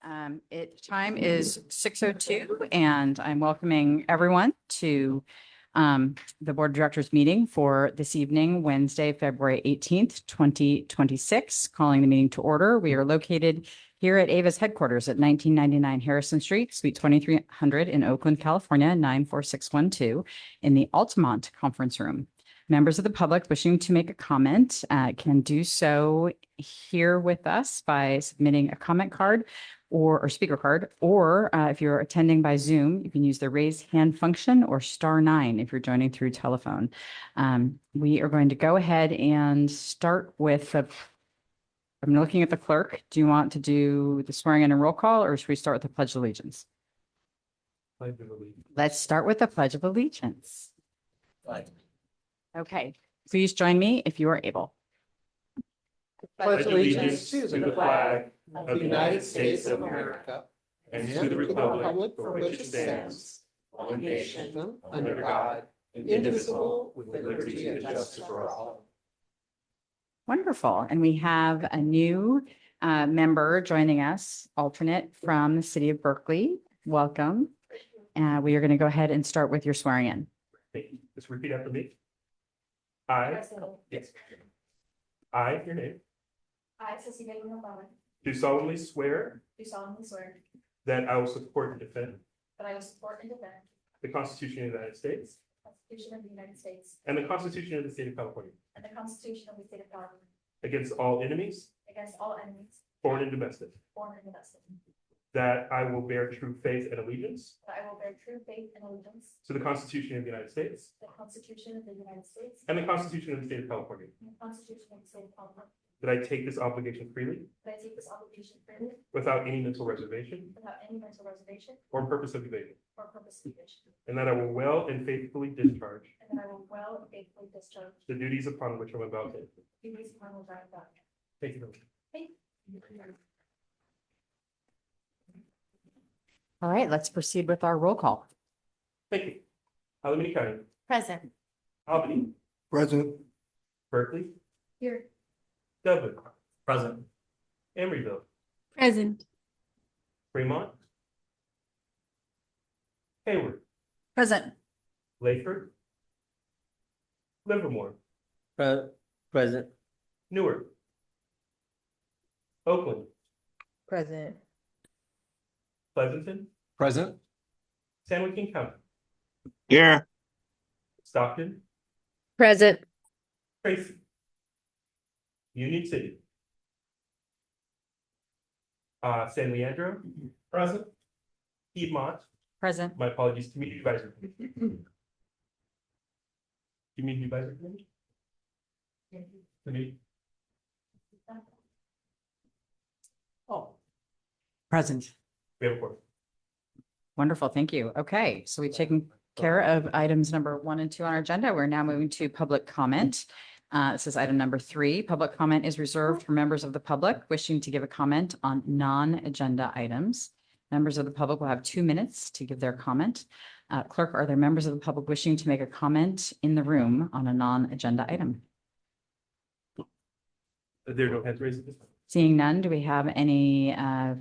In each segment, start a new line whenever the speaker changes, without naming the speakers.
Time is 6:02 and I'm welcoming everyone to the Board of Directors meeting for this evening, Wednesday, February 18th, 2026. Calling the meeting to order. We are located here at Ava's headquarters at 1999 Harrison Street, Suite 2300 in Oakland, California, 94612 in the Altamont Conference Room. Members of the public wishing to make a comment can do so here with us by submitting a comment card or speaker card, or if you're attending by Zoom, you can use the raise hand function or *9 if you're joining through telephone. We are going to go ahead and start with I'm looking at the clerk. Do you want to do the swearing in and roll call, or should we start with the Pledge of Allegiance?
Pledge of Allegiance.
Let's start with the Pledge of Allegiance.
Flag.
Okay, please join me if you are able.
Pledge allegiance to the flag of the United States of America and to the republic for which it stands, one nation, under God, indivisible, with liberty and justice for all.
Wonderful. And we have a new member joining us, alternate from the city of Berkeley. Welcome. We are going to go ahead and start with your swearing in.
Thank you. Just repeat after me. I, yes. I, your name,
I, Cecilia Guimaraes,
do solemnly swear
do solemnly swear
that I will support and defend
that I will support and defend
the Constitution of the United States
the Constitution of the United States
and the Constitution of the State of California
and the Constitution of the State of California
against all enemies,
against all enemies,
foreign and domestic,
foreign and domestic,
that I will bear true faith and allegiance
that I will bear true faith and allegiance
to the Constitution of the United States
to the Constitution of the United States
and the Constitution of the State of California,
and the Constitution of the State of California,
that I take this obligation freely
that I take this obligation freely
without any mental reservation
without any mental reservation
or purpose of evasion,
or purpose of evasion,
and that I will well and faithfully discharge
and that I will well and faithfully discharge
the duties upon which I'm about to.
the duties upon which I am about.
Thank you very much.
Thank you.
All right, let's proceed with our roll call.
Thank you. Alameda County,
Present.
Albany,
Present.
Berkeley,
Here.
Dublin,
Present.
Emeryville,
Present.
Fremont, Hayward,
Present.
Lathrop, Livermore,
Present.
Newark, Oakland,
Present.
Pleasanton,
Present.
San Joaquin County,
Here.
Stockton,
Present.
Tracy, Union City, San Leandro, present, Piedmont,
Present.
my apologies, Community Advisory Committee. Community Advisory Committee? Committee? Oh,
Present.
we have a quorum.
Wonderful. Thank you. Okay, so we've taken care of items number 1 and 2 on our agenda. We're now moving to public comment. This is item number 3. Public comment is reserved for members of the public wishing to give a comment on non-agenda items. Members of the public will have 2 minutes to give their comment. Clerk, are there members of the public wishing to make a comment in the room on a non-agenda item?
There are no hands raised at this time.
Seeing none, do we have any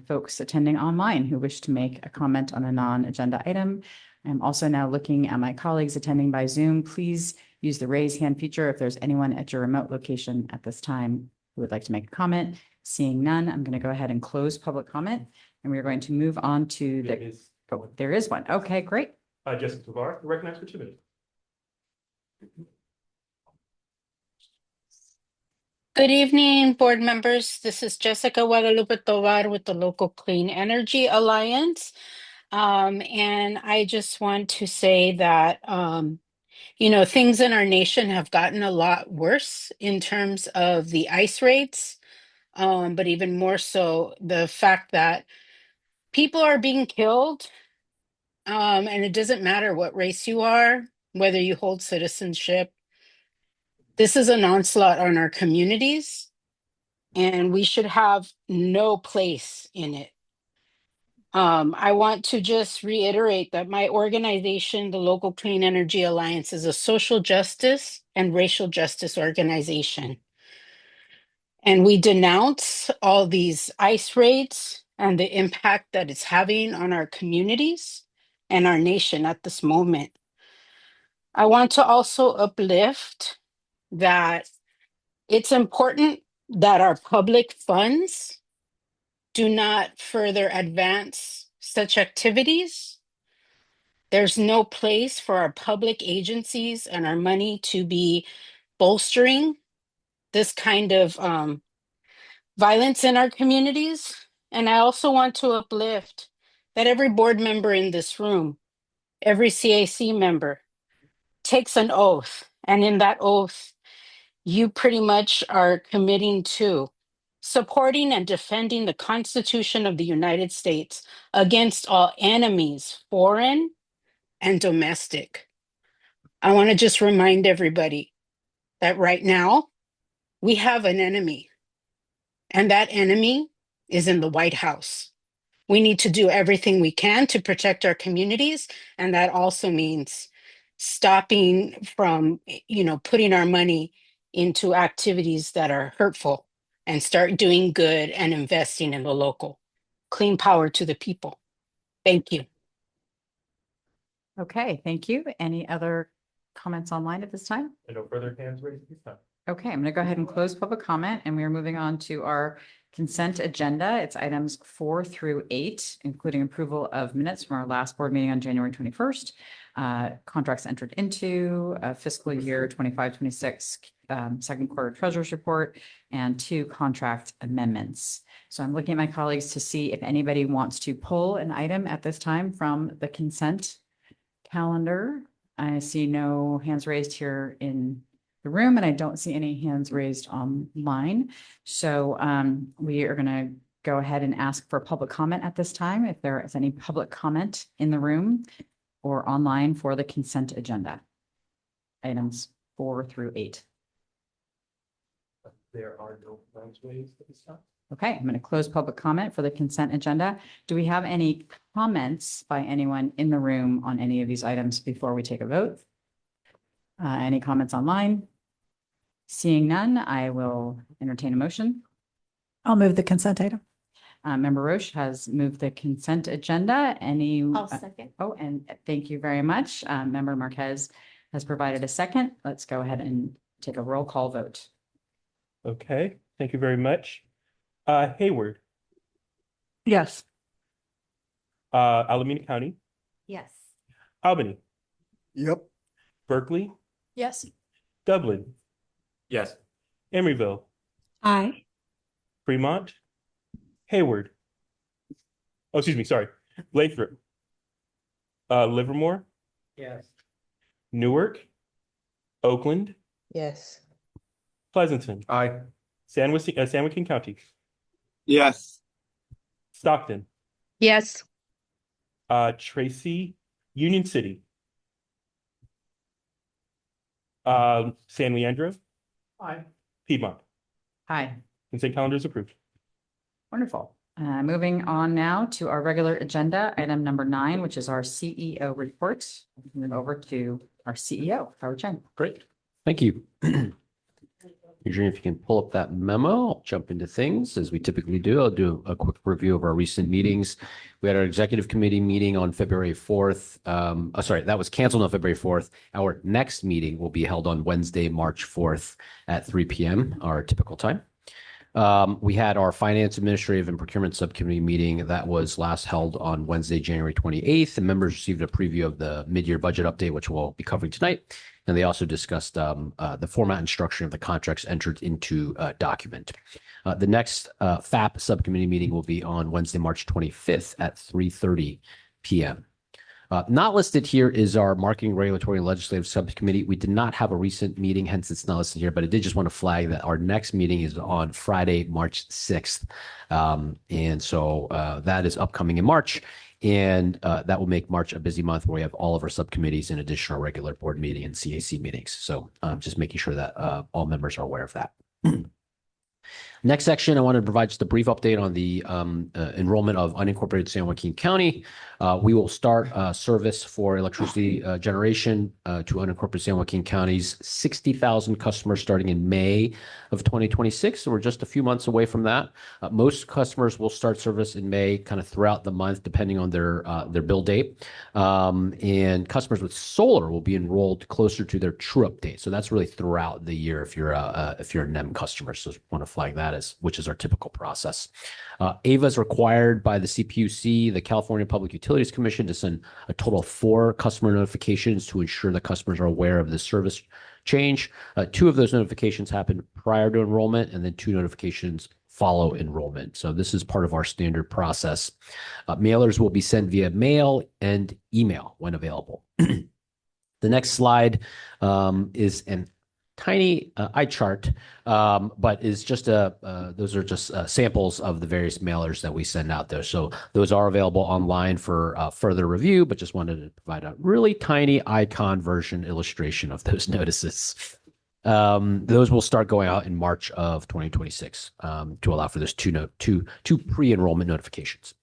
folks attending online who wish to make a comment on a non-agenda item? I'm also now looking at my colleagues attending by Zoom. Please use the raise hand feature if there's anyone at your remote location at this time who would like to make a comment. Seeing none, I'm going to go ahead and close public comment, and we're going to move on to
There
the,
is,
oh, there is one. Okay, great.
Jessica Tovar, recognized for 2 minutes.
Good evening, board members. This is Jessica Guadalupe Tovar with the Local Clean Energy Alliance. And I just want to say that, things in our nation have gotten a lot worse in terms of the ICE rates, but even more so the fact that people are being killed, and it doesn't matter what race you are, whether you hold citizenship. This is an onslaught on our communities, and we should have no place in it. I want to just reiterate that my organization, the Local Clean Energy Alliance, is a social justice and racial justice organization. And we denounce all these ICE raids and the impact that it's having on our communities and our nation at this moment. I want to also uplift that it's important that our public funds do not further advance such activities. There's no place for our public agencies and our money to be bolstering this kind of violence in our communities. And I also want to uplift that every board member in this room, every CAC member takes an oath. And in that oath, you pretty much are committing to supporting and defending the Constitution of the United States against all enemies, foreign and domestic. I want to just remind everybody that right now we have an enemy, and that enemy is in the White House. We need to do everything we can to protect our communities, and that also means stopping from, putting our money into activities that are hurtful and start doing good and investing in the local. Clean power to the people. Thank you.
Okay, thank you. Any other comments online at this time?
No further hands raised at this time.
Okay, I'm going to go ahead and close public comment, and we are moving on to our consent agenda. It's items 4 through 8, including approval of minutes from our last board meeting on January 21st, contracts entered into, fiscal year 25-26, second quarter treasurer's report, and 2 contract amendments. So I'm looking at my colleagues to see if anybody wants to pull an item at this time from the consent calendar. I see no hands raised here in the room, and I don't see any hands raised online. So we are going to go ahead and ask for public comment at this time. If there is any public comment in the room or online for the consent agenda, items 4 through 8.
There are no hands raised at this time.
Okay, I'm going to close public comment for the consent agenda. Do we have any comments by anyone in the room on any of these items before we take a vote? Any comments online? Seeing none, I will entertain a motion.
I'll move the consent item.
Member Roche has moved the consent agenda. Any?
second.
Oh, and thank you very much. Member Marquez has provided a second. Let's go ahead and take a roll call vote.
Okay, thank you very much. Hayward,
Yes.
Alameda County,
Yes.
Albany,
Yep.
Berkeley,
Yes.
Dublin,
Yes.
Emeryville,
Aye.
Fremont, Hayward. Oh, excuse me, sorry. Lathrop, Livermore,
Yes.
Newark, Oakland,
Yes.
Pleasanton,
Aye.
San Joaquin County,
Yes.
Stockton,
Yes.
Tracy, Union City, San Leandro,
Aye.
Piedmont.
Hi.
Consent calendar is approved.
Wonderful. Moving on now to our regular agenda, item number 9, which is our CEO report. And then over to our CEO, Howard Chang.
Great.
Thank you. Adrian, if you can pull up that memo, I'll jump into things as we typically do. I'll do a quick review of our recent meetings. We had our executive committee meeting on February 4th. That was canceled on February 4th. Our next meeting will be held on Wednesday, March 4th at 3 p.m., our typical time. We had our Finance, Administrative, and Procurement Subcommittee meeting that was last held on Wednesday, January 28th. The members received a preview of the mid-year budget update, which we'll be covering tonight. And they also discussed the format and structure of the contracts entered into document. The next FAP subcommittee meeting will be on Wednesday, March 25th at 3:30 p.m. Not listed here is our Marketing, Regulatory, and Legislative Subcommittee. We did not have a recent meeting, hence it's not listed here, but I did just want to flag that our next meeting is on Friday, March 6th. And so that is upcoming in March. And that will make March a busy month where we have all of our subcommittees in addition to our regular board meeting and CAC meetings. So just making sure that all members are aware of that. Next section, I want to provide just a brief update on the enrollment of unincorporated San Joaquin County. We will start service for electricity generation to unincorporated San Joaquin County's 60,000 customers starting in May of 2026. So we're just a few months away from that. Most customers will start service in May, kind of throughout the month, depending on their bill date. And customers with solar will be enrolled closer to their true-up date. So that's really throughout the year if you're a NEM customer. So want to flag that as which is our typical process. AVA is required by the CPUC, the California Public Utilities Commission, to send a total of 4 customer notifications to ensure that customers are aware of the service change. 2 of those notifications happen prior to enrollment, and then 2 notifications follow enrollment. So this is part of our standard process. Mailers will be sent via mail and email when available. The next slide is an tiny eye chart, but is just those are just samples of the various mailers that we send out there. So those are available online for further review, but just wanted to provide a really tiny icon version illustration of those notices. Those will start going out in March of 2026 to allow for those two pre-enrollment notifications.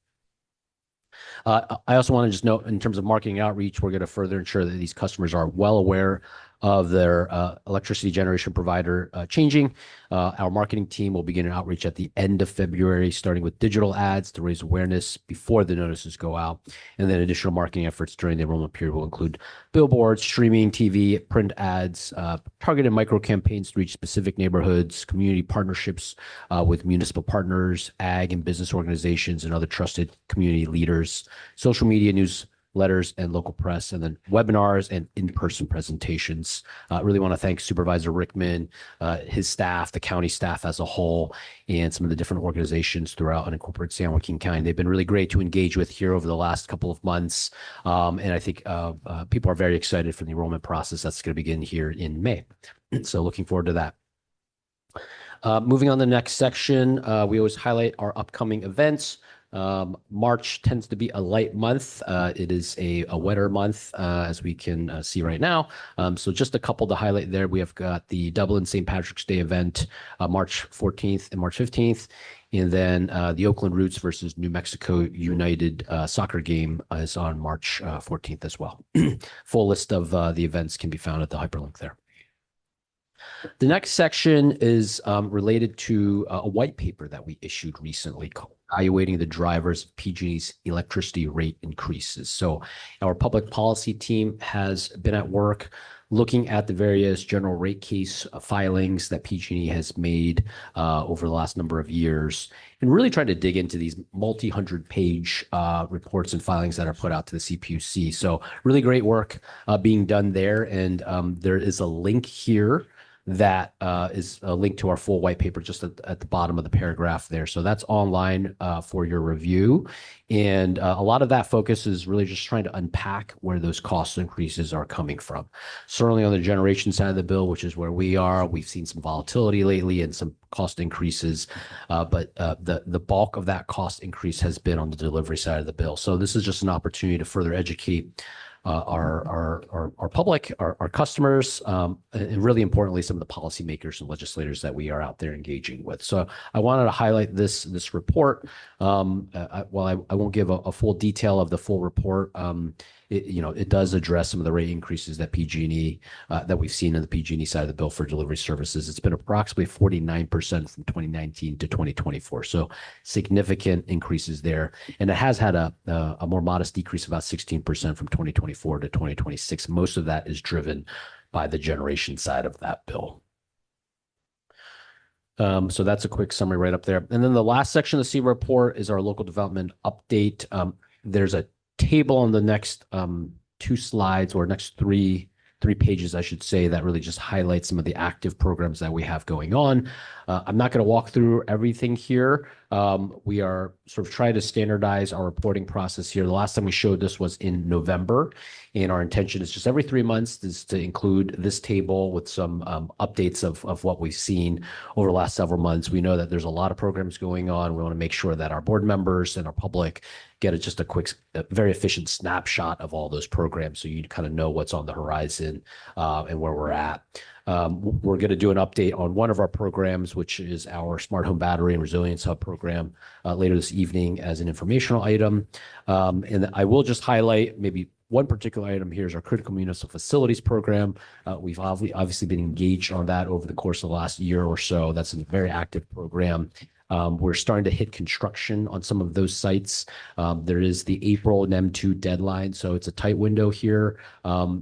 I also want to just note, in terms of marketing outreach, we're going to further ensure that these customers are well aware of their electricity generation provider changing. Our marketing team will begin an outreach at the end of February, starting with digital ads to raise awareness before the notices go out. And then additional marketing efforts during the enrollment period will include billboards, streaming TV, print ads, targeted micro campaigns to reach specific neighborhoods, community partnerships with municipal partners, ag and business organizations, and other trusted community leaders, social media, newsletters, and local press, and then webinars and in-person presentations. Really want to thank Supervisor Rickman, his staff, the county staff as a whole, and some of the different organizations throughout unincorporated San Joaquin County. They've been really great to engage with here over the last couple of months. And I think people are very excited for the enrollment process that's going to begin here in May. So looking forward to that. Moving on to the next section, we always highlight our upcoming events. March tends to be a light month. It is a wetter month, as we can see right now. So just a couple to highlight there. We have got the Dublin St. Patrick's Day event, March 14th and March 15th. And then the Oakland Roots versus New Mexico United soccer game is on March 14th as well. Full list of the events can be found at the hyperlink there. The next section is related to a white paper that we issued recently called Evaluating the Drivers of PG&E's Electricity Rate Increases. So our public policy team has been at work looking at the various general rate case filings that PG&E has made over the last number of years, and really trying to dig into these multi-hundred-page reports and filings that are put out to the CPUC. So really great work being done there, and there is a link here that is a link to our full white paper just at the bottom of the paragraph there. So that's online for your review. And a lot of that focus is really just trying to unpack where those cost increases are coming from. Certainly on the generation side of the bill, which is where we are, we've seen some volatility lately and some cost increases, but the bulk of that cost increase has been on the delivery side of the bill. So this is just an opportunity to further educate our public, our customers, and really importantly, some of the policymakers and legislators that we are out there engaging with. So I wanted to highlight this report. While I won't give a full detail of the full report, it does address some of the rate increases that PG&E that we've seen on the PG&E side of the bill for delivery services. It's been approximately 49% from 2019 to 2024. So significant increases there. And it has had a more modest decrease, about 16% from 2024 to 2026. Most of that is driven by the generation side of that bill. So that's a quick summary right up there. And then the last section of the C report is our local development update. There's a table on the next 2 slides, or next three pages, I should say, that really just highlights some of the active programs that we have going on. I'm not going to walk through everything here. We are sort of trying to standardize our reporting process here. The last time we showed this was in November, and our intention is just every 3 months is to include this table with some updates of what we've seen over the last several months. We know that there's a lot of programs going on. We want to make sure that our board members and our public get just a quick, very efficient snapshot of all those programs, so you kind of know what's on the horizon and where we're at. We're going to do an update on one of our programs, which is our Smart Home Battery and Resilience Hub program later this evening as an informational item. And I will just highlight maybe one particular item here is our Critical Municipal Facilities program. We've obviously been engaged on that over the course of the last year or so. That's a very active program. We're starting to hit construction on some of those sites. There is the April NEM2 deadline, so it's a tight window here.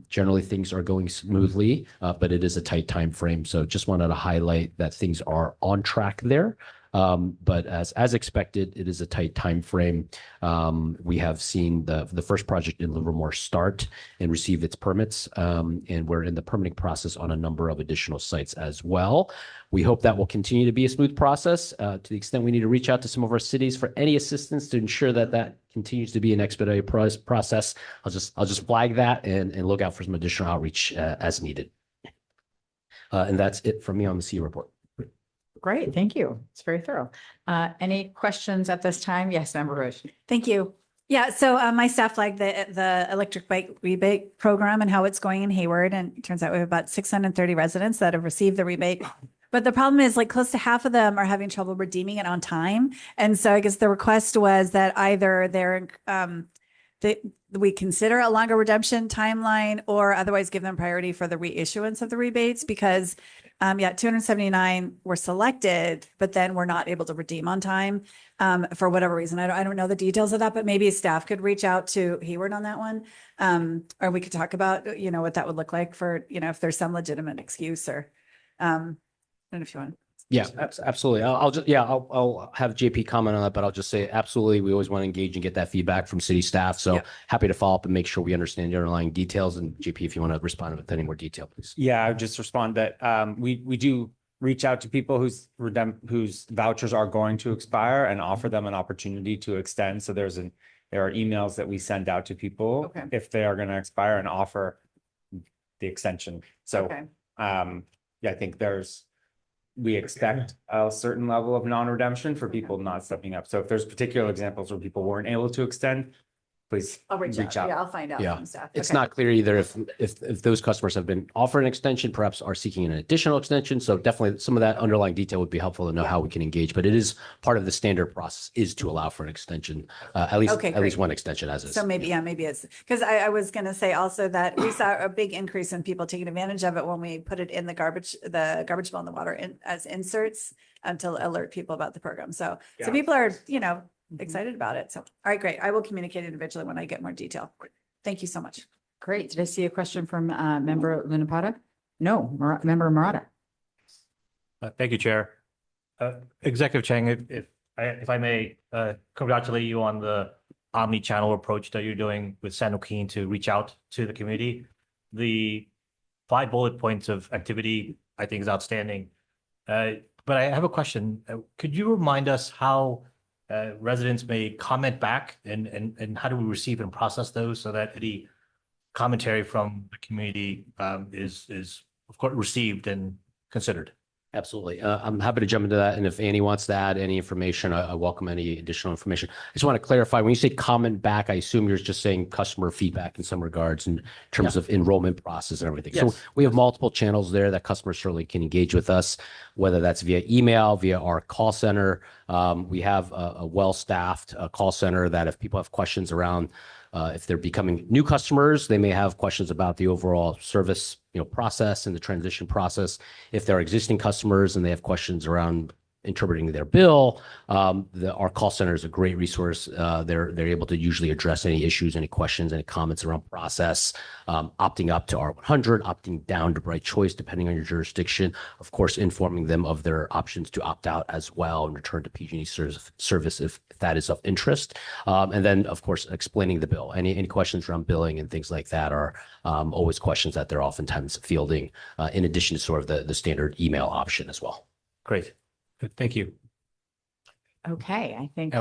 Generally, things are going smoothly, but it is a tight time frame. So just wanted to highlight that things are on track there. But as expected, it is a tight time frame. We have seen the first project in Livermore start and receive its permits, and we're in the permitting process on a number of additional sites as well. We hope that will continue to be a smooth process. To the extent we need to reach out to some of our cities for any assistance to ensure that that continues to be an expedited process, I'll just flag that and look out for some additional outreach as needed. And that's it from me on the CU report.
Great, thank you. It's very thorough. Any questions at this time? Yes, Member Roche.
Thank you. Yeah, so my staff flagged the electric bike rebate program and how it's going in Hayward. And it turns out we have about 630 residents that have received the rebate. But the problem is like close to half of them are having trouble redeeming it on time. And so I guess the request was that either we consider a longer redemption timeline or otherwise give them priority for the reissuance of the rebates because 279 were selected, but then we're not able to redeem on time for whatever reason. I don't know the details of that, but maybe staff could reach out to Hayward on that one. Or we could talk about, what that would look like for, if there's some legitimate excuse or, I don't know if you want.
Yeah, absolutely. I'll have JP comment on that, but I'll just say absolutely. We always want to engage and get that feedback from city staff. So happy to follow up and make sure we understand the underlying details. And JP, if you want to respond with any more detail, please.
Yeah, I would just respond that we do reach out to people whose vouchers are going to expire and offer them an opportunity to extend. So there are emails that we send out to people if they are going to expire and offer the extension. So I think we expect a certain level of non-redemption for people not stepping up. So if there's particular examples where people weren't able to extend, please
I'll reach out. Yeah, I'll find out
Yeah.
from staff.
It's not clear either if those customers have been offered an extension, perhaps are seeking an additional extension. So definitely some of that underlying detail would be helpful to know how we can engage. But it is part of the standard process is to allow for an extension, at least one extension as is.
So maybe it's because I was going to say also that we saw a big increase in people taking advantage of it when we put it in the garbage bill in the water as inserts to alert people about the program. So people are, excited about it. So, all right, great. I will communicate individually when I get more detail. Thank you so much.
Great. Did I see a question from Member Lunapata? No, Member Murata.
Thank you, Chair. Executive Chang, if I may congratulate you on the omni-channel approach that you're doing with San Joaquin to reach out to the community. The 5 bullet points of activity, I think, is outstanding. But I have a question. Could you remind us how residents may comment back and how do we receive and process those so that any commentary from the community is of course received and considered?
Absolutely. I'm happy to jump into that. And if Annie wants to add any information, I welcome any additional information. I just want to clarify, when you say comment back, I assume you're just saying customer feedback in some regards in terms of enrollment process and everything.
Yes.
So we have multiple channels there that customers certainly can engage with us, whether that's via email, via our call center. We have a well-staffed call center that if people have questions around if they're becoming new customers, they may have questions about the overall service, process and the transition process. If they're existing customers and they have questions around interpreting their bill, our call center is a great resource. They're able to usually address any issues, any questions, any comments around process, opting up to R100, opting down to Bright Choice, depending on your jurisdiction. Of course, informing them of their options to opt out as well and return to PG&E service if that is of interest. And then, of course, explaining the bill. Any questions around billing and things like that are always questions that they're oftentimes fielding, in addition to sort of the standard email option as well.
Great. Thank you.
Okay, I think.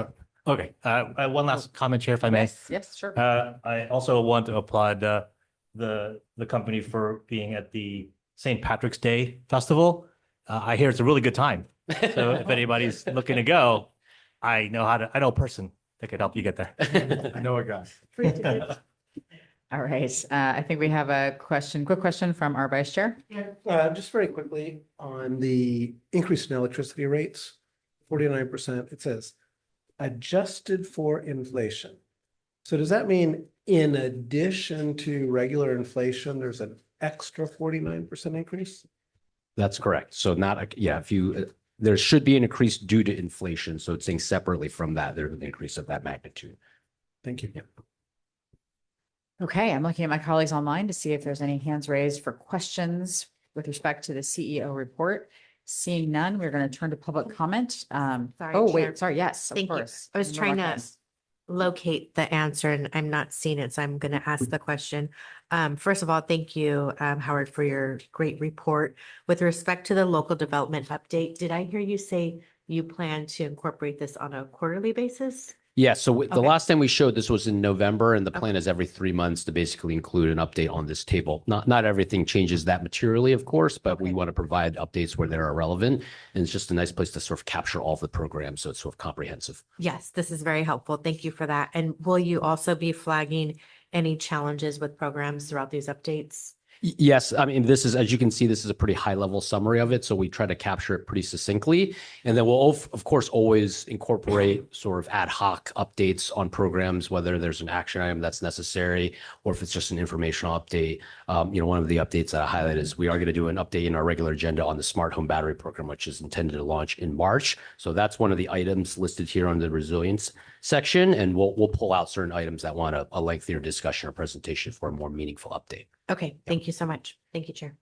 Okay. One last comment, Chair, if I may.
Yes, sure.
I also want to applaud the company for being at the St. Patrick's Day Festival. I hear it's a really good time. So if anybody's looking to go, I know a person that could help you get there. I know a guy.
All right. I think we have a quick question from our vice chair.
Just very quickly on the increase in electricity rates, 49%, it says adjusted for inflation. So does that mean in addition to regular inflation, there's an extra 49% increase?
That's correct. So not, yeah, if you, there should be an increase due to inflation. So it's saying separately from that, there's an increase of that magnitude.
Thank you.
Okay, I'm looking at my colleagues online to see if there's any hands raised for questions with respect to the CEO report. Seeing none, we're going to turn to public comment.
Sorry,
Oh,
Chair.
wait, sorry. Yes, of
Thank you.
course.
I was
Member
trying to
Martinez.
locate the answer and I'm not seeing it, so I'm going to ask the question. First of all, thank you, Howard, for your great report. With respect to the local development update, did I hear you say you plan to incorporate this on a quarterly basis?
Yeah, so the
Okay.
last time we showed this was in November, and the plan is every 3 months to basically include an update on this table. Not everything changes that materially, of course, but we
Okay.
want to provide updates where they're relevant. And it's just a nice place to sort of capture all of the programs, so it's sort of comprehensive.
Yes, this is very helpful. Thank you for that. And will you also be flagging any challenges with programs throughout these updates?
Yes, I mean, this is, as you can see, this is a pretty high level summary of it. So we try to capture it pretty succinctly. And then we'll, of course, always incorporate sort of ad hoc updates on programs, whether there's an action item that's necessary or if it's just an informational update. One of the updates that I highlight is we are going to do an update in our regular agenda on the smart home battery program, which is intended to launch in March. So that's one of the items listed here on the resilience section. And we'll pull out certain items that want a lengthier discussion or presentation for a more meaningful update.
Okay, thank you so much. Thank you, Chair.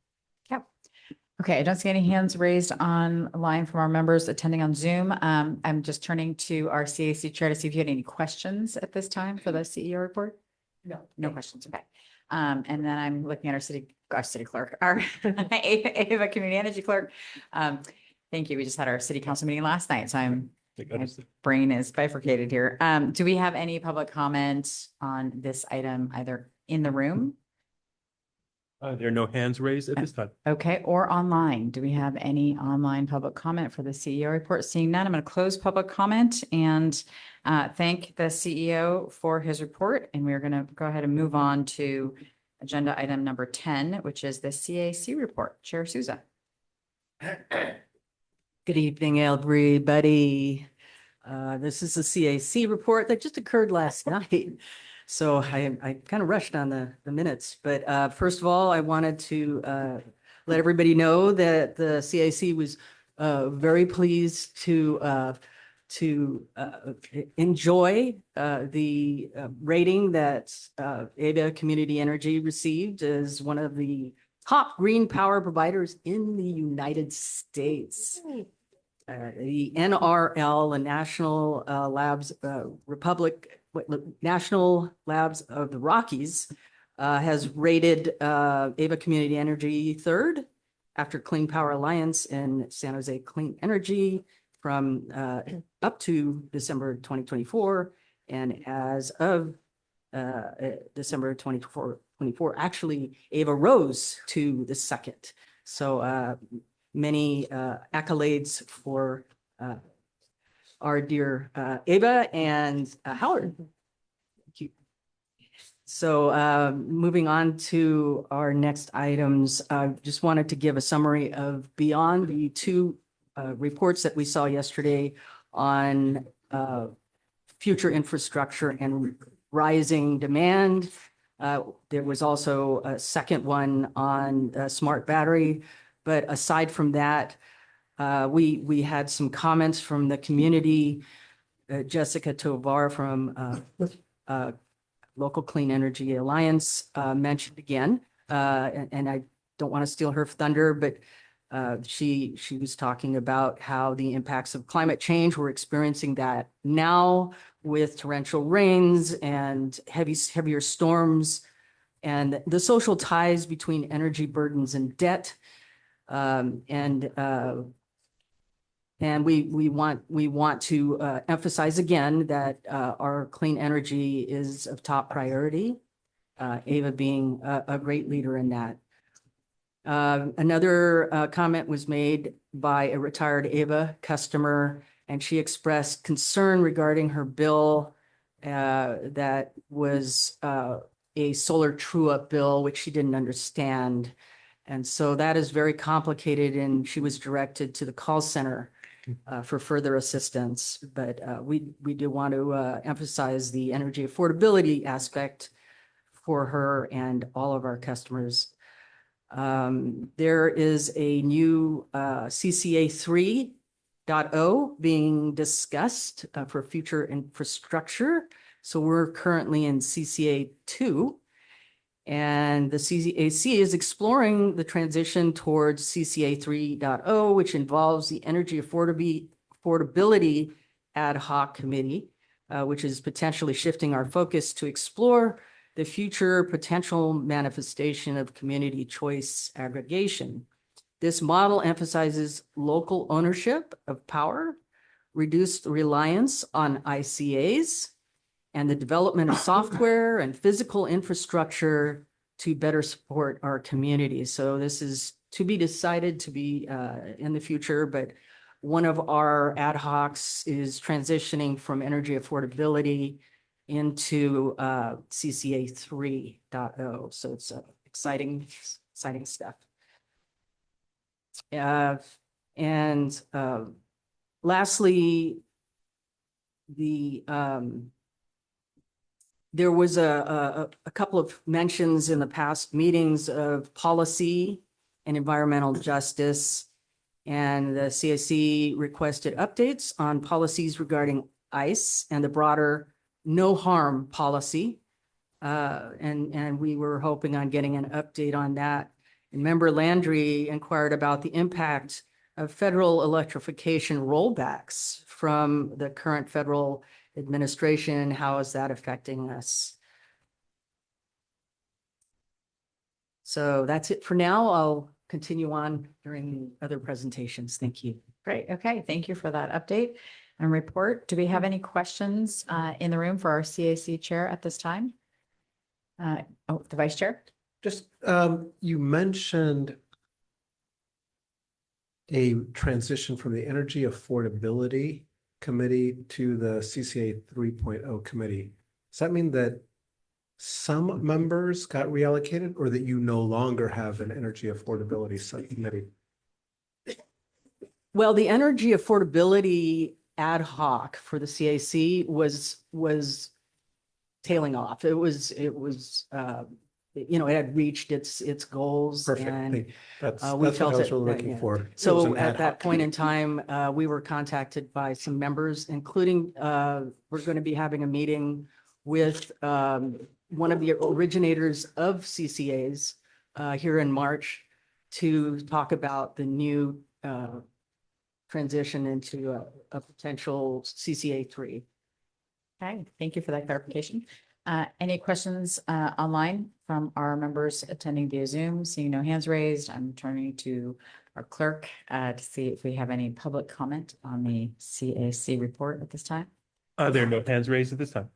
Okay, I don't see any hands raised online from our members attending on Zoom. I'm just turning to our CAC chair to see if you had any questions at this time for the CEO report. No questions. Okay. And then I'm looking at our city clerk, our Ava Community Energy Clerk. Thank you. We just had our city council meeting last night, so my brain is bifurcated here. Do we have any public comment on this item either in the room?
There are no hands raised at this time.
Okay, or online. Do we have any online public comment for the CEO report? Seeing none, I'm going to close public comment and thank the CEO for his report. And we're going to go ahead and move on to agenda item number 10, which is the CAC report. Chair Souza.
Good evening, everybody. This is the CAC report that just occurred last night. So I kind of rushed on the minutes, but first of all, I wanted to let everybody know that the CAC was very pleased to enjoy the rating that Ava Community Energy received as one of the top green power providers in the United States. The NRL, the National National Labs of the Rockies, has rated Ava Community Energy third after Clean Power Alliance and San Jose Clean Energy from up to December 2024. And as of December 2024, actually, Ava rose to the second. So many accolades for our dear Ava and Howard. Thank you. So moving on to our next items, I just wanted to give a summary of beyond the two reports that we saw yesterday on future infrastructure and rising demand. There was also a second one on smart battery. But aside from that, we had some comments from the community. Jessica Tovar from Local Clean Energy Alliance mentioned again, and I don't want to steal her thunder, but she was talking about how the impacts of climate change, we're experiencing that now with torrential rains and heavier storms, and the social ties between energy burdens and debt. And we want to emphasize again that our clean energy is of top priority, Ava being a great leader in that. Another comment was made by a retired Ava customer, and she expressed concern regarding her bill that was a solar true-up bill, which she didn't understand. And so that is very complicated, and she was directed to the call center for further assistance. But we do want to emphasize the energy affordability aspect for her and all of our customers. There is a new CCA 3.0 being discussed for future infrastructure. So we're currently in CCA 2. And the CCAC is exploring the transition towards CCA 3.0, which involves the Energy Affordability Ad Hoc Committee, which is potentially shifting our focus to explore the future potential manifestation of community choice aggregation. This model emphasizes local ownership of power, reduced reliance on ICAs, and the development of software and physical infrastructure to better support our community. So this is to be decided to be in the future, but one of our ad hocs is transitioning from energy affordability into CCA 3.0. So it's exciting stuff. And lastly, there was a couple of mentions in the past meetings of policy and environmental justice. And the CIC requested updates on policies regarding ICE and the broader no harm policy. And we were hoping on getting an update on that. And Member Landry inquired about the impact of federal electrification rollbacks from the current federal administration. How is that affecting us? So that's it for now. I'll continue on during other presentations. Thank you.
Great. Okay. Thank you for that update and report. Do we have any questions in the room for our CAC chair at this time? Oh, the vice chair?
Just, you mentioned a transition from the Energy Affordability Committee to the CCA 3.0 committee. Does that mean that some members got reallocated or that you no longer have an energy affordability subcommittee?
Well, the energy affordability ad hoc for the CAC was tailing off. It was it had reached its goals.
Perfect.
And
That's
we
what I
felt
was
that-
really
that,
looking
yeah.
for. It was
So
an ad
at that
hoc.
point in time, we were contacted by some members, including we're going to be having a meeting with one of the originators of CCAs here in March to talk about the new transition into a potential CCA 3.
Okay. Thank you for that clarification. Any questions online from our members attending via Zoom? Seeing no hands raised, I'm turning to our clerk to see if we have any public comment on the CAC report at this time.
There are no hands raised at this time.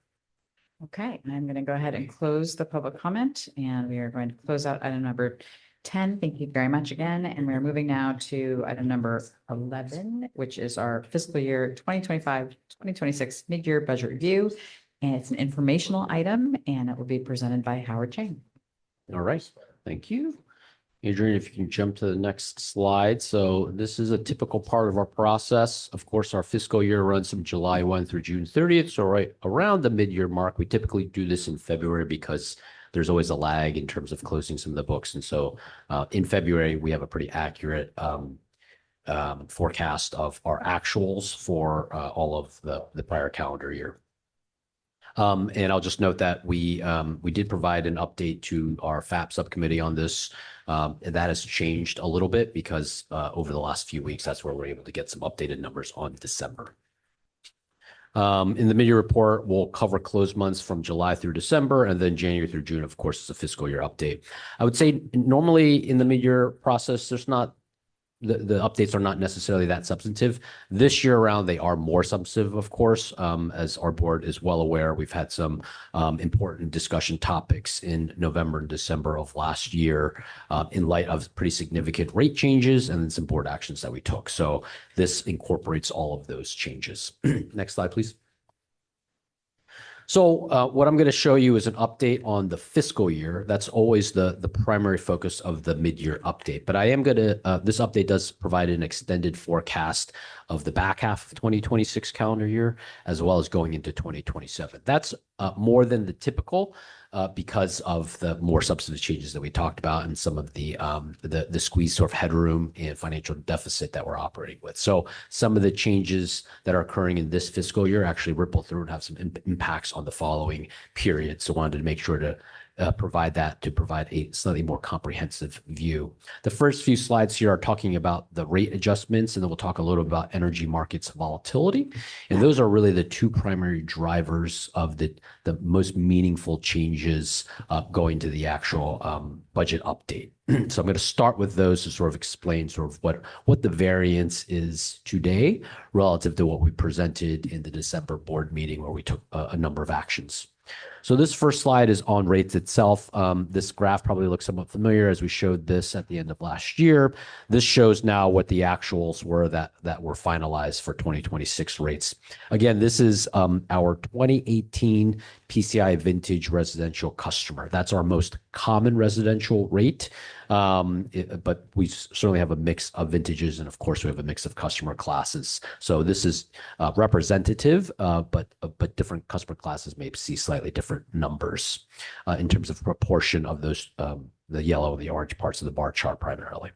Okay, I'm going to go ahead and close the public comment, and we are going to close out item number 10. Thank you very much again. And we're moving now to item number 11, which is our fiscal year 2025-2026 mid-year budget review. And it's an informational item, and it will be presented by Howard Chang.
All right, thank you. Adrian, if you can jump to the next slide. So this is a typical part of our process. Of course, our fiscal year runs from July 1 through June 30th. So right around the mid-year mark, we typically do this in February because there's always a lag in terms of closing some of the books. And so in February, we have a pretty accurate forecast of our actuals for all of the prior calendar year. And I'll just note that we did provide an update to our FAP subcommittee on this. And that has changed a little bit because over the last few weeks, that's where we're able to get some updated numbers on December. In the mid-year report, we'll cover closed months from July through December, and then January through June, of course, is a fiscal year update. I would say normally in the mid-year process, there's not the updates are not necessarily that substantive. This year around, they are more substantive, of course. As our board is well aware, we've had some important discussion topics in November and December of last year in light of pretty significant rate changes and some board actions that we took. So this incorporates all of those changes. Next slide, please. So what I'm going to show you is an update on the fiscal year. That's always the primary focus of the mid-year update. But I am going to, this update does provide an extended forecast of the back half of 2026 calendar year, as well as going into 2027. That's more than the typical because of the more substantive changes that we talked about and some of the squeeze sort of headroom and financial deficit that we're operating with. So some of the changes that are occurring in this fiscal year actually ripple through and have some impacts on the following period. So wanted to make sure to provide a slightly more comprehensive view. The first few slides here are talking about the rate adjustments, and then we'll talk a little about energy markets volatility. And those are really the two primary drivers of the most meaningful changes going to the actual budget update. So I'm going to start with those to sort of explain sort of what the variance is today relative to what we presented in the December board meeting where we took a number of actions. So this first slide is on rates itself. This graph probably looks somewhat familiar as we showed this at the end of last year. This shows now what the actuals were that were finalized for 2026 rates. Again, this is our 2018 PCI vintage residential customer. That's our most common residential rate. But we certainly have a mix of vintages, and of course we have a mix of customer classes. So this is representative, but different customer classes may see slightly different numbers in terms of proportion of those the yellow and the orange parts of the bar chart primarily.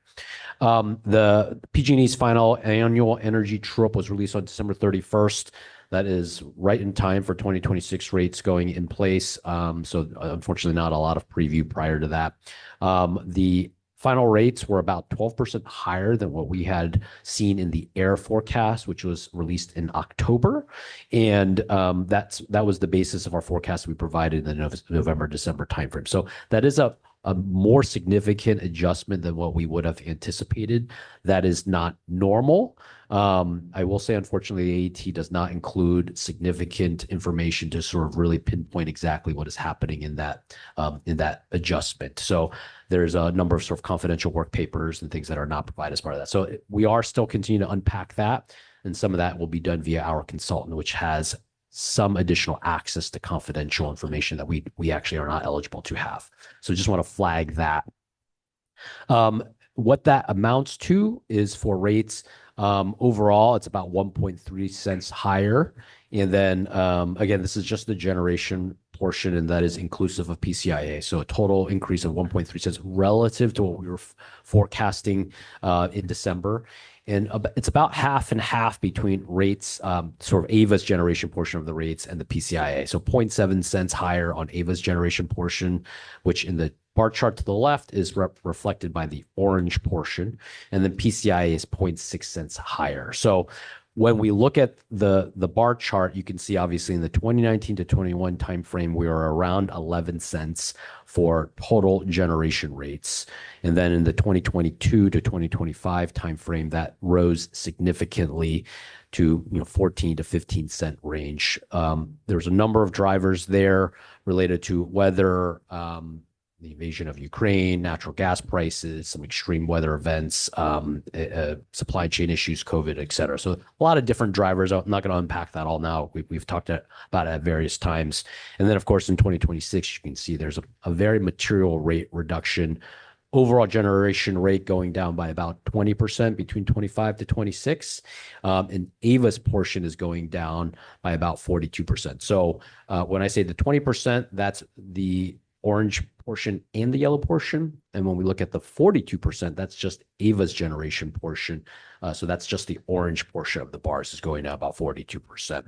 The PG&E's final annual energy true-up was released on December 31st. That is right in time for 2026 rates going in place. So unfortunately, not a lot of preview prior to that. The final rates were about 12% higher than what we had seen in the AIR forecast, which was released in October. And that was the basis of our forecast we provided in the November-December timeframe. So that is a more significant adjustment than what we would have anticipated. That is not normal. I will say, unfortunately, AET does not include significant information to sort of really pinpoint exactly what is happening in that adjustment. So there's a number of sort of confidential work papers and things that are not provided as part of that. So we are still continuing to unpack that, and some of that will be done via our consultant, which has some additional access to confidential information that we actually are not eligible to have. So just want to flag that. What that amounts to is for rates overall, it's about 1.3 cents higher. And then again, this is just the generation portion, and that is inclusive of PCIA. So a total increase of 1.3 cents relative to what we were forecasting in December. And it's about half and half between rates, sort of AVA's generation portion of the rates and the PCIA. So 0.7 cents higher on AVA's generation portion, which in the bar chart to the left is reflected by the orange portion. And then PCIA is 0.6 cents higher. So when we look at the bar chart, you can see obviously in the 2019 to 21 timeframe, we are around 11 cents for total generation rates. And then in the 2022 to 2025 timeframe, that rose significantly to 14 to 15 cent range. There's a number of drivers there related to weather, the invasion of Ukraine, natural gas prices, some extreme weather events, supply chain issues, COVID, et cetera. So a lot of different drivers. I'm not going to unpack that all now. We've talked about it at various times. And then, of course, in 2026, you can see there's a very material rate reduction. Overall generation rate going down by about 20% between 25 to 26. And AVA's portion is going down by about 42%. So when I say the 20%, that's the orange portion and the yellow portion. And when we look at the 42%, that's just AVA's generation portion. So that's just the orange portion of the bars is going down about 42%.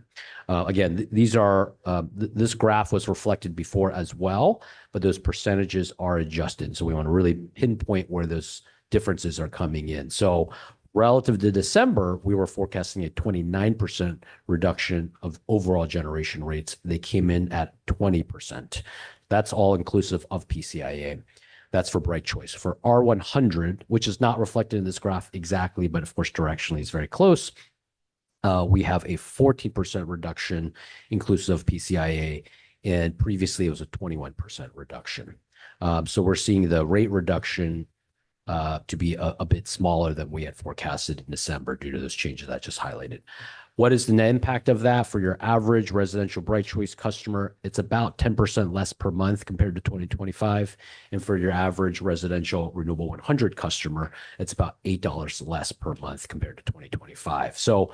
Again, these are, this graph was reflected before as well, but those percentages are adjusted. So we want to really pinpoint where those differences are coming in. So relative to December, we were forecasting a 29% reduction of overall generation rates. They came in at 20%. That's all inclusive of PCIA. That's for Bright Choice. For R100, which is not reflected in this graph exactly, but of course directionally is very close, we have a 14% reduction inclusive of PCIA, and previously it was a 21% reduction. So we're seeing the rate reduction to be a bit smaller than we had forecasted in December due to those changes I just highlighted. What is the net impact of that for your average residential Bright Choice customer? It's about 10% less per month compared to 2025. And for your average residential Renewable 100 customer, it's about $8 less per month compared to 2025. So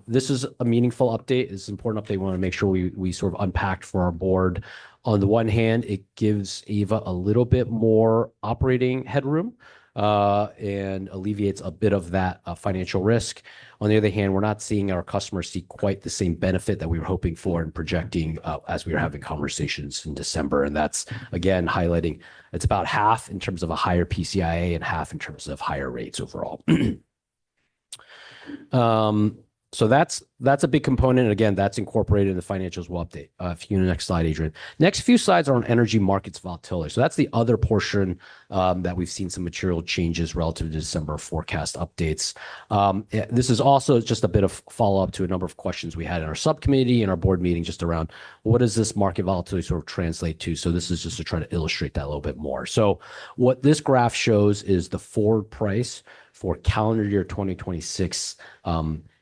this is a meaningful update. It's an important update. We want to make sure we sort of unpacked for our board. On the one hand, it gives Ava a little bit more operating headroom and alleviates a bit of that financial risk. On the other hand, we're not seeing our customers see quite the same benefit that we were hoping for and projecting as we were having conversations in December. And that's, again, highlighting it's about half in terms of a higher PCIA and half in terms of higher rates overall. So that's a big component. Again, that's incorporated in the financials we'll update. If you go to the next slide, Adrian. Next few slides are on energy markets volatility. So that's the other portion that we've seen some material changes relative to December forecast updates. This is also just a bit of follow-up to a number of questions we had in our subcommittee and our board meeting just around what does this market volatility sort of translate to? So this is just to try to illustrate that a little bit more. So what this graph shows is the forward price for calendar year 2026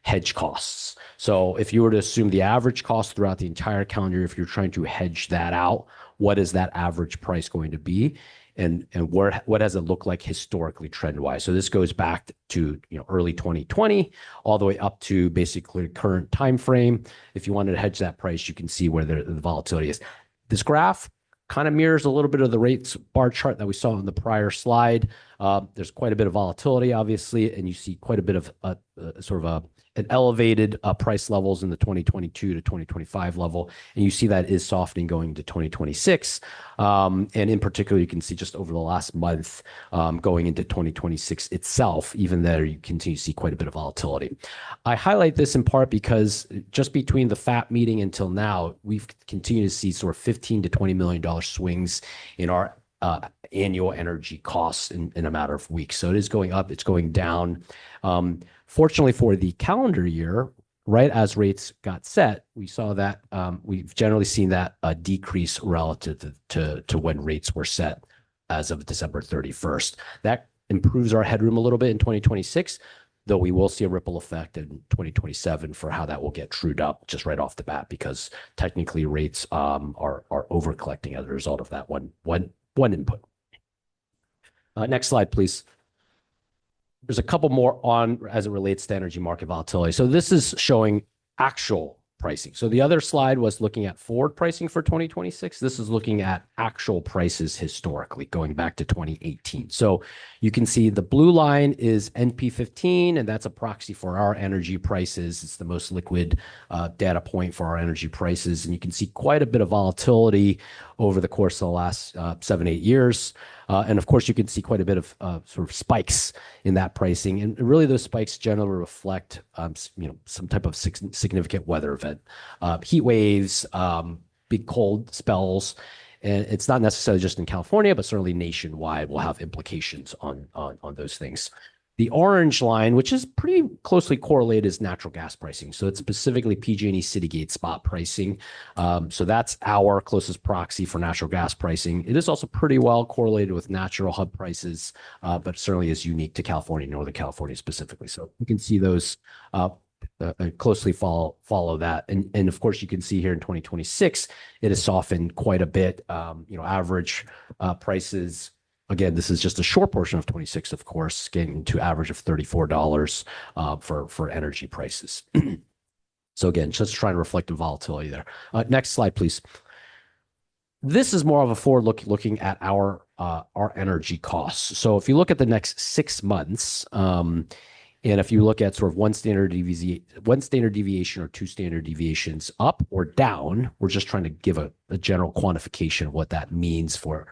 hedge costs. So if you were to assume the average cost throughout the entire calendar year, if you're trying to hedge that out, what is that average price going to be? And what does it look like historically trend-wise? So this goes back to early 2020 all the way up to basically current time frame. If you wanted to hedge that price, you can see where the volatility is. This graph kind of mirrors a little bit of the rates bar chart that we saw on the prior slide. There's quite a bit of volatility, obviously, and you see quite a bit of sort of an elevated price levels in the 2022 to 2025 level. And you see that is softening going to 2026. And in particular, you can see just over the last month going into 2026 itself, even there you continue to see quite a bit of volatility. I highlight this in part because just between the FAP meeting until now, we've continued to see sort of $15 to $20 million swings in our annual energy costs in a matter of weeks. So it is going up, it's going down. Fortunately for the calendar year, right as rates got set, we saw that we've generally seen that decrease relative to when rates were set as of December 31st. That improves our headroom a little bit in 2026, though we will see a ripple effect in 2027 for how that will get trued up just right off the bat, because technically rates are over collecting as a result of that one input. Next slide, please. There's a couple more on as it relates to energy market volatility. So this is showing actual pricing. So the other slide was looking at forward pricing for 2026. This is looking at actual prices historically going back to 2018. So you can see the blue line is NP15, and that's a proxy for our energy prices. It's the most liquid data point for our energy prices. And you can see quite a bit of volatility over the course of the last 7-8 years. And of course, you can see quite a bit of sort of spikes in that pricing. And really, those spikes generally reflect some type of significant weather event, heat waves, big cold spells. And it's not necessarily just in California, but certainly nationwide will have implications on those things. The orange line, which is pretty closely correlated, is natural gas pricing. So it's specifically PG&E Citygate spot pricing. So that's our closest proxy for natural gas pricing. It is also pretty well correlated with natural hub prices, but certainly is unique to California, Northern California specifically. So you can see those closely follow that. And of course, you can see here in 2026, it has softened quite a bit. Average prices. Again, this is just a short portion of 26, of course, getting to average of $34 for energy prices. So again, just trying to reflect the volatility there. Next slide, please. This is more of a forward look looking at our energy costs. So if you look at the next 6 months, and if you look at sort of one standard deviation or 2 standard deviations up or down, we're just trying to give a general quantification of what that means for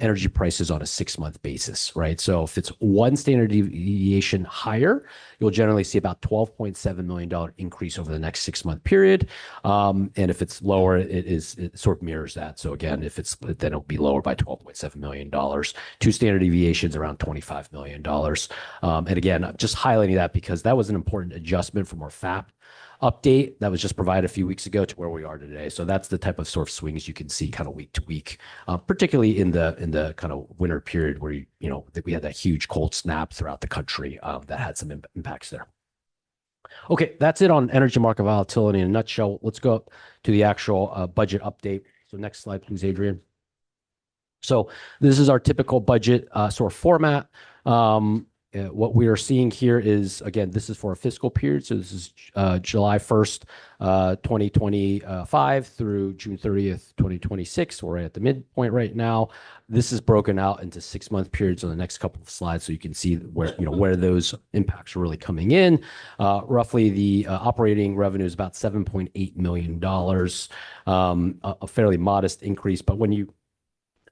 energy prices on a 6-month basis, right? So if it's 1 standard deviation higher, you'll generally see about $12.7 million increase over the next 6-month period. And if it's lower, it sort of mirrors that. So again, then it'll be lower by $12.7 million. 2 standard deviations around $25 million. And again, I'm just highlighting that because that was an important adjustment from our FAP update that was just provided a few weeks ago to where we are today. So that's the type of sort of swings you can see kind of week to week, particularly in the kind of winter period where we had that huge cold snap throughout the country that had some impacts there. Okay, that's it on energy market volatility in a nutshell. Let's go up to the actual budget update. So next slide, please, Adrian. So this is our typical budget sort of format. What we are seeing here is, again, this is for a fiscal period. So this is July 1st, 2025 through June 30th, 2026. We're at the midpoint right now. This is broken out into 6-month periods on the next couple of slides, so you can see where those impacts are really coming in. Roughly, the operating revenue is about $7.8 million, a fairly modest increase. But when you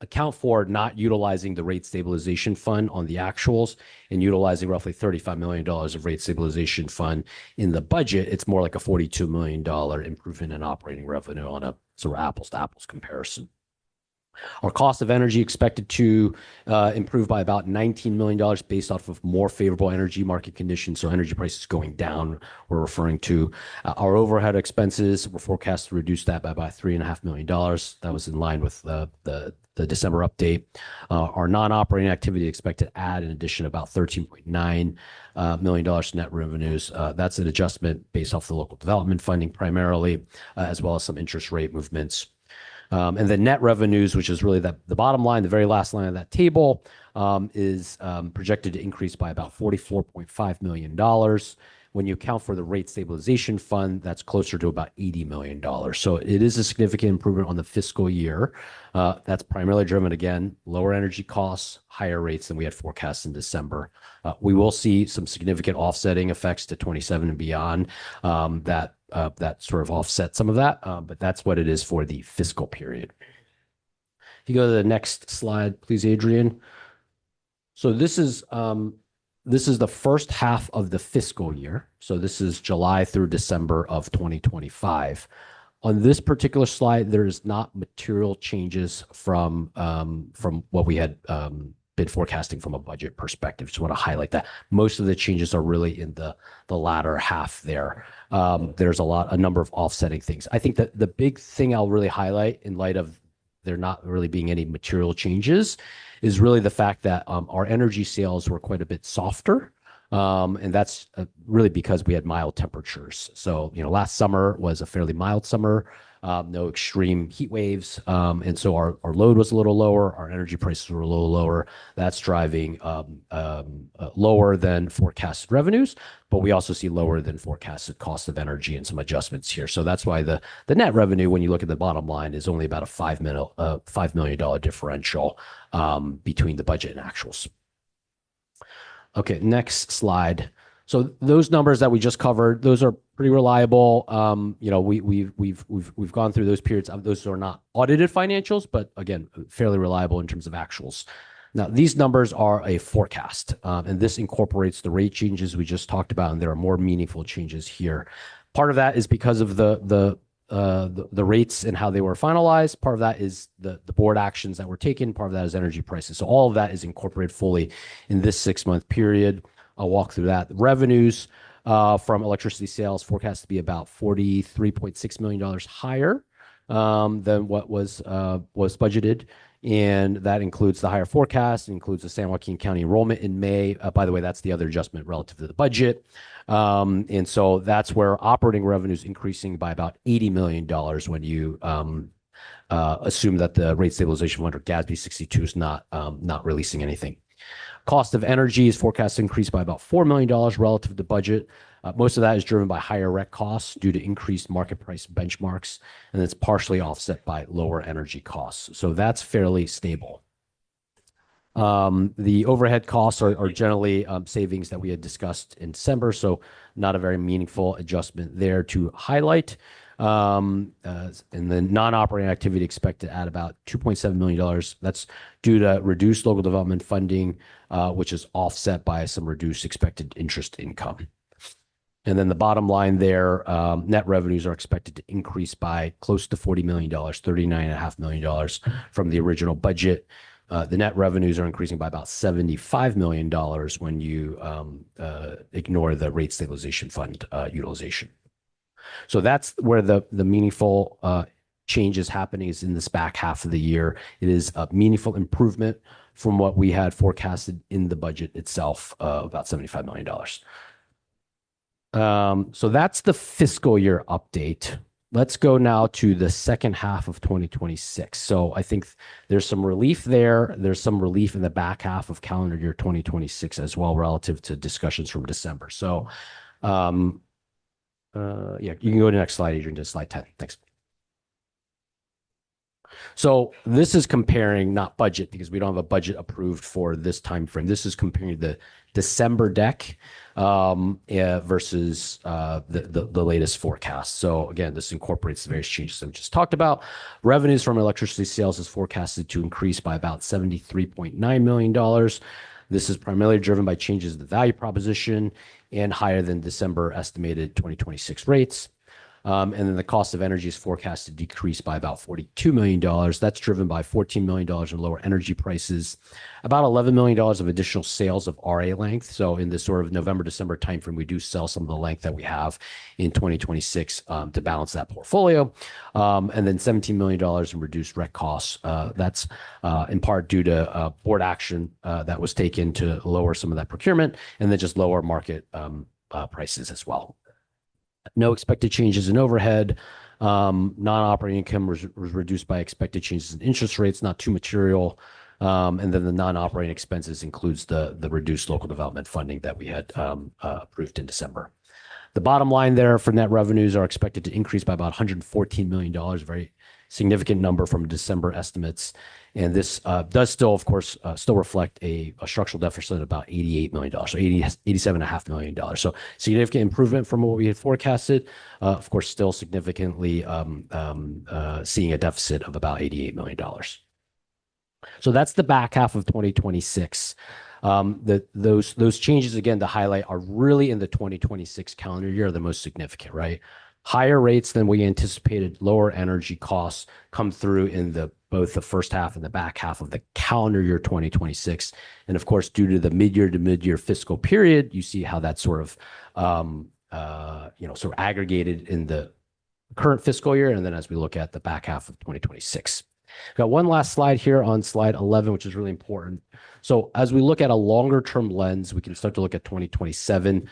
account for not utilizing the rate stabilization fund on the actuals and utilizing roughly $35 million of rate stabilization fund in the budget, it's more like a $42 million improvement in operating revenue on a sort of apples to apples comparison. Our cost of energy expected to improve by about $19 million based off of more favorable energy market conditions. So energy prices going down, we're referring to. Our overhead expenses, we're forecast to reduce that by about $3.5 million. That was in line with the December update. Our non-operating activity expected to add an addition about $13.9 million to net revenues. That's an adjustment based off the local development funding primarily, as well as some interest rate movements. And the net revenues, which is really the bottom line, the very last line of that table, is projected to increase by about $44.5 million. When you account for the rate stabilization fund, that's closer to about $80 million. So it is a significant improvement on the fiscal year. That's primarily driven, again, lower energy costs, higher rates than we had forecast in December. We will see some significant offsetting effects to 27 and beyond that sort of offset some of that, but that's what it is for the fiscal period. If you go to the next slide, please, Adrian. So this is the first half of the fiscal year. So this is July through December of 2025. On this particular slide, there's not material changes from what we had been forecasting from a budget perspective. Just want to highlight that. Most of the changes are really in the latter half there. There's a number of offsetting things. I think that the big thing I'll really highlight in light of there not really being any material changes is really the fact that our energy sales were quite a bit softer. And that's really because we had mild temperatures. So, last summer was a fairly mild summer, no extreme heat waves. And so our load was a little lower. Our energy prices were a little lower. That's driving lower than forecasted revenues, but we also see lower than forecasted cost of energy and some adjustments here. So that's why the net revenue, when you look at the bottom line, is only about a $5 million differential between the budget and actuals. Okay, next slide. So those numbers that we just covered, those are pretty reliable. We've gone through those periods. Those are not audited financials, but again, fairly reliable in terms of actuals. Now, these numbers are a forecast, and this incorporates the rate changes we just talked about, and there are more meaningful changes here. Part of that is because of the rates and how they were finalized. Part of that is the board actions that were taken. Part of that is energy prices. So all of that is incorporated fully in this 6-month period. I'll walk through that. The revenues from electricity sales forecast to be about $43.6 million higher than what was budgeted. And that includes the higher forecast, includes the San Joaquin County enrollment in May. By the way, that's the other adjustment relative to the budget. And so that's where operating revenues increasing by about $80 million when you assume that the rate stabilization under GASB 62 is not releasing anything. Cost of energy is forecast to increase by about $4 million relative to budget. Most of that is driven by higher REC costs due to increased market price benchmarks, and it's partially offset by lower energy costs. So that's fairly stable. The overhead costs are generally savings that we had discussed in December, so not a very meaningful adjustment there to highlight. And then non-operating activity expected to add about $2.7 million. That's due to reduced local development funding, which is offset by some reduced expected interest income. And then the bottom line there, net revenues are expected to increase by close to $40 million, $39.5 million from the original budget. The net revenues are increasing by about $75 million when you ignore the rate stabilization fund utilization. So that's where the meaningful change is happening, is in this back half of the year. It is a meaningful improvement from what we had forecasted in the budget itself, about $75 million. So that's the fiscal year update. Let's go now to the second half of 2026. So I think there's some relief there. There's some relief in the back half of calendar year 2026 as well, relative to discussions from December. So, yeah, you can go to the next slide, Adrian, to slide 10. Thanks. So this is comparing, not budget, because we don't have a budget approved for this time frame. This is comparing the December deck versus the latest forecast. So again, this incorporates the various changes that we just talked about. Revenues from electricity sales is forecasted to increase by about $73.9 million. This is primarily driven by changes in the value proposition and higher than December estimated 2026 rates. And then the cost of energy is forecast to decrease by about $42 million. That's driven by $14 million in lower energy prices, about $11 million of additional sales of RA length. So in this sort of November, December timeframe, we do sell some of the length that we have in 2026 to balance that portfolio. And then $17 million in reduced rec costs. That's in part due to board action that was taken to lower some of that procurement, and then just lower market prices as well. No expected changes in overhead. Non-operating income was reduced by expected changes in interest rates, not too material. And then the non-operating expenses includes the reduced local development funding that we had approved in December. The bottom line there for net revenues are expected to increase by about $114 million, a very significant number from December estimates. And this does still, of course, still reflect a structural deficit of about $88 million, so $87.5 million. So significant improvement from what we had forecasted. Of course, still significantly seeing a deficit of about $88 million. So that's the back half of 2026. Those changes, again, to highlight, are really in the 2026 calendar year, the most significant, right? Higher rates than we anticipated, lower energy costs come through in both the first half and the back half of the calendar year 2026. And of course, due to the mid-year to mid-year fiscal period, you see how that's sort of aggregated in the current fiscal year. And then as we look at the back half of 2026. Got one last slide here on slide 11, which is really important. So as we look at a longer term lens, we can start to look at 2027.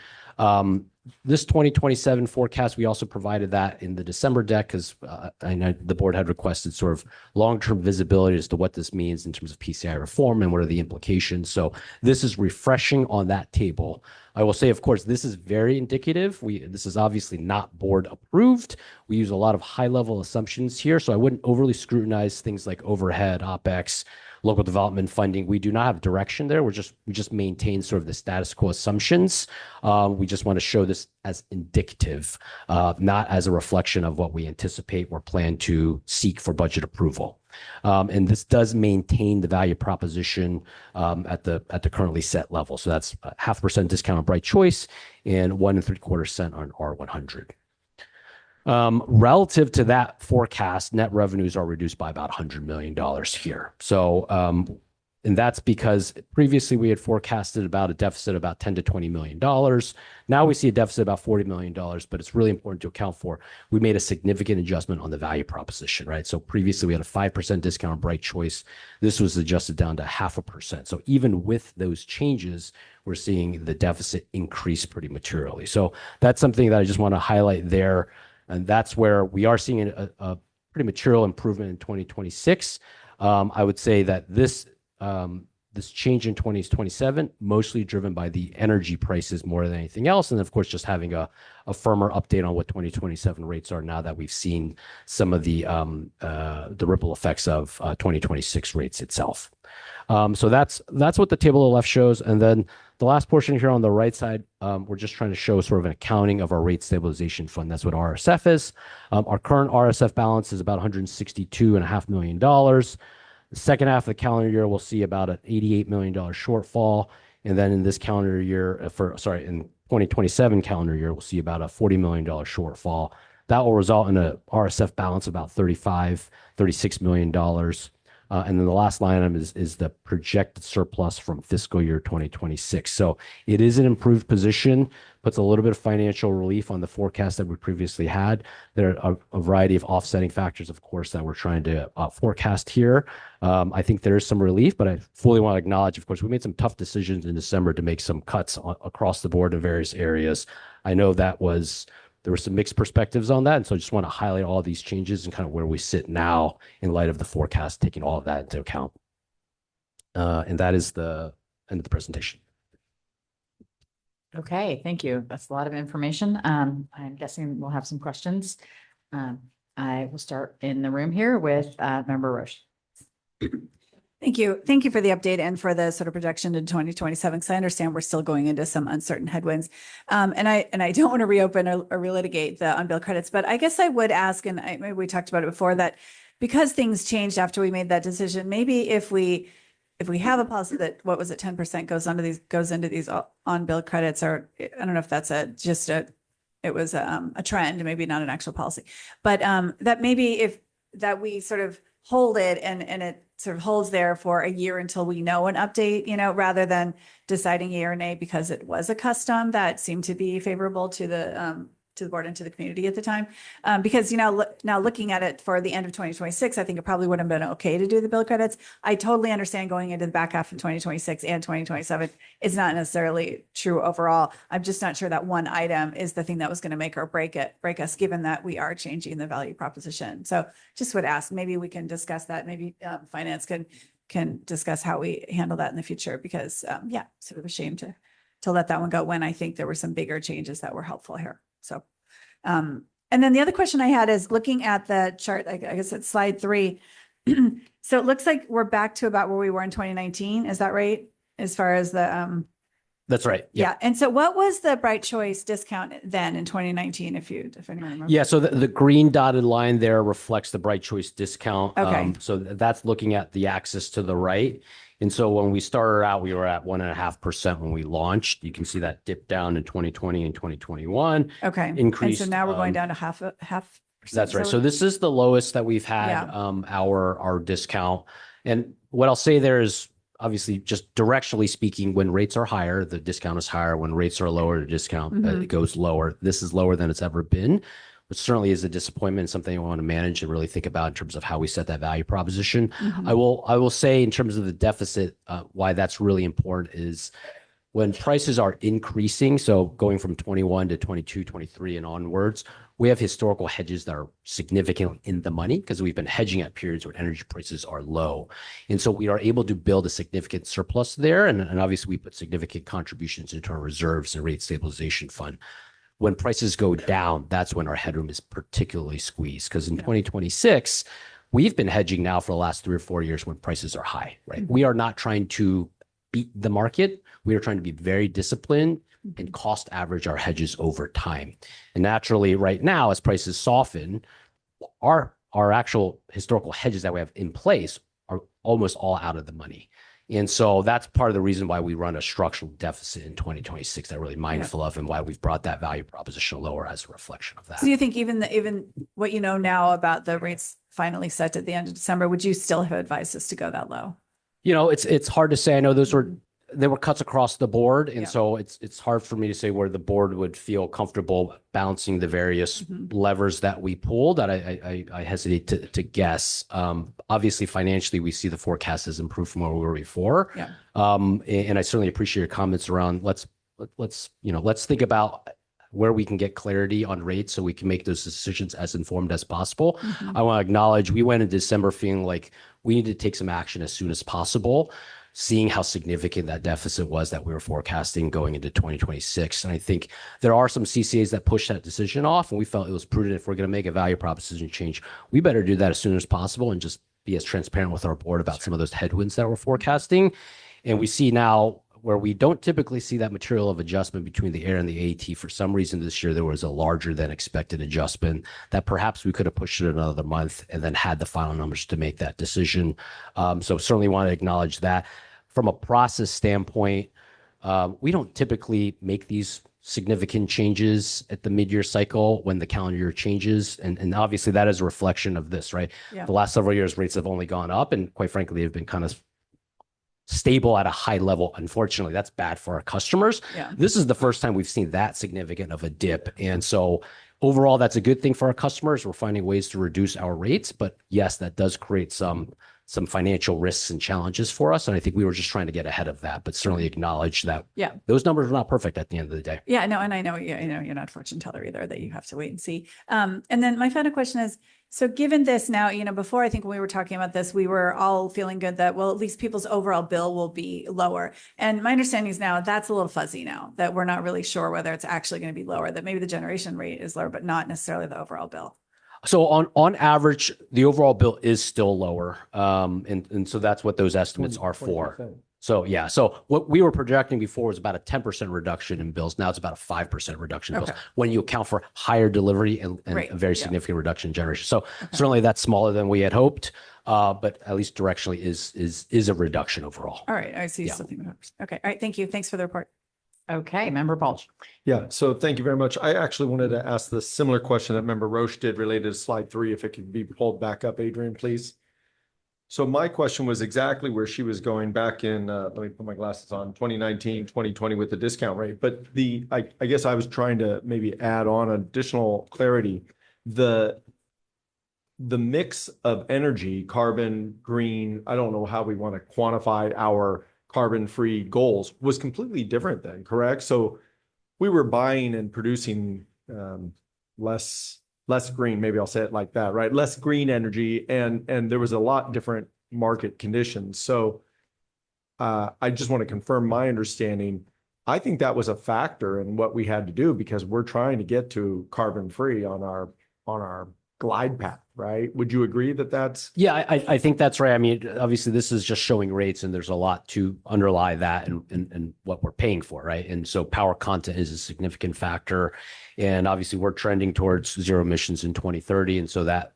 This 2027 forecast, we also provided that in the December deck because I know the board had requested sort of long-term visibility as to what this means in terms of PCI reform and what are the implications. So this is refreshing on that table. I will say, of course, this is very indicative. This is obviously not board approved. We use a lot of high-level assumptions here, so I wouldn't overly scrutinize things like overhead, OpEx, local development funding. We do not have direction there. We just maintain sort of the status quo assumptions. We just want to show this as indicative, not as a reflection of what we anticipate or plan to seek for budget approval. And this does maintain the value proposition at the currently set level. So that's 0.5% discount on Bright Choice and 1 3/4 cent on R100. Relative to that forecast, net revenues are reduced by about $100 million here. So, and that's because previously we had forecasted about a deficit of about $10 to $20 million. Now we see a deficit of about $40 million, but it's really important to account for. We made a significant adjustment on the value proposition, right? So previously we had a 5% discount on Bright Choice. This was adjusted down to 0.5%. So even with those changes, we're seeing the deficit increase pretty materially. So that's something that I just want to highlight there. And that's where we are seeing a pretty material improvement in 2026. I would say that this change in 2027, mostly driven by the energy prices more than anything else. And of course, just having a firmer update on what 2027 rates are now that we've seen some of the ripple effects of 2026 rates itself. So that's what the table on the left shows. And then the last portion here on the right side, we're just trying to show sort of an accounting of our rate stabilization fund. That's what RSF is. Our current RSF balance is about $162.5 million. The second half of the calendar year, we'll see about an $88 million shortfall. And then in this calendar year, in 2027 calendar year, we'll see about a $40 million shortfall. That will result in a RSF balance of about $36 million. And then the last line item is the projected surplus from fiscal year 2026. So it is an improved position, puts a little bit of financial relief on the forecast that we previously had. There are a variety of offsetting factors, of course, that we're trying to forecast here. I think there is some relief, but I fully want to acknowledge, of course, we made some tough decisions in December to make some cuts across the board in various areas. I know there were some mixed perspectives on that. And so I just want to highlight all these changes and kind of where we sit now in light of the forecast, taking all of that into account. And that is the end of the presentation.
Okay, thank you. That's a lot of information. I'm guessing we'll have some questions. I will start in the room here with Member Roche.
Thank you. Thank you for the update and for the sort of projection to 2027, because I understand we're still going into some uncertain headwinds. And I don't want to reopen or relitigate the unbilled credits, but I guess I would ask, and maybe we talked about it before, that because things changed after we made that decision, maybe if we have a policy that, what was it, 10% goes into these unbilled credits, or I don't know if that's it was a trend, maybe not an actual policy, but that maybe that we sort of hold it and it sort of holds there for a year until we know an update, rather than deciding yea or nay because it was a custom that seemed to be favorable to the board and to the community at the time. Because, now looking at it for the end of 2026, I think it probably would have been okay to do the bill credits. I totally understand going into the back half of 2026 and 2027 is not necessarily true overall. I'm just not sure that one item is the thing that was going to make or break us, given that we are changing the value proposition. So just would ask, maybe we can discuss that. Maybe finance can discuss how we handle that in the future, because sort of a shame to let that one go when I think there were some bigger changes that were helpful here. So, and then the other question I had is looking at the chart, I guess it's slide 3. So it looks like we're back to about where we were in 2019. Is that right? As far as the,
That's right.
yeah. And so what was the Bright Choice discount then in 2019? If anyone remembers?
Yeah, so the green dotted line there reflects the Bright Choice discount.
Okay.
So that's looking at the axis to the right. And so when we started out, we were at 1.5% when we launched. You can see that dip down in 2020 and 2021.
Okay.
Increased.
And so now we're going down to half.
That's right. So this is the lowest that we've had,
Yeah.
our discount. And what I'll say there is, obviously, just directionally speaking, when rates are higher, the discount is higher. When rates are lower, the discount it goes lower. This is lower than it's ever been, which certainly is a disappointment, something I want to manage and really think about in terms of how we set that value proposition. I will say in terms of the deficit, why that's really important is when prices are increasing, so going from 21 to 22, 23 and onwards, we have historical hedges that are significantly in the money because we've been hedging at periods where energy prices are low. And so we are able to build a significant surplus there. And obviously we put significant contributions into our reserves and rate stabilization fund. When prices go down, that's when our headroom is particularly squeezed, because in 2026, we've been hedging now for the last 3 or 4 years when prices are high, right? We are not trying to beat the market. We are trying to be very disciplined and cost average our hedges over time. And naturally, right now, as prices soften, our actual historical hedges that we have in place are almost all out of the money. And so that's part of the reason why we run a structural deficit in 2026 that we're really mindful of, and why we've brought that value proposition lower as a reflection of that.
So do you think even what you know now about the rates finally set at the end of December, would you still have advised us to go that low?
It's hard to say. I know there were cuts across the board. And so it's hard for me to say where the board would feel comfortable balancing the various levers that we pulled. That I hesitate to guess. Obviously, financially, we see the forecast has improved from where we were before.
Yeah.
And I certainly appreciate your comments around let's think about where we can get clarity on rates so we can make those decisions as informed as possible. I want to acknowledge we went in December feeling like we need to take some action as soon as possible, seeing how significant that deficit was that we were forecasting going into 2026. And I think there are some CCAs that push that decision off, and we felt it was prudent, if we're going to make a value proposition change, we better do that as soon as possible and just be as transparent with our board about some of those headwinds that we're forecasting. And we see now where we don't typically see that material of adjustment between the AIR and the AET. For some reason this year, there was a larger than expected adjustment that perhaps we could have pushed it another month and then had the final numbers to make that decision. So certainly want to acknowledge that. From a process standpoint, we don't typically make these significant changes at the mid-year cycle when the calendar year changes. And obviously that is a reflection of this, right?
Yeah.
The last several years, rates have only gone up, and quite frankly, they've been kind of stable at a high level. Unfortunately, that's bad for our customers.
Yeah.
This is the first time we've seen that significant of a dip. And so overall, that's a good thing for our customers. We're finding ways to reduce our rates, but yes, that does create some financial risks and challenges for us. And I think we were just trying to get ahead of that, but certainly acknowledge that
Yeah.
those numbers are not perfect at the end of the day.
Yeah, no, and I know, you're not a fortune teller either, that you have to wait and see. And then my final question is, so given this now, before I think when we were talking about this, we were all feeling good that, well, at least people's overall bill will be lower. And my understanding is now that's a little fuzzy now, that we're not really sure whether it's actually going to be lower, that maybe the generation rate is lower, but not necessarily the overall bill.
So on average, the overall bill is still lower. And so that's what those estimates are for.
20%.
So yeah, so what we were projecting before was about a 10% reduction in bills. Now it's about a 5% reduction in bills
Okay.
when you account for higher delivery and
Right,
a very
yeah.
significant reduction in generation. So certainly that's smaller than we had hoped, but at least directionally is a reduction overall.
All right, I see
Yeah.
something. Okay, all right, thank you. Thanks for the report.
Okay, Member Balch.
Yeah, so thank you very much. I actually wanted to ask the similar question that Member Roche did related to slide 3, if it could be pulled back up, Adrian, please. So my question was exactly where she was going back in, let me put my glasses on, 2019, 2020 with the discount rate. But I guess I was trying to maybe add on additional clarity. The mix of energy, carbon, green, I don't know how we want to quantify our carbon-free goals, was completely different then, correct? So we were buying and producing less green, maybe I'll say it like that, right? Less green energy, and there was a lot different market conditions. So I just want to confirm my understanding. I think that was a factor in what we had to do, because we're trying to get to carbon-free on our glide path, right? Would you agree that that's?
Yeah, I think that's right. I mean, obviously this is just showing rates and there's a lot to underlie that and what we're paying for, right? And so power content is a significant factor. And obviously we're trending towards zero emissions in 2030. And so that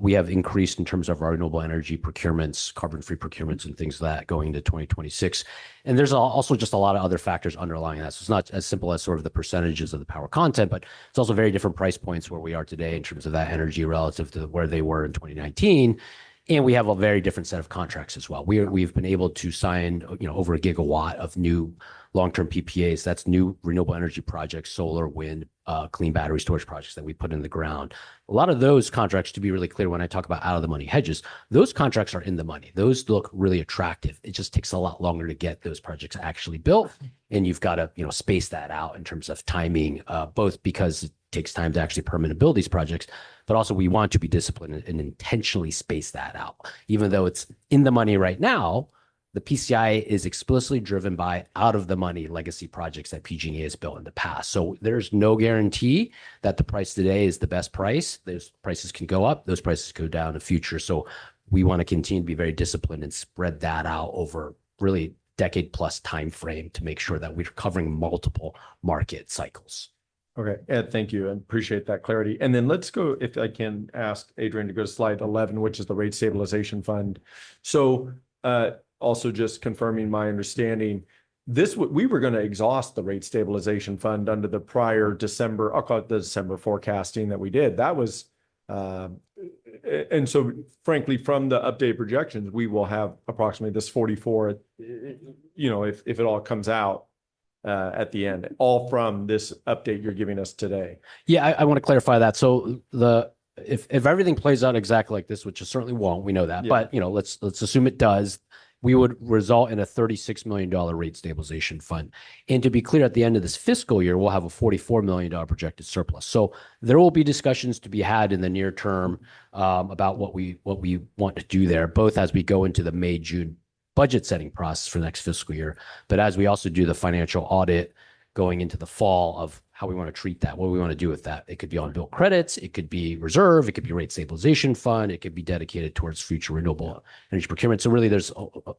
we have increased in terms of our renewable energy procurements, carbon-free procurements and things like that going into 2026. And there's also just a lot of other factors underlying that. So it's not as simple as sort of the percentages of the power content, but it's also very different price points where we are today in terms of that energy relative to where they were in 2019. And we have a very different set of contracts as well. We've been able to sign, over 1 gigawatt of new long-term PPAs. That's new renewable energy projects, solar, wind, clean battery storage projects that we put in the ground. A lot of those contracts, to be really clear, when I talk about out of the money hedges, those contracts are in the money. Those look really attractive. It just takes a lot longer to get those projects actually built. And you've got to, space that out in terms of timing, both because it takes time to actually permit and build these projects, but also we want to be disciplined and intentionally space that out. Even though it's in the money right now, the PCI is explicitly driven by out of the money legacy projects that PG&E has built in the past. So there's no guarantee that the price today is the best price. Those prices can go up, those prices go down in the future. So we want to continue to be very disciplined and spread that out over really decade plus time frame to make sure that we're covering multiple market cycles.
Okay, Ed, thank you. I appreciate that clarity. And then let's go, if I can ask Adrian to go to slide 11, which is the rate stabilization fund. So also just confirming my understanding, we were going to exhaust the rate stabilization fund under the prior December, I'll call it the December forecasting that we did. That was, and so frankly, from the updated projections, we will have approximately this 44, if it all comes out at the end, all from this update you're giving us today.
Yeah, I want to clarify that. So if everything plays out exactly like this, which it certainly won't, we know that,
Yeah.
but let's assume it does, we would result in a $36 million rate stabilization fund. And to be clear, at the end of this fiscal year, we'll have a $44 million projected surplus. So there will be discussions to be had in the near term about what we want to do there, both as we go into the May, June budget setting process for next fiscal year, but as we also do the financial audit going into the fall of how we want to treat that, what we want to do with that. It could be on bill credits, it could be reserve, it could be rate stabilization fund, it could be dedicated towards future renewable energy procurement. So really there's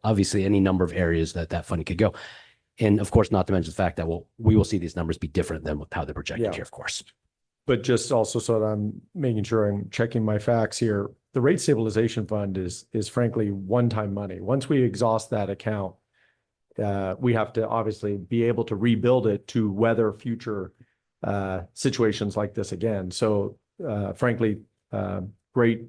obviously any number of areas that fund could go. And of course, not to mention the fact that we will see these numbers be different than how they're projected here, of course.
But just also so that I'm making sure I'm checking my facts here, the rate stabilization fund is frankly one-time money. Once we exhaust that account, we have to obviously be able to rebuild it to weather future situations like this again. So frankly, great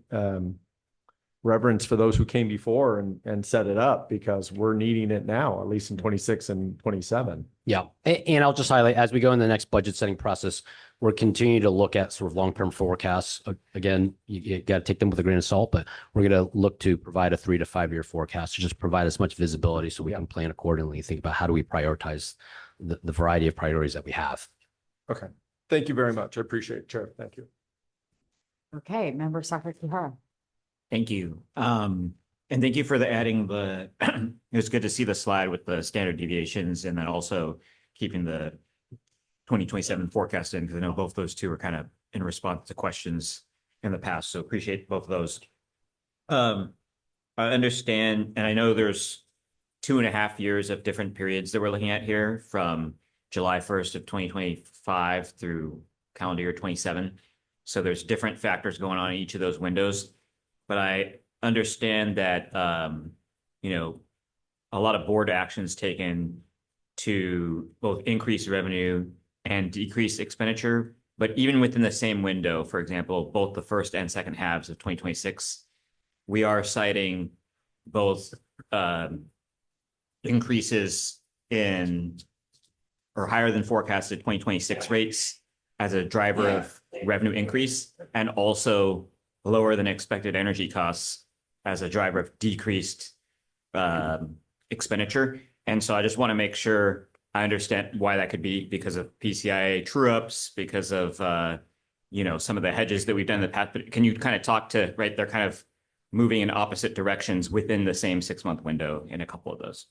reverence for those who came before and set it up, because we're needing it now, at least in 26 and 27.
Yeah. And I'll just highlight, as we go in the next budget setting process, we're continuing to look at sort of long-term forecasts. Again, you got to take them with a grain of salt, but we're going to look to provide a 3 to 5 year forecast to just provide as much visibility so we can plan accordingly, think about how do we prioritize the variety of priorities that we have.
Okay. Thank you very much. I appreciate it, Chair. Thank you.
Okay, Member Sakakihara.
Thank you. And thank you for adding the, it was good to see the slide with the standard deviations and then also keeping the 2027 forecast in, because I know both those two are kind of in response to questions in the past. So appreciate both of those. I understand, and I know there's 2.5 years of different periods that we're looking at here from July 1st of 2025 through calendar year 27. So there's different factors going on in each of those windows. But I understand that, you know, a lot of board actions taken to both increase revenue and decrease expenditure. But even within the same window, for example, both the first and second halves of 2026, we are citing both increases in or higher than forecasted 2026 rates as a driver of revenue increase, and also lower than expected energy costs as a driver of decreased expenditure. And so I just want to make sure I understand why that could be, because of PCIA true ups, because of, you know, some of the hedges that we've done in the past. But can you kind of talk to, right, they're kind of moving in opposite directions within the same 6-month window in a couple of those.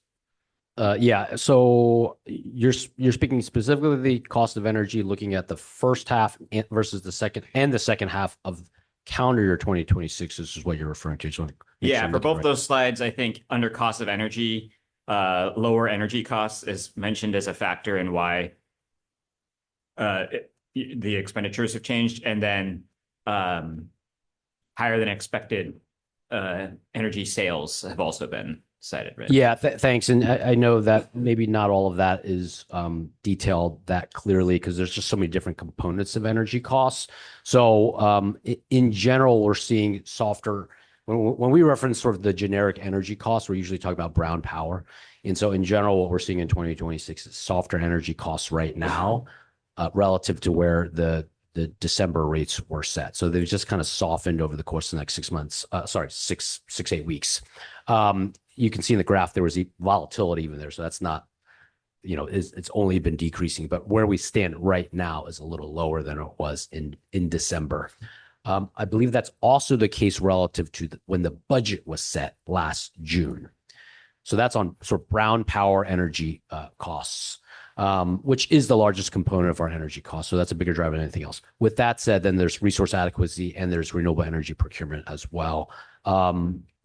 Yeah, so you're speaking specifically the cost of energy, looking at the first half versus the second half of calendar year 2026. This is what you're referring to. So
yeah, for both those slides, I think under cost of energy, lower energy costs is mentioned as a factor in why the expenditures have changed, and then higher than expected energy sales have also been cited, right?
Yeah, thanks. And I know that maybe not all of that is detailed that clearly, because there's just so many different components of energy costs. So in general, we're seeing softer. When we reference sort of the generic energy costs, we're usually talking about brown power. And so in general, what we're seeing in 2026 is softer energy costs right now relative to where the December rates were set. So they've just kind of softened over the course of the next 6 months. 8 weeks. You can see in the graph there was volatility even there. So that's not, you know, it's only been decreasing. But where we stand right now is a little lower than it was in December. I believe that's also the case relative to when the budget was set last June. So that's on sort of brown power energy costs, which is the largest component of our energy costs. So that's a bigger driver than anything else. With that said, then there's resource adequacy and there's renewable energy procurement as well.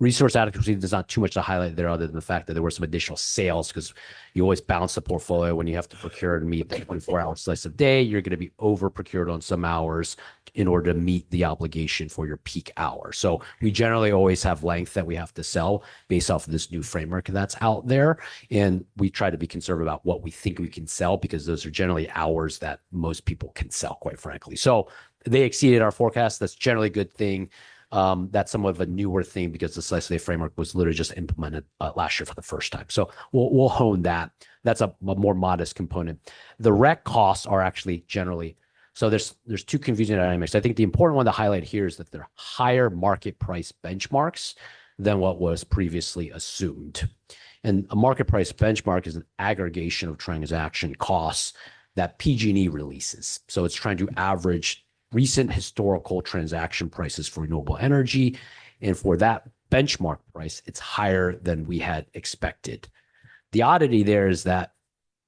Resource adequacy, there's not too much to highlight there other than the fact that there were some additional sales, because you always balance the portfolio when you have to procure and meet the 24-hour slice of day. You're going to be over procured on some hours in order to meet the obligation for your peak hour. So we generally always have length that we have to sell based off of this new framework that's out there. And we try to be conservative about what we think we can sell, because those are generally hours that most people can sell, quite frankly. So they exceeded our forecast. That's generally a good thing. That's somewhat of a newer thing because the slice of day framework was literally just implemented last year for the first time. So we'll hone that. That's a more modest component. The rec costs are actually generally, so there's two confusing dynamics. I think the important one to highlight here is that they're higher market price benchmarks than what was previously assumed. And a market price benchmark is an aggregation of transaction costs that PG&E releases. So it's trying to average recent historical transaction prices for renewable energy. And for that benchmark price, it's higher than we had expected. The oddity there is that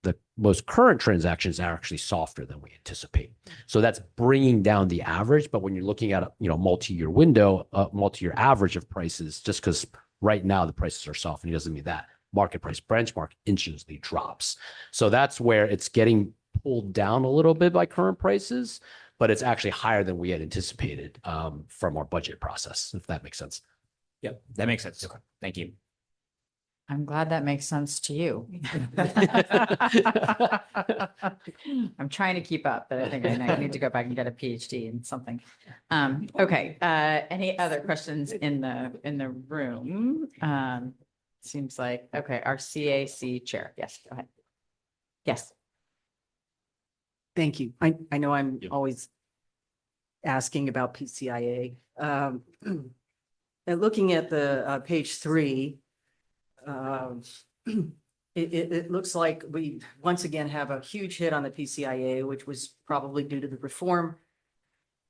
the most current transactions are actually softer than we anticipate. So that's bringing down the average. But when you're looking at a multi-year window, multi-year average of prices, just because right now the prices are softening doesn't mean that market price benchmark instantly drops. So that's where it's getting pulled down a little bit by current prices, but it's actually higher than we had anticipated from our budget process, if that makes sense.
Yep, that makes sense. Okay. Thank you.
I'm glad that makes sense to you. I'm trying to keep up, but I think I need to go back and get a PhD in something. Okay, any other questions in the room? Seems like, okay, our CAC chair. Yes, go ahead. Yes.
Thank you. I know I'm
Yeah.
always asking about PCIA. And looking at the page 3, it looks like we once again have a huge hit on the PCIA, which was probably due to the reform.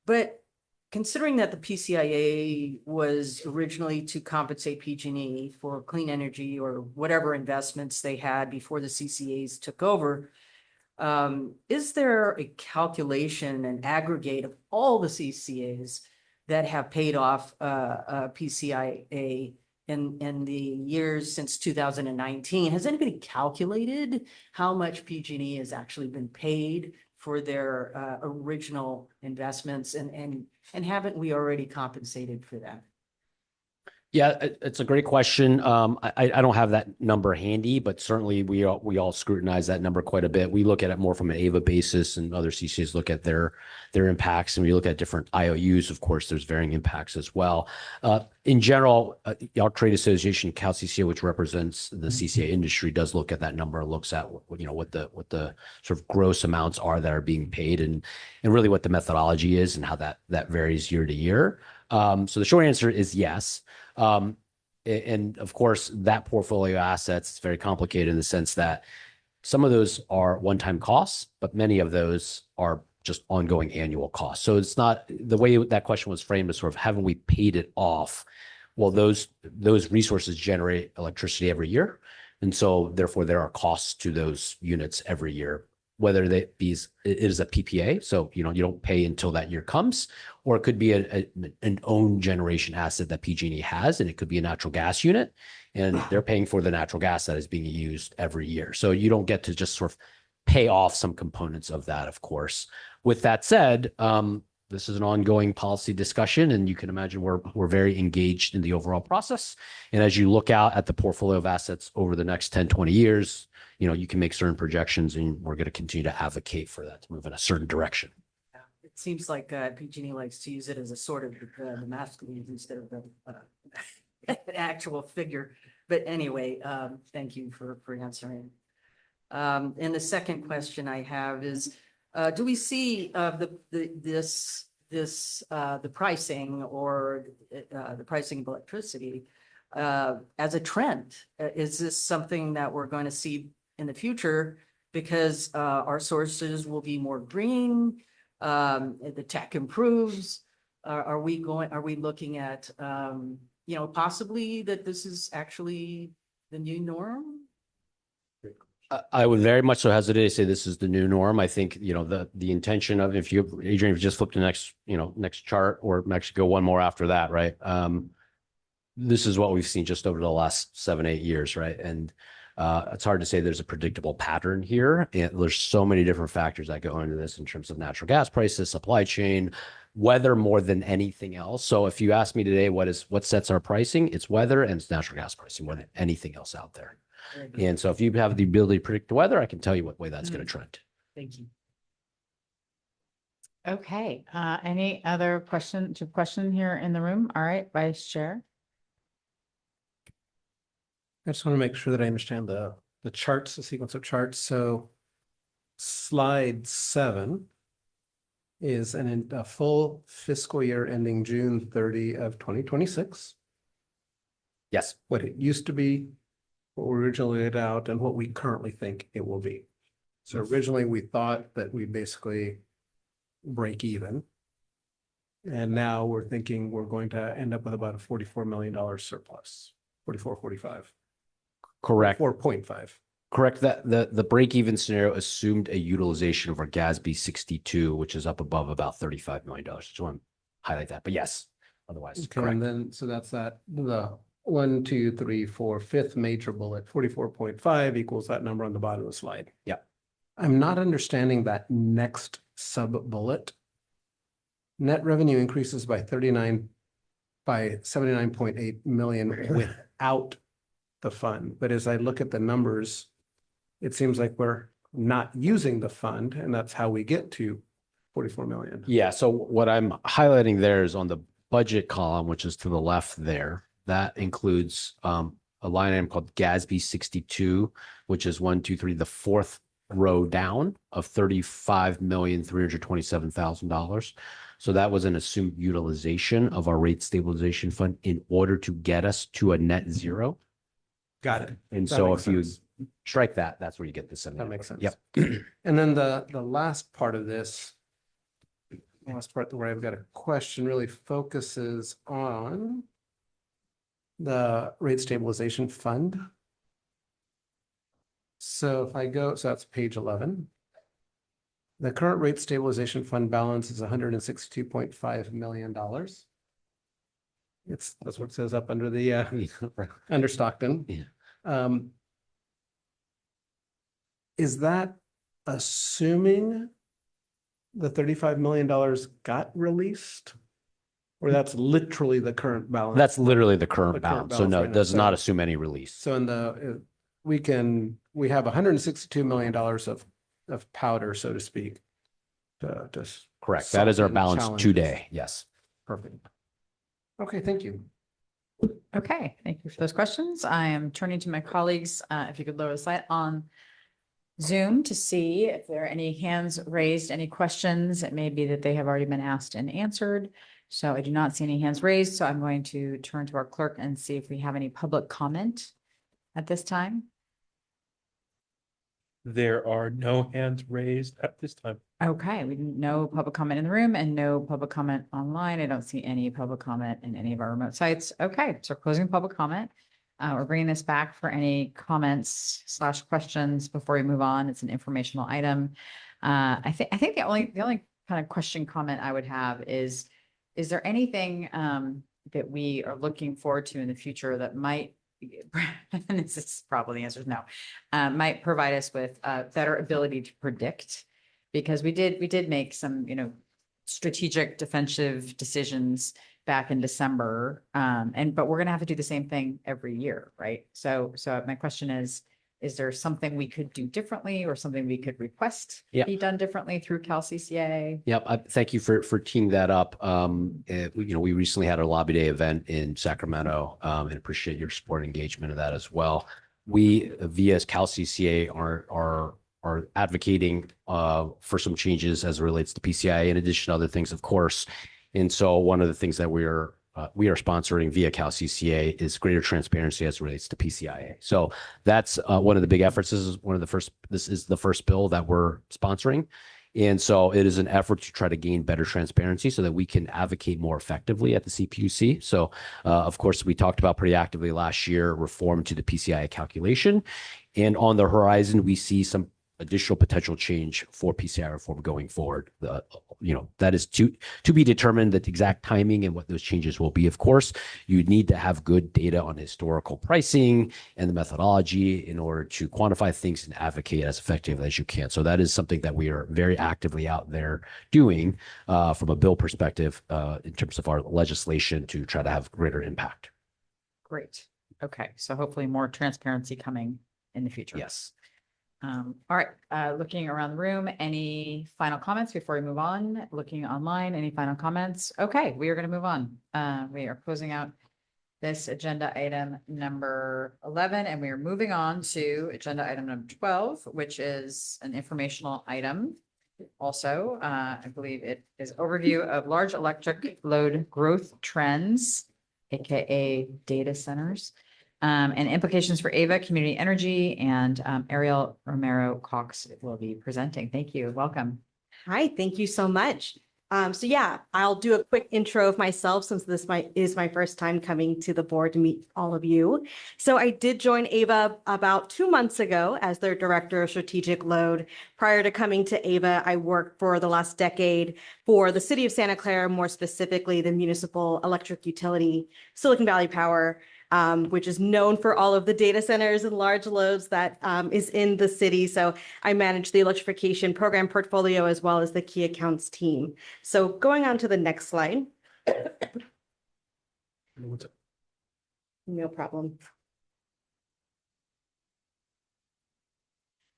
But considering that the PCIA was originally to compensate PG&E for clean energy or whatever investments they had before the CCAs took over, is there a calculation, an aggregate of all the CCAs that have paid off PCIA in the years since 2019? Has anybody calculated how much PG&E has actually been paid for their original investments, and haven't we already compensated for that?
Yeah, it's a great question. I don't have that number handy, but certainly we all scrutinize that number quite a bit. We look at it more from an AVA basis, and other CCAs look at their impacts, and we look at different IOUs. Of course, there's varying impacts as well. In general, our trade association, CalCCA, which represents the CCA industry, does look at that number, looks at what the sort of gross amounts are that are being paid, and really what the methodology is and how that varies year to year. So the short answer is yes. And of course, that portfolio of assets is very complicated in the sense that some of those are one-time costs, but many of those are just ongoing annual costs. So it's not the way that question was framed as sort of haven't we paid it off? Well, those resources generate electricity every year. And so therefore there are costs to those units every year, whether it is a PPA. So, you don't pay until that year comes, or it could be an own generation asset that PG&E has, and it could be a natural gas unit, and they're paying for the natural gas that is being used every year. So you don't get to just sort of pay off some components of that, of course. With that said, this is an ongoing policy discussion, and you can imagine we're very engaged in the overall process. And as you look out at the portfolio of assets over the next 10, 20 years, you can make certain projections, and we're going to continue to advocate for that to move in a certain direction.
It seems like PG&E likes to use it as a sort of the masculine instead of an actual figure. But anyway, thank you for answering. And the second question I have is, do we see the pricing or the pricing of electricity as a trend? Is this something that we're going to see in the future because our sources will be more green, the tech improves? Are we looking at possibly that this is actually the new norm?
I would very much so hesitate to say this is the new norm. I think, the intention of, Adrian, if you just flip to next chart, or actually go one more after that, right? This is what we've seen just over the last 7, 8 years, right? And it's hard to say there's a predictable pattern here. And there's so many different factors that go into this in terms of natural gas prices, supply chain, weather more than anything else. So if you ask me today, what sets our pricing? It's weather and it's natural gas pricing more than anything else out there. And so if you have the ability to predict the weather, I can tell you what way that's going to trend.
Thank you.
Okay, any other question here in the room? All right, Vice Chair.
I just want to make sure that I understand the charts, the sequence of charts. So slide 7 is a full fiscal year ending June 30 of 2026.
Yes.
What it used to be, what we originally laid out, and what we currently think it will be. So originally we thought that we basically break even. And now we're thinking we're going to end up with about a $44 million surplus, 44, 45.
Correct.
4.5.
Correct. That the break-even scenario assumed a utilization of our GASB 62, which is up above about $35 million. Just want to highlight that. But yes, otherwise,
Okay,
correct.
and then so that's the 1, 2, 3, 4, 5th major bullet, 44.5 equals that number on the bottom of the slide.
Yeah.
I'm not understanding that next sub bullet. Net revenue increases by 79.8 million without the fund. But as I look at the numbers, it seems like we're not using the fund, and that's how we get to 44 million.
Yeah, so what I'm highlighting there is on the budget column, which is to the left there. That includes a line item called GASB 62, which is 1, 2, 3, the fourth row down of $35,327,000. So that was an assumed utilization of our rate stabilization fund in order to get us to a net zero.
Got it.
And
That
so
makes
if you
sense.
strike that, that's where you get the
That makes sense.
Yep.
And then the last part of this, last part where I've got a question really focuses on the rate stabilization fund. So if I go, so that's page 11. The current rate stabilization fund balance is $162.5 million. That's what it says up under the, under Stockton.
Yeah.
Is that assuming the $35 million got released? Or that's literally the current balance?
That's literally the
The
current
current
balance. So
balance
no,
right
it
now.
does
So-
not assume any release.
So in the, we have $162 million of powder, so to speak. To
Correct. That is our
soften
balance
challenges.
today. Yes.
Perfect. Okay, thank you.
Okay, thank you for those questions. I am turning to my colleagues. If you could lower the slide on Zoom to see if there are any hands raised, any questions. It may be that they have already been asked and answered. So I do not see any hands raised. So I'm going to turn to our clerk and see if we have any public comment at this time.
There are no hands raised at this time.
Okay, we no public comment in the room and no public comment online. I don't see any public comment in any of our remote sites. Okay, so closing public comment. We're bringing this back for any comments / questions before we move on. It's an informational item. I think the only kind of question comment I would have is there anything that we are looking forward to in the future that might, and this is probably the answer is no, might provide us with a better ability to predict? Because we did make some, strategic defensive decisions back in December. But we're gonna have to do the same thing every year, right? So my question is there something we could do differently or something we could request
Yeah.
be done differently through CalCCA?
Yep. Thank you for teeing that up. We recently had our Lobby Day event in Sacramento, and appreciate your support and engagement of that as well. We, via CalCCA, are advocating for some changes as it relates to PCIA, in addition to other things, of course. And so one of the things that we are sponsoring via CalCCA is greater transparency as it relates to PCIA. So that's one of the big efforts. This is the first bill that we're sponsoring. And so it is an effort to try to gain better transparency so that we can advocate more effectively at the CPUC. So, of course, we talked about pretty actively last year, reform to the PCIA calculation. And on the horizon, we see some additional potential change for PCI reform going forward. That is to be determined, the exact timing and what those changes will be. Of course, you need to have good data on historical pricing and the methodology in order to quantify things and advocate as effectively as you can. So that is something that we are very actively out there doing from a bill perspective in terms of our legislation to try to have greater impact.
Great. Okay, so hopefully more transparency coming in the future.
Yes.
All right, looking around the room, any final comments before we move on? Looking online, any final comments? Okay, we are going to move on. We are closing out this agenda item number 11, and we are moving on to agenda item number 12, which is an informational item. Also, I believe it is overview of large electric load growth trends, aka data centers. And implications for AVA Community Energy, and Ariel Romero Cox will be presenting. Thank you. Welcome.
Hi, thank you so much. So yeah, I'll do a quick intro of myself since this is my first time coming to the board to meet all of you. So I did join AVA about 2 months ago as their Director of Strategic Load. Prior to coming to AVA, I worked for the last decade for the City of Santa Clara, more specifically the municipal electric utility, Silicon Valley Power, which is known for all of the data centers and large loads that is in the city. So I manage the electrification program portfolio as well as the key accounts team. So going on to the next slide. No problem.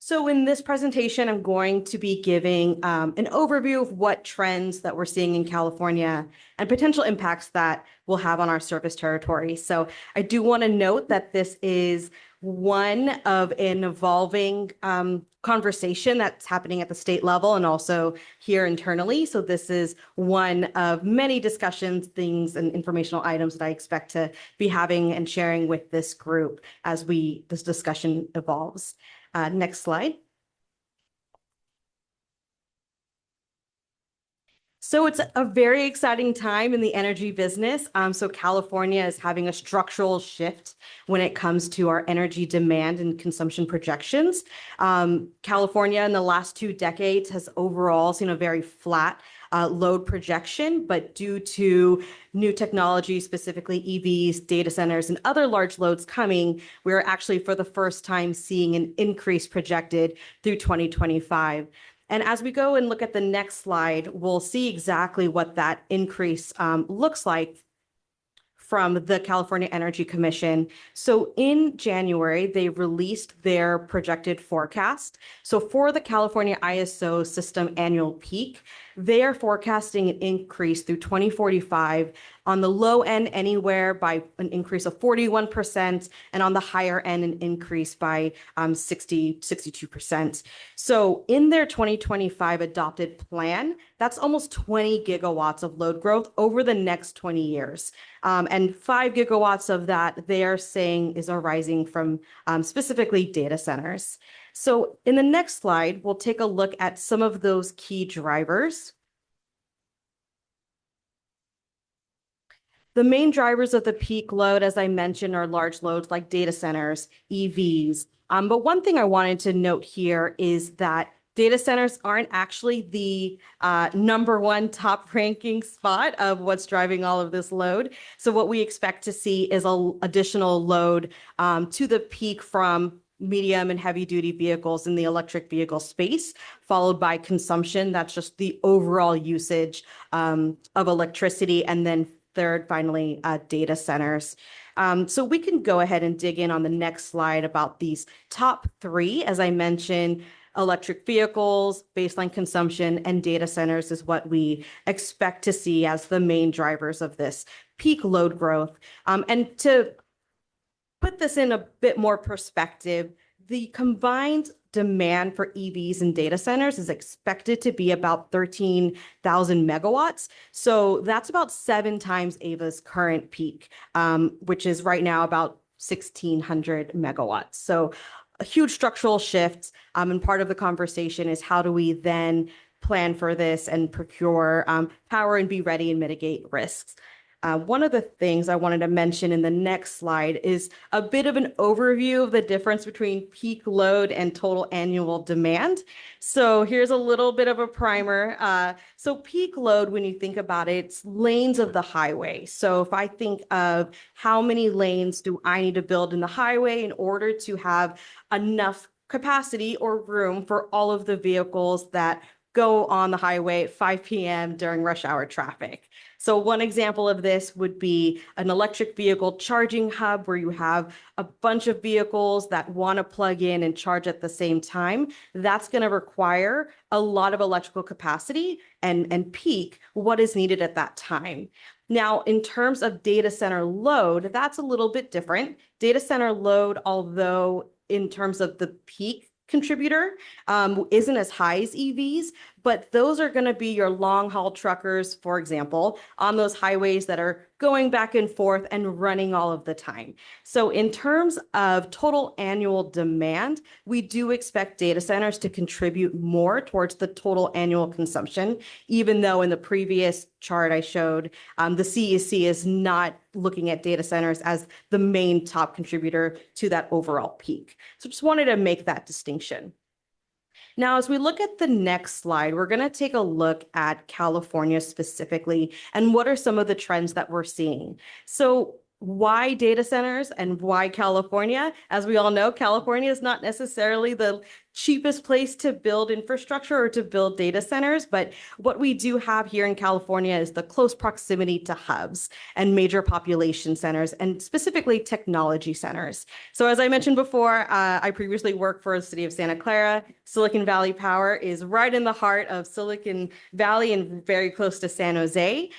So in this presentation, I'm going to be giving an overview of what trends that we're seeing in California and potential impacts that will have on our service territory. So I do want to note that this is one of an evolving conversation that's happening at the state level and also here internally. So this is one of many discussions, things, and informational items that I expect to be having and sharing with this group as this discussion evolves. Next slide. So it's a very exciting time in the energy business. So California is having a structural shift when it comes to our energy demand and consumption projections. California in the last 2 decades has overall seen a very flat load projection, but due to new technology, specifically EVs, data centers, and other large loads coming, we're actually for the first time seeing an increase projected through 2025. And as we go and look at the next slide, we'll see exactly what that increase looks like from the California Energy Commission. So in January, they released their projected forecast. So for the California ISO system annual peak, they are forecasting an increase through 2045 on the low end anywhere by an increase of 41% and on the higher end an increase by 62%. So in their 2025 adopted plan, that's almost 20 gigawatts of load growth over the next 20 years. And 5 gigawatts of that they are saying is arising from specifically data centers. So in the next slide, we'll take a look at some of those key drivers. The main drivers of the peak load, as I mentioned, are large loads like data centers, EVs. But one thing I wanted to note here is that data centers aren't actually the #1 top ranking spot of what's driving all of this load. So what we expect to see is an additional load to the peak from medium and heavy duty vehicles in the electric vehicle space, followed by consumption. That's just the overall usage of electricity. And then third, finally, data centers. So we can go ahead and dig in on the next slide about these top 3. As I mentioned, electric vehicles, baseline consumption, and data centers is what we expect to see as the main drivers of this peak load growth. And to put this in a bit more perspective, the combined demand for EVs and data centers is expected to be about 13,000 megawatts. So that's about 7 times AVA's current peak, which is right now about 1,600 megawatts. So a huge structural shift. And part of the conversation is how do we then plan for this and procure power and be ready and mitigate risks. One of the things I wanted to mention in the next slide is a bit of an overview of the difference between peak load and total annual demand. So here's a little bit of a primer. So peak load, when you think about it, it's lanes of the highway. So if I think of how many lanes do I need to build in the highway in order to have enough capacity or room for all of the vehicles that go on the highway at 5 p.m. during rush hour traffic. So one example of this would be an electric vehicle charging hub where you have a bunch of vehicles that want to plug in and charge at the same time. That's going to require a lot of electrical capacity and peak what is needed at that time. Now, in terms of data center load, that's a little bit different. Data center load, although in terms of the peak contributor isn't as high as EVs, but those are going to be your long haul truckers, for example, on those highways that are going back and forth and running all of the time. So in terms of total annual demand, we do expect data centers to contribute more towards the total annual consumption, even though in the previous chart I showed, the CEC is not looking at data centers as the main top contributor to that overall peak. So just wanted to make that distinction. Now, as we look at the next slide, we're going to take a look at California specifically and what are some of the trends that we're seeing. So why data centers and why California? As we all know, California is not necessarily the cheapest place to build infrastructure or to build data centers, but what we do have here in California is the close proximity to hubs and major population centers, and specifically technology centers. So as I mentioned before, I previously worked for the city of Santa Clara. Silicon Valley Power is right in the heart of Silicon Valley and very close to San Jose.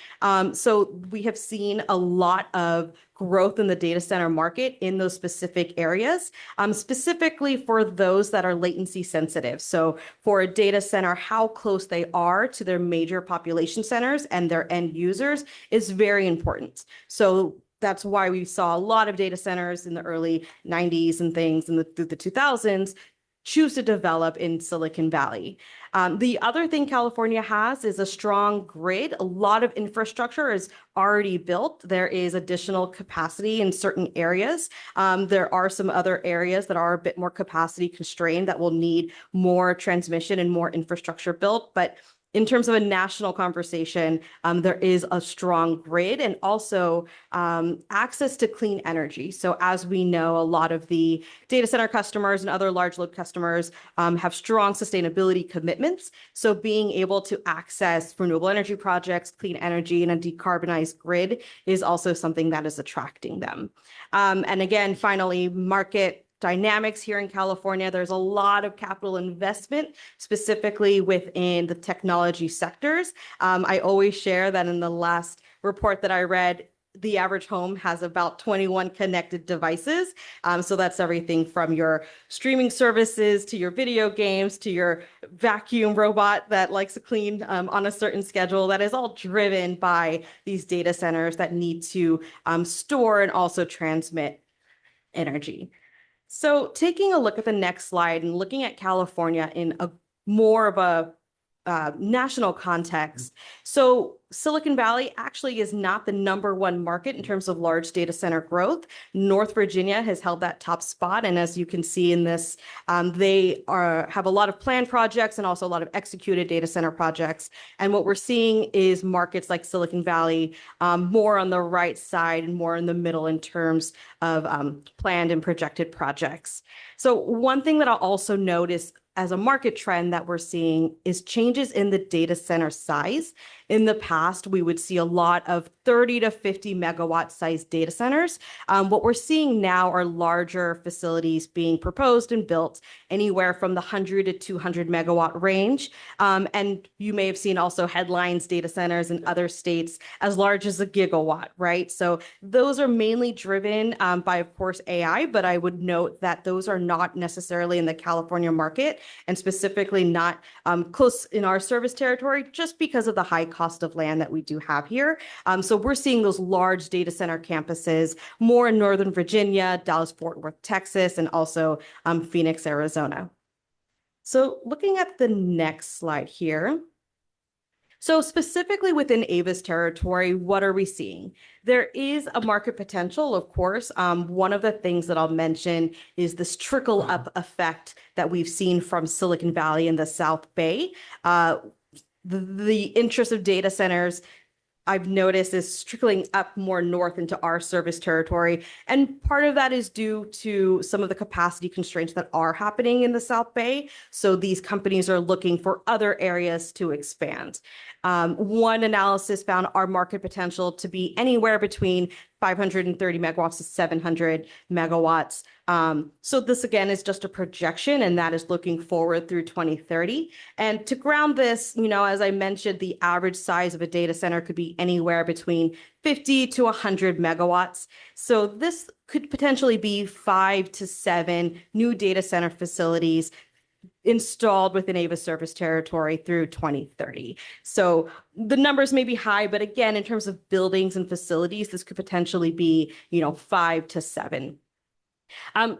So we have seen a lot of growth in the data center market in those specific areas, specifically for those that are latency sensitive. So for a data center, how close they are to their major population centers and their end users is very important. So that's why we saw a lot of data centers in the early 90s and things and through the 2000s choose to develop in Silicon Valley. The other thing California has is a strong grid. A lot of infrastructure is already built. There is additional capacity in certain areas. There are some other areas that are a bit more capacity constrained that will need more transmission and more infrastructure built. But in terms of a national conversation, there is a strong grid and also access to clean energy. So as we know, a lot of the data center customers and other large load customers have strong sustainability commitments. So being able to access renewable energy projects, clean energy, and a decarbonized grid is also something that is attracting them. And again, finally, market dynamics here in California. There's a lot of capital investment, specifically within the technology sectors. I always share that in the last report that I read, the average home has about 21 connected devices. So that's everything from your streaming services to your video games to your vacuum robot that likes to clean on a certain schedule. That is all driven by these data centers that need to store and also transmit energy. So taking a look at the next slide and looking at California in a more of a national context. So Silicon Valley actually is not the #1 market in terms of large data center growth. North Virginia has held that top spot. And as you can see in this, they have a lot of planned projects and also a lot of executed data center projects. And what we're seeing is markets like Silicon Valley more on the right side and more in the middle in terms of planned and projected projects. So one thing that I'll also note is as a market trend that we're seeing is changes in the data center size. In the past, we would see a lot of 30 to 50 megawatt sized data centers. What we're seeing now are larger facilities being proposed and built anywhere from the 100 to 200 megawatt range. And you may have seen also headlines, data centers in other states as large as a gigawatt, right? So those are mainly driven by, of course, AI, but I would note that those are not necessarily in the California market and specifically not close in our service territory just because of the high cost of land that we do have here. So we're seeing those large data center campuses more in Northern Virginia, Dallas-Fort Worth, Texas, and also Phoenix, Arizona. So looking at the next slide here. So specifically within Ava's territory, what are we seeing? There is a market potential, of course. One of the things that I'll mention is this trickle up effect that we've seen from Silicon Valley in the South Bay. The interest of data centers I've noticed is trickling up more north into our service territory. And part of that is due to some of the capacity constraints that are happening in the South Bay. So these companies are looking for other areas to expand. One analysis found our market potential to be anywhere between 530 megawatts to 700 megawatts. So this again is just a projection, and that is looking forward through 2030. And to ground this, you know, as I mentioned, the average size of a data center could be anywhere between 50 to 100 megawatts. So this could potentially be 5 to 7 new data center facilities installed within Ava service territory through 2030. So the numbers may be high, but again, in terms of buildings and facilities, this could potentially be, 5 to 7.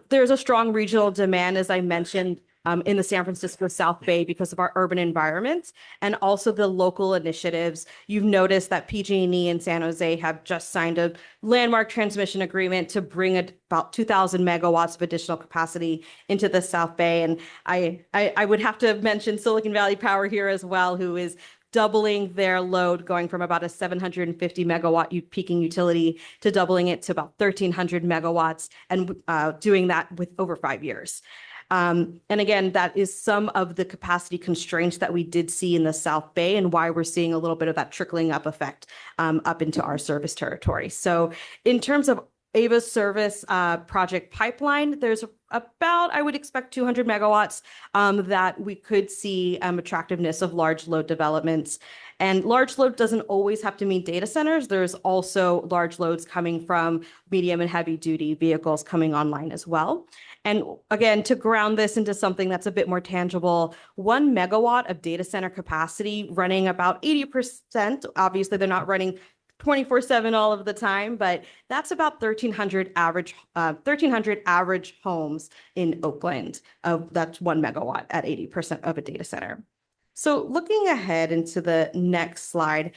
There's a strong regional demand, as I mentioned, in the San Francisco South Bay because of our urban environment and also the local initiatives. You've noticed that PG&E and San Jose have just signed a landmark transmission agreement to bring about 2,000 megawatts of additional capacity into the South Bay. And I would have to mention Silicon Valley Power here as well, who is doubling their load, going from about a 750 megawatt peaking utility to doubling it to about 1,300 megawatts and doing that with over 5 years. And again, that is some of the capacity constraints that we did see in the South Bay and why we're seeing a little bit of that trickling up effect up into our service territory. So in terms of Ava's service project pipeline, there's about, I would expect 200 megawatts that we could see attractiveness of large load developments. And large load doesn't always have to mean data centers. There's also large loads coming from medium and heavy duty vehicles coming online as well. And again, to ground this into something that's a bit more tangible, 1 megawatt of data center capacity running about 80%. Obviously, they're not running 24/7 all of the time, but that's about 1,300 average homes in Oakland. That's 1 megawatt at 80% of a data center. So looking ahead into the next slide.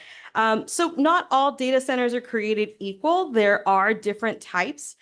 So not all data centers are created equal. There are different types.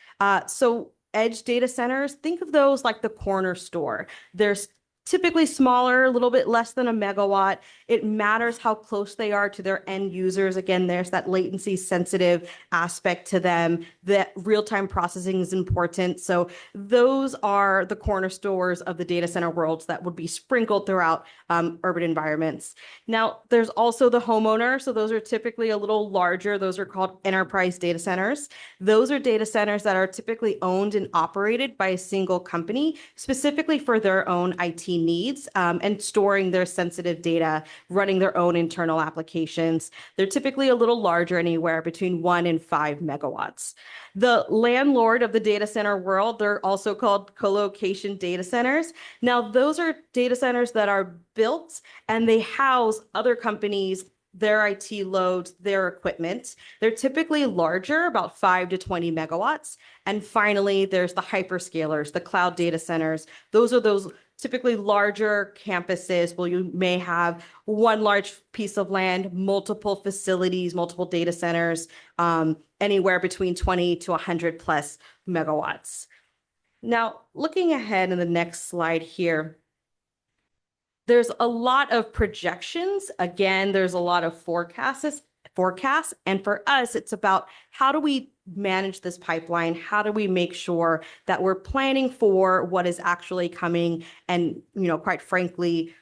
So edge data centers, think of those like the corner store. There's typically smaller, a little bit less than a megawatt. It matters how close they are to their end users. Again, there's that latency sensitive aspect to them. That real-time processing is important. So those are the corner stores of the data center worlds that would be sprinkled throughout urban environments. Now, there's also the homeowner. So those are typically a little larger. Those are called enterprise data centers. Those are data centers that are typically owned and operated by a single company, specifically for their own IT needs and storing their sensitive data, running their own internal applications. They're typically a little larger, anywhere between 1 and 5 megawatts. The landlord of the data center world, they're also called co-location data centers. Now, those are data centers that are built and they house other companies, their IT loads, their equipment. They're typically larger, about 5 to 20 megawatts. And finally, there's the hyperscalers, the cloud data centers. Those are those typically larger campuses where you may have one large piece of land, multiple facilities, multiple data centers, anywhere between 20 to 100 plus megawatts. Now, looking ahead in the next slide here, there's a lot of projections. Again, there's a lot of forecasts. And for us, it's about how do we manage this pipeline? How do we make sure that we're planning for what is actually coming and, quite frankly,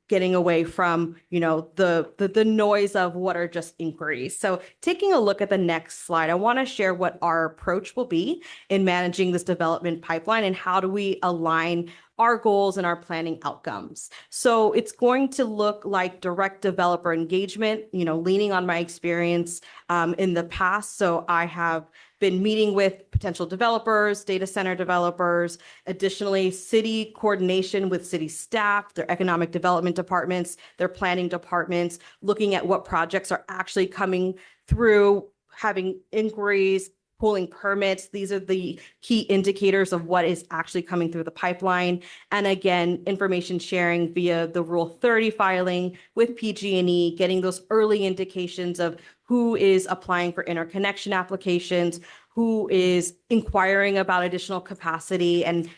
getting away from, the noise of what are just inquiries. So taking a look at the next slide, I want to share what our approach will be in managing this development pipeline and how do we align our goals and our planning outcomes. So it's going to look like direct developer engagement, leaning on my experience in the past. So I have been meeting with potential developers, data center developers, additionally, city coordination with city staff, their economic development departments, their planning departments, looking at what projects are actually coming through, having inquiries, pulling permits. These are the key indicators of what is actually coming through the pipeline. And again, information sharing via the Rule 30 filing with PG&E, getting those early indications of who is applying for interconnection applications, who is inquiring about additional capacity and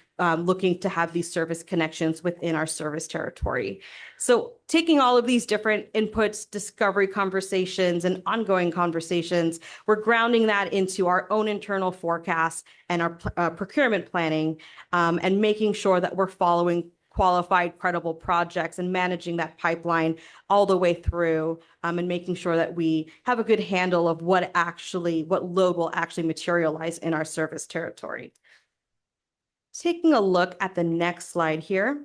looking to have these service connections within our service territory. So taking all of these different inputs, discovery conversations, and ongoing conversations, we're grounding that into our own internal forecasts and our procurement planning and making sure that we're following qualified, credible projects and managing that pipeline all the way through and making sure that we have a good handle of what load will actually materialize in our service territory. Taking a look at the next slide here.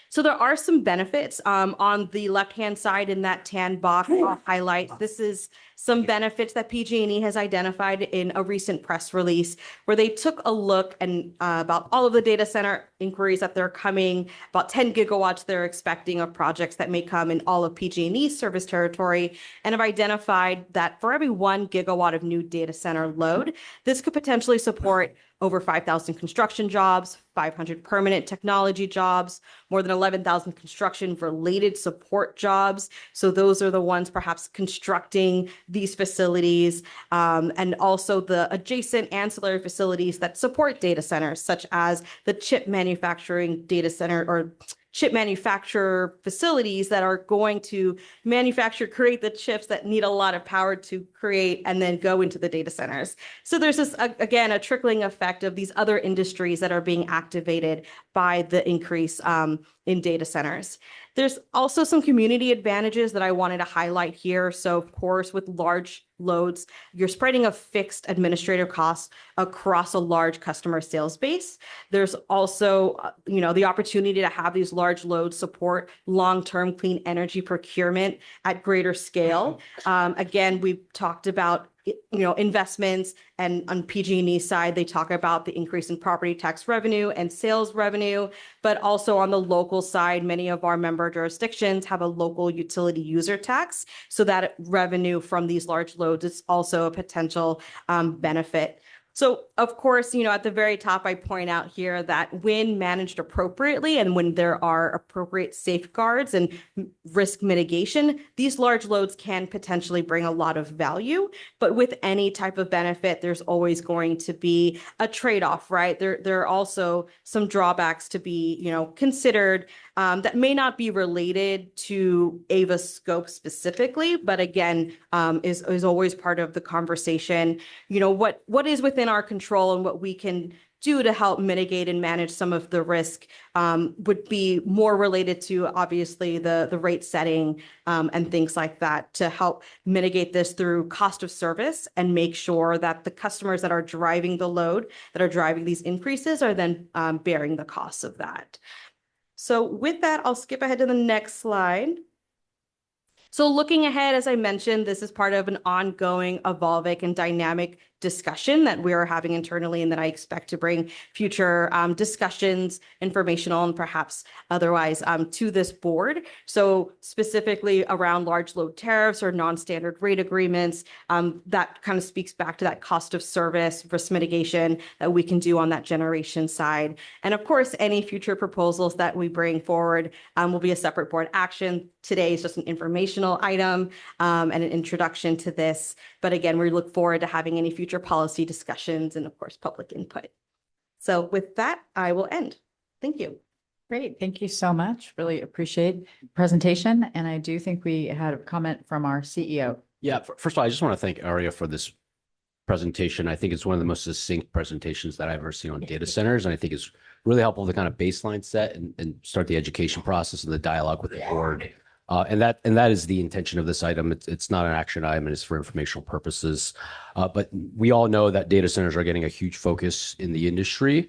So there are some benefits on the left-hand side in that tan box. I'll highlight. This is some benefits that PG&E has identified in a recent press release where they took a look and about all of the data center inquiries that they're coming, about 10 gigawatts they're expecting of projects that may come in all of PG&E's service territory, and have identified that for every 1 gigawatt of new data center load, this could potentially support over 5,000 construction jobs, 500 permanent technology jobs, more than 11,000 construction-related support jobs. So those are the ones perhaps constructing these facilities, and also the adjacent ancillary facilities that support data centers, such as the chip manufacturing data center or chip manufacturer facilities that are going to create the chips that need a lot of power to create and then go into the data centers. So there's this, again, a trickling effect of these other industries that are being activated by the increase in data centers. There's also some community advantages that I wanted to highlight here. So of course, with large loads, you're spreading a fixed administrative cost across a large customer sales base. There's also, the opportunity to have these large loads support long-term clean energy procurement at greater scale. Again, we've talked about investments, and on PG&E side, they talk about the increase in property tax revenue and sales revenue, but also on the local side, many of our member jurisdictions have a local utility user tax. So that revenue from these large loads is also a potential benefit. So of course, at the very top, I point out here that when managed appropriately and when there are appropriate safeguards and risk mitigation, these large loads can potentially bring a lot of value. But with any type of benefit, there's always going to be a trade-off, right? There are also some drawbacks to be, considered that may not be related to AVA's scope specifically, but again, is always part of the conversation. What is within our control and what we can do to help mitigate and manage some of the risk would be more related to obviously the rate setting and things like that to help mitigate this through cost of service and make sure that the customers that are driving the load, that are driving these increases are then bearing the costs of that. So with that, I'll skip ahead to the next slide. So looking ahead, as I mentioned, this is part of an ongoing, evolving, and dynamic discussion that we are having internally and that I expect to bring future discussions, informational and perhaps otherwise to this board. So specifically around large load tariffs or non-standard rate agreements, that kind of speaks back to that cost of service, risk mitigation that we can do on that generation side. And of course, any future proposals that we bring forward will be a separate board action. Today is just an informational item and an introduction to this. But again, we look forward to having any future policy discussions and of course, public input. So with that, I will end. Thank you.
Great. Thank you so much. Really appreciate the presentation. And I do think we had a comment from our CEO.
Yeah, first of all, I just want to thank Aria for this presentation. I think it's one of the most succinct presentations that I've ever seen on data centers. And I think it's really helpful to kind of baseline set and start the education process and the dialogue with the board. And that is the intention of this item. It's not an action item, and it's for informational purposes. But we all know that data centers are getting a huge focus in the industry.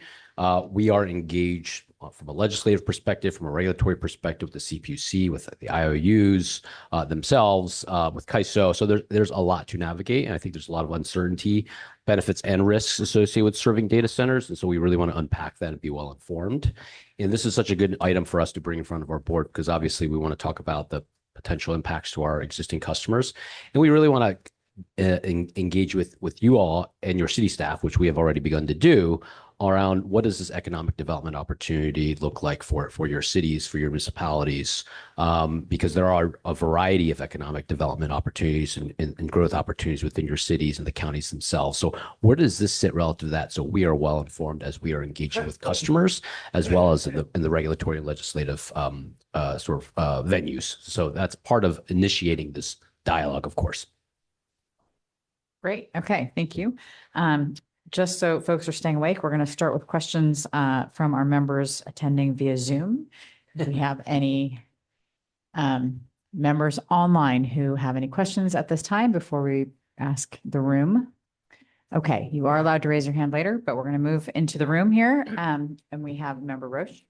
We are engaged from a legislative perspective, from a regulatory perspective, with the CPUC, with the IOUs themselves, with CAISO. So there's a lot to navigate, and I think there's a lot of uncertainty, benefits, and risks associated with serving data centers. And so we really want to unpack that and be well informed. And this is such a good item for us to bring in front of our board because obviously we want to talk about the potential impacts to our existing customers, and we really want to engage with you all and your city staff, which we have already begun to do, around what does this economic development opportunity look like for your cities, for your municipalities, because there are a variety of economic development opportunities and growth opportunities within your cities and the counties themselves. So where does this sit relative to that? So we are well informed as we are engaging with customers, as well as in the regulatory and legislative venues. So that's part of initiating this dialogue, of course.
Great. Okay. Thank you. Just so folks are staying awake, we're going to start with questions from our members attending via Zoom. Do we have any members online who have any questions at this time before we ask the room? Okay, you are allowed to raise your hand later, but we're going to move into the room here. And we have Member Roche.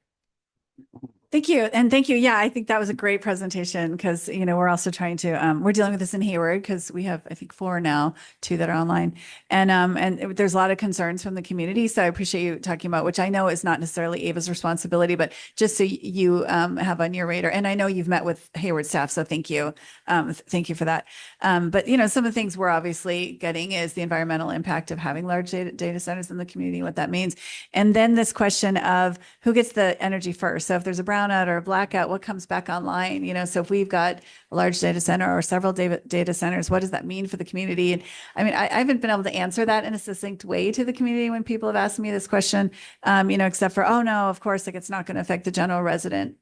Thank you. And thank you. Yeah, I think that was a great presentation because, we're also trying to, we're dealing with this in Hayward because we have, I think, 4 now, 2 that are online. And there's a lot of concerns from the community. So I appreciate you talking about, which I know is not necessarily Ava's responsibility, but just so you have on your radar. And I know you've met with Hayward staff, so thank you. Thank you for that. But, some of the things we're obviously getting is the environmental impact of having large data centers in the community, what that means. And then this question of who gets the energy first. So if there's a brown brownout or a blackout, what comes back online? You know, so if we've got a large data center or several data centers, what does that mean for the community? And I mean, I haven't been able to answer that in a succinct way to the community when people have asked me this question, you know, except for, oh no, of course, like it's not going to affect the general resident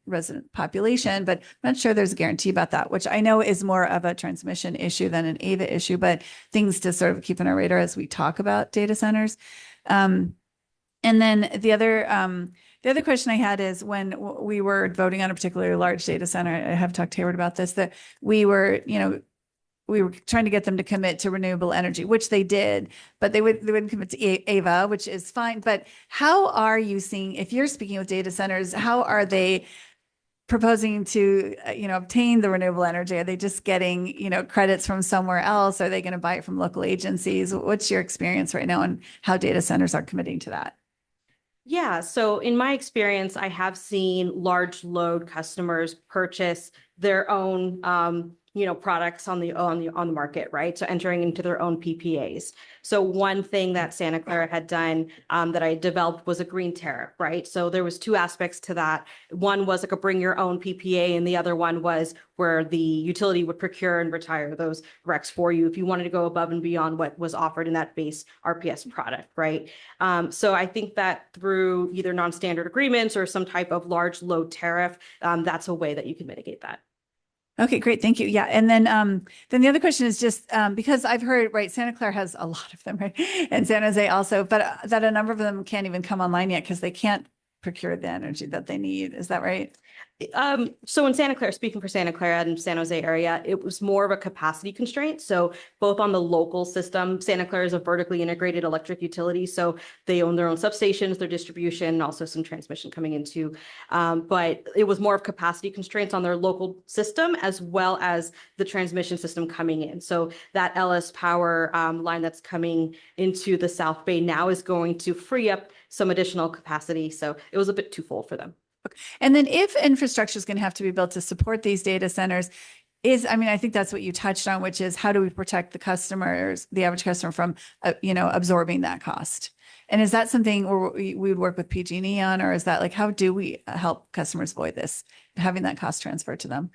population, but I'm not sure there's a guarantee about that, which I know is more of a transmission issue than an AVA issue, but things to sort of keep on our radar as we talk about data centers. And then the other question I had is when we were voting on a particularly large data center, I have talked to Hayward about this, that we were, you know, we were trying to get them to commit to renewable energy, which they did, but they wouldn't commit to AVA, which is fine. But how are you seeing, if you're speaking with data centers, how are they proposing to, you know, obtain the renewable energy? Are they just getting, you know, credits from somewhere else? Are they going to buy it from local agencies? What's your experience right now on how data centers are committing to that?
Yeah, so in my experience, I have seen large load customers purchase their own products on the market, right? So entering into their own PPAs. So one thing that Santa Clara had done that I developed was a green tariff, right? So there was two aspects to that. One was like a bring your own PPA, and the other one was where the utility would procure and retire those RECs for you if you wanted to go above and beyond what was offered in that base RPS product, right? So I think that through either non-standard agreements or some type of large load tariff, that's a way that you can mitigate that.
Okay, great. Thank you. Yeah. And then the other question is just because I've heard, right, Santa Clara has a lot of them, right? And San Jose also, but that a number of them can't even come online yet because they can't procure the energy that they need. Is that right?
So in Santa Clara, speaking for Santa Clara and San Jose area, it was more of a capacity constraint. So both on the local system, Santa Clara is a vertically integrated electric utility. So they own their own substations, their distribution, and also some transmission coming into. But it was more of capacity constraints on their local system as well as the transmission system coming in. So that LS Power line that's coming into the South Bay now is going to free up some additional capacity. So it was a bit too full for them.
And then if infrastructure is going to have to be built to support these data centers, I think that's what you touched on, which is how do we protect the customers, the average customer from, absorbing that cost? And is that something where we would work with PG&E on, or is that like, how do we help customers avoid this, having that cost transferred to them?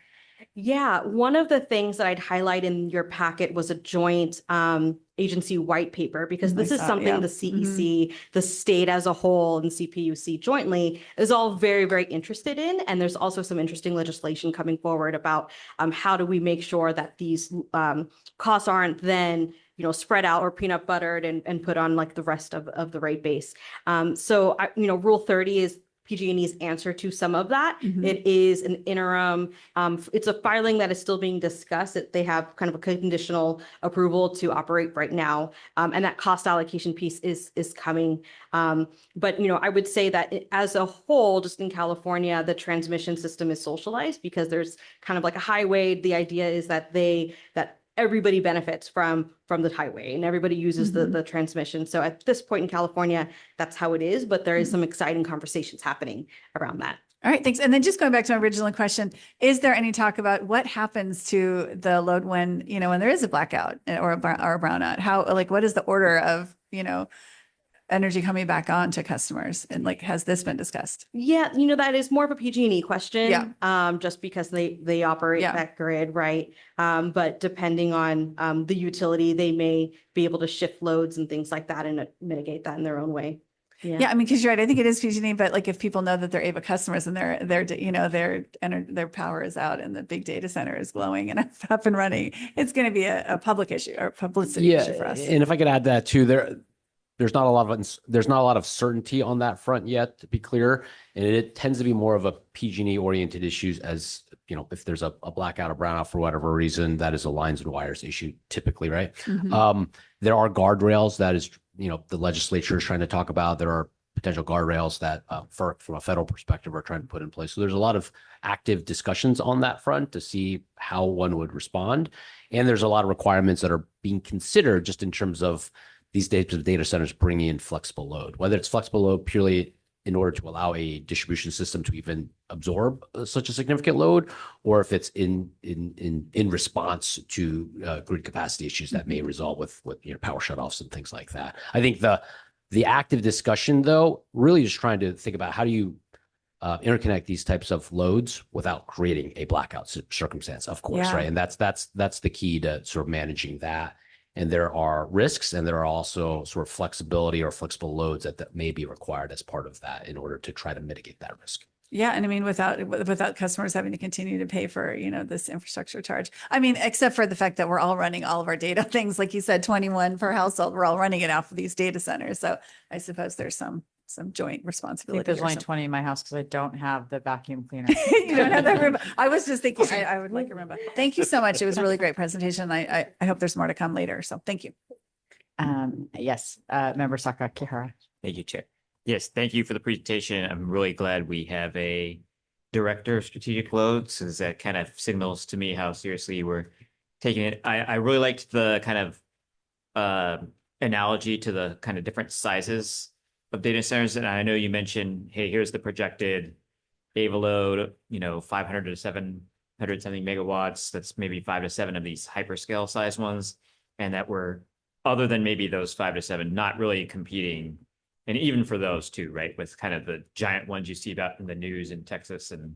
Yeah, one of the things that I'd highlight in your packet was a joint agency white paper, because this is something the CEC, the state as a whole, and CPUC jointly is all very, very interested in. And there's also some interesting legislation coming forward about how do we make sure that these costs aren't then spread out or peanut buttered and put on like the rest of the rate base. So Rule 30 is PG&E's answer to some of that. It is an interim, it's a filing that is still being discussed. They have kind of a conditional approval to operate right now. And that cost allocation piece is coming. But, I would say that as a whole, just in California, the transmission system is socialized because there's kind of like a highway. The idea is that everybody benefits from the highway and everybody uses the transmission. So at this point in California, that's how it is, but there is some exciting conversations happening around that.
All right, thanks. And then just going back to my original question, is there any talk about what happens to the load when there is a blackout or a brownout? How, what is the order of, energy coming back on to customers? And has this been discussed?
Yeah, that is more of a PG&E question. Yeah. Just because they operate that grid, right? But depending on the utility, they may be able to shift loads and things like that and mitigate that in their own way.
Yeah, because you're right. I think it is PG&E, but if people know that they're AVA customers and their power is out and the big data center is glowing and up and running, it's going to be a public issue or publicity issue for us.
And if I could add that too, there's not a lot of certainty on that front yet, to be clear, and it tends to be more of a PG&E oriented issues as if there's a blackout or brownout for whatever reason, that is a lines and wires issue typically, right? There are guardrails that is the legislature is trying to talk about. There are potential guardrails that from a federal perspective are trying to put in place. So there's a lot of active discussions on that front to see how one would respond, and there's a lot of requirements that are being considered just in terms of these types of data centers bringing in flexible load, whether it's flexible load purely in order to allow a distribution system to even absorb such a significant load, or if it's in response to grid capacity issues that may result with power shutoffs and things like that. I think the active discussion, though, really is trying to think about how do you interconnect these types of loads without creating a blackout circumstance, of course,
Yeah.
right? And that's the key to sort of managing that. And there are risks, and there are also sort of flexibility or flexible loads that may be required as part of that in order to try to mitigate that risk.
Yeah, and I mean, without customers having to continue to pay for, this infrastructure charge. I mean, except for the fact that we're all running all of our data things, like you said, 21 per household, we're all running it off of these data centers. So I suppose there's some joint
I think
responsibility.
there's
or
only
something.
20 in my house because I don't have the vacuum cleaner.
You don't have that room. I was just thinking, I would like to remember. Thank you so much. It was a really great presentation. I hope there's more to come later. So thank you.
Yes, Member Sakakihara.
Thank you, Chair. Yes, thank you for the presentation. I'm really glad we have a director of strategic loads, as that kind of signals to me how seriously we're taking it. I really liked the kind of analogy to the kind of different sizes of data centers. And I know you mentioned, hey, here's the projected AVA load, 500 to 700 something megawatts. That's maybe 5 to 7 of these hyperscale size ones. And that we're, other than maybe those 5 to 7, not really competing. And even for those too, right? With kind of the giant ones you see about in the news in Texas and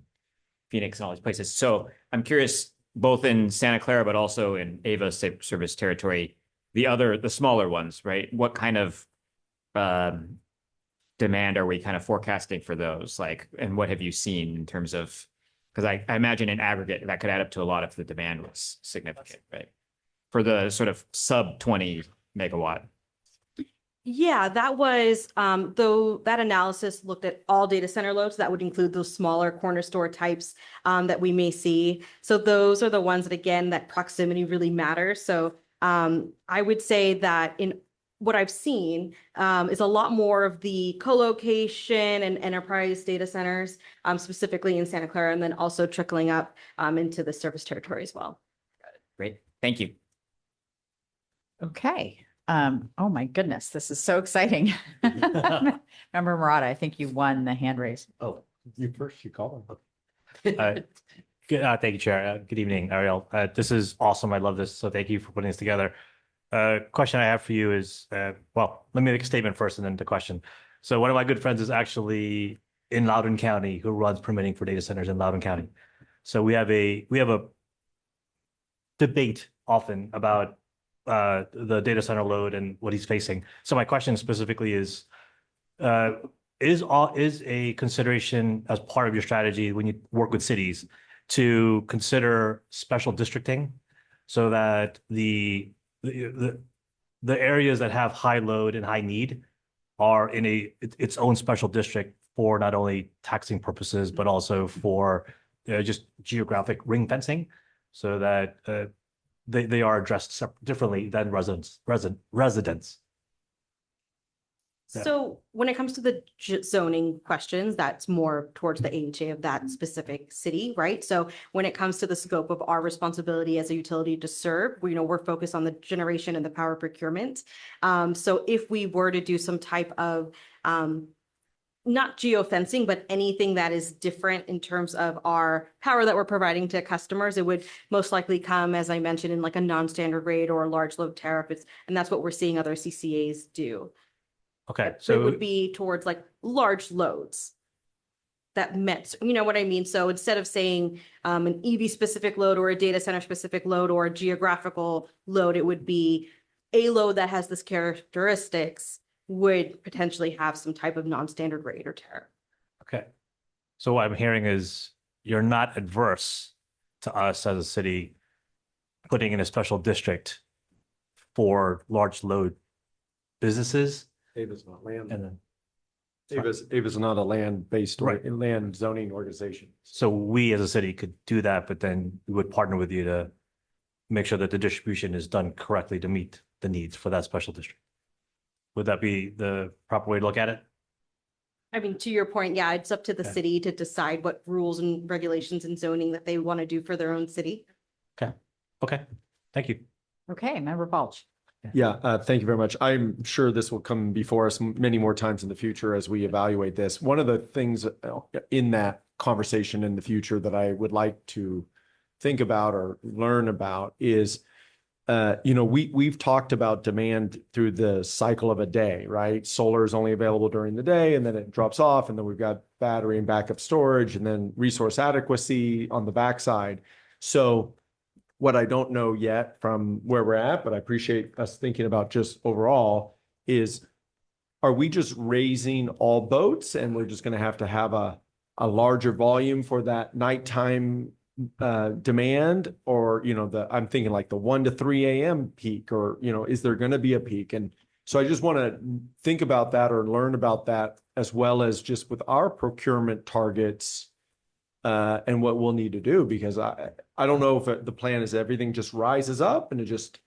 Phoenix and all these places. So I'm curious, both in Santa Clara, but also in AVA service territory, the smaller ones, right? What kind of demand are we kind of forecasting for those? Like, and what have you seen in terms of, because I imagine in aggregate that could add up to a lot if the demand was significant, right? For the sort of sub 20 megawatt.
Yeah, that was, though that analysis looked at all data center loads, that would include those smaller corner store types that we may see. So those are the ones that, again, that proximity really matters. So I would say that in what I've seen is a lot more of the co-location and enterprise data centers, specifically in Santa Clara, and then also trickling up into the service territory as well.
Great, thank you.
Okay. Oh my goodness, this is so exciting. Member Murata, I think you won the hand raise.
Oh, you first, you call them.
Good, thank you, Chair. Good evening, Ariel. This is awesome. I love this. So thank you for putting this together. Question I have for you is, well, let me make a statement first and then the question. So one of my good friends is actually in Loudoun County who runs permitting for data centers in Loudoun County. So we have a debate often about the data center load and what he's facing. So my question specifically is a consideration as part of your strategy when you work with cities to consider special districting so that the areas that have high load and high need are in its own special district for not only taxing purposes, but also for just geographic ring fencing so that they are addressed differently than residents. Yeah.
So when it comes to the zoning questions, that's more towards the AHA of that specific city, right? So when it comes to the scope of our responsibility as a utility to serve, we're focused on the generation and the power procurement. So if we were to do some type of not geofencing, but anything that is different in terms of our power that we're providing to customers, it would most likely come, as I mentioned, in like a non-standard rate or a large load tariff. And that's what we're seeing other CCAs do.
Okay,
So it
so
would be towards like large loads that met, you know what I mean? So instead of saying an EV specific load or a data center specific load or a geographical load, it would be a load that has this characteristics would potentially have some type of non-standard rate or tariff.
okay. So what I'm hearing is you're not adverse to us as a city putting in a special district for large load businesses.
Ava's not land.
And then,
Ava's not a land-based or
Right.
land zoning organization.
so we as a city could do that, but then we would partner with you to make sure that the distribution is done correctly to meet the needs for that special district. Would that be the proper way to look at it?
I mean, to your point, yeah, it's up to the
Okay.
city to decide what rules and regulations and zoning that they want to do for their own city.
Okay, thank you.
Okay, Member Balch.
Yeah, thank you very much. I'm sure this will come before us many more times in the future as we evaluate this. One of the things in that conversation in the future that I would like to think about or learn about is
we've talked about demand through the cycle of a day, right? Solar is only available during the day and then it drops off, and then we've got battery and backup storage and then resource adequacy on the backside. So what I don't know yet from where we're at, but I appreciate us thinking about just overall, is are we just raising all boats and we're just going to have a larger volume for that nighttime demand, or I'm thinking like the 1 to 3 a.m. peak, or is there going to be a peak? And so I just want to think about that or learn about that, as well as just with our procurement targets and what we'll need to do, because I don't know if the plan is everything just rises up and it just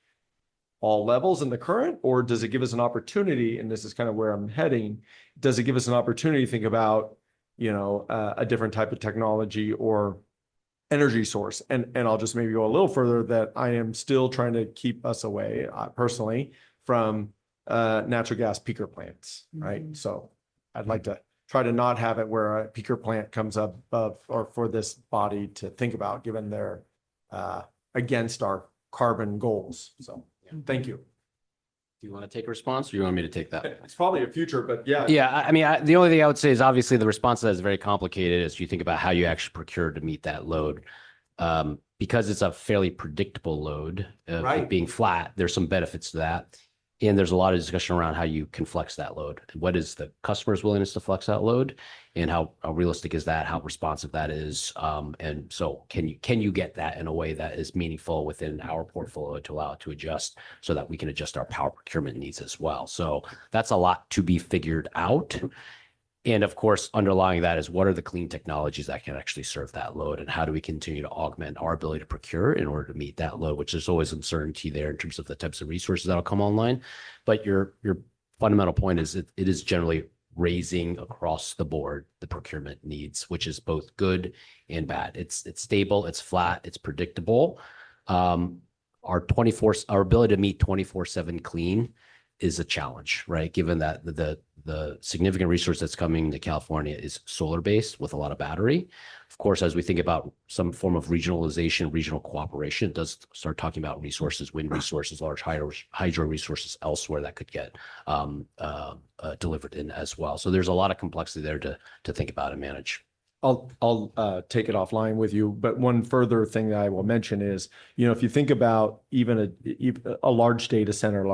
all levels in the current, or does it give us an opportunity? And this is kind of where I'm heading. Does it give us an opportunity to think about a different type of technology or energy source? And I'll just maybe go a little further, that I am still trying to keep us away personally from natural gas peaker plants, right? So I'd like to try to not have it where a peaker plant comes up or for this body to think about, given they're against our carbon goals. So thank you.
Do you want to take a response, or do you want me to take that?
It's probably a future, but yeah.
Yeah, I mean, the only thing I would say is obviously the response to that is very complicated as you think about how you actually procure to meet that load. Because it's a fairly predictable load,
Right.
being flat, there's some benefits to that. And there's a lot of discussion around how you can flex that load. What is the customer's willingness to flex that load, and how realistic is that, how responsive that is? And so can you get that in a way that is meaningful within our portfolio to allow it to adjust, so that we can adjust our power procurement needs as well? So that's a lot to be figured out. And of course, underlying that is, what are the clean technologies that can actually serve that load, and how do we continue to augment our ability to procure in order to meet that load, which there's always uncertainty there in terms of the types of resources that'll come online. But your fundamental point is it is generally raising across the board the procurement needs, which is both good and bad. It's stable, it's flat, it's predictable. Our ability to meet 24/7 clean is a challenge, right? Given that the significant resource that's coming to California is solar based with a lot of battery. Of course, as we think about some form of regionalization, regional cooperation, it does start talking about resources, wind resources, large hydro resources elsewhere that could get delivered in as well. So there's a lot of complexity there to think about and manage.
I'll take it offline with you, but one further thing that I will mention is, if you think about even a large data center,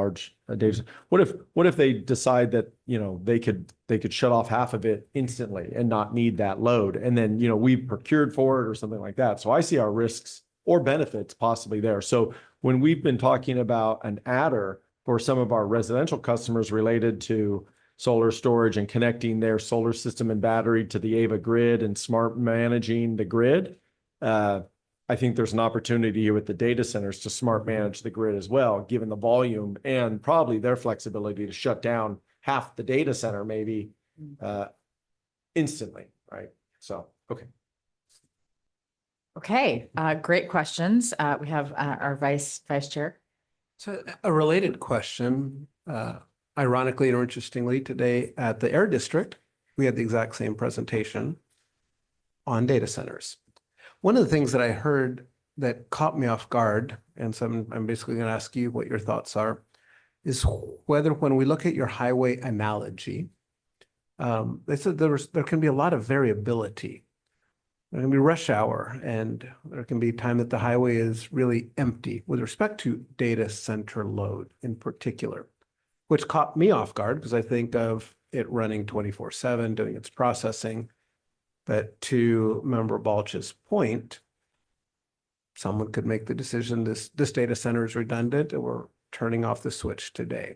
what if they decide that, they could shut off half of it instantly and not need that load, and then we've procured for it or something like that. So I see our risks or benefits possibly there. So when we've been talking about an adder for some of our residential customers related to solar storage and connecting their solar system and battery to the AVA grid and smart managing the grid, I think there's an opportunity here with the data centers to smart manage the grid as well, given the volume and probably their flexibility to shut down half the data center maybe instantly, right? So, okay.
Okay, great questions. We have our vice chair.
So a related question, ironically or interestingly, today at the Air District, we had the exact same presentation on data centers. One of the things that I heard that caught me off guard, and so I'm basically going to ask you what your thoughts are, is whether when we look at your highway analogy, they said there can be a lot of variability. There can be rush hour, and there can be time that the highway is really empty with respect to data center load in particular, which caught me off guard because I think of it running 24/7, doing its processing. But to Member Balch's point, someone could make the decision, this data center is redundant and we're turning off the switch today.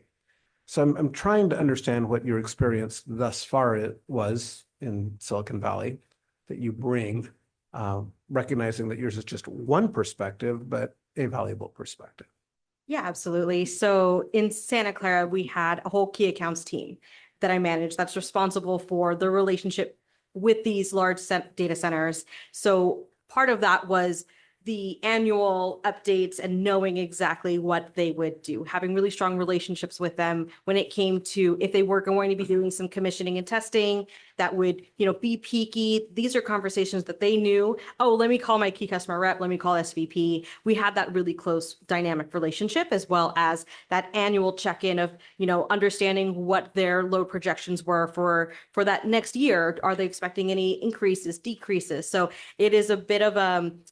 So I'm trying to understand what your experience thus far was in Silicon Valley that you bring, recognizing that yours is just one perspective, but a valuable perspective.
Yeah, absolutely. So in Santa Clara, we had a whole key accounts team that I managed that's responsible for the relationship with these large data centers. So part of that was the annual updates and knowing exactly what they would do, having really strong relationships with them when it came to if they were going to be doing some commissioning and testing, that would, be peaky. These are conversations that they knew. Oh, let me call my key customer rep. Let me call SVP. We had that really close dynamic relationship, as well as that annual check-in of, understanding what their load projections were for that next year. Are they expecting any increases, decreases? So it is a bit of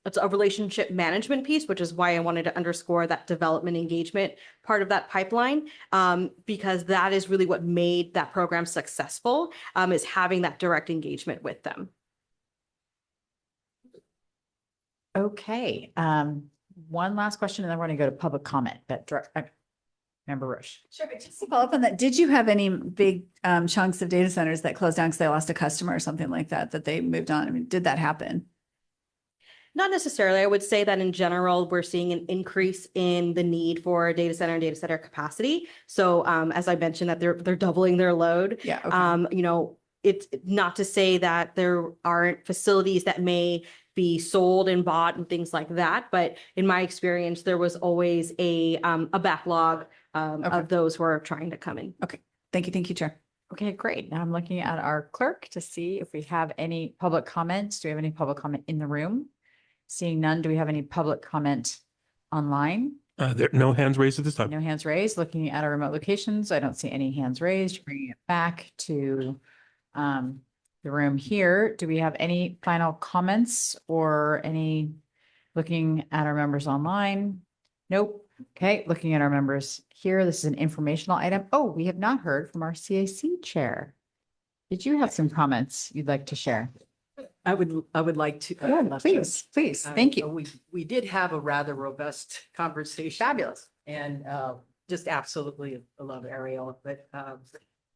it's a relationship management piece, which is why I wanted to underscore that development engagement part of that pipeline, because that is really what made that program successful, is having that direct engagement with them.
Okay, one last question and then we're going to go to public comment, but Member Rush.
Sure, but just to follow up on that, did you have any big chunks of data centers that closed down because they lost a customer or something like that, that they moved on? I mean, did that happen?
Not necessarily. I would say that in general, we're seeing an increase in the need for data center and data center capacity. So as I mentioned, that they're doubling their load.
Yeah. Okay.
It's not to say that there aren't facilities that may be sold and bought and things like that, but in my experience, there was always a backlog of those who are trying to come in.
Okay. Thank you, Chair.
Okay, great. Now I'm looking at our clerk to see if we have any public comments. Do we have any public comment in the room? Seeing none, do we have any public comment online?
There, no hands raised at this time.
No hands raised. Looking at our remote locations, I don't see any hands raised. Bringing it back to the room here. Do we have any final comments or any looking at our members online? Nope. Okay, looking at our members here, this is an informational item. Oh, we have not heard from our CAC chair. Did you have some comments you'd like to share?
I would like to.
Please. Thank you.
We did have a rather robust conversation.
Fabulous.
And just absolutely love Ariel, but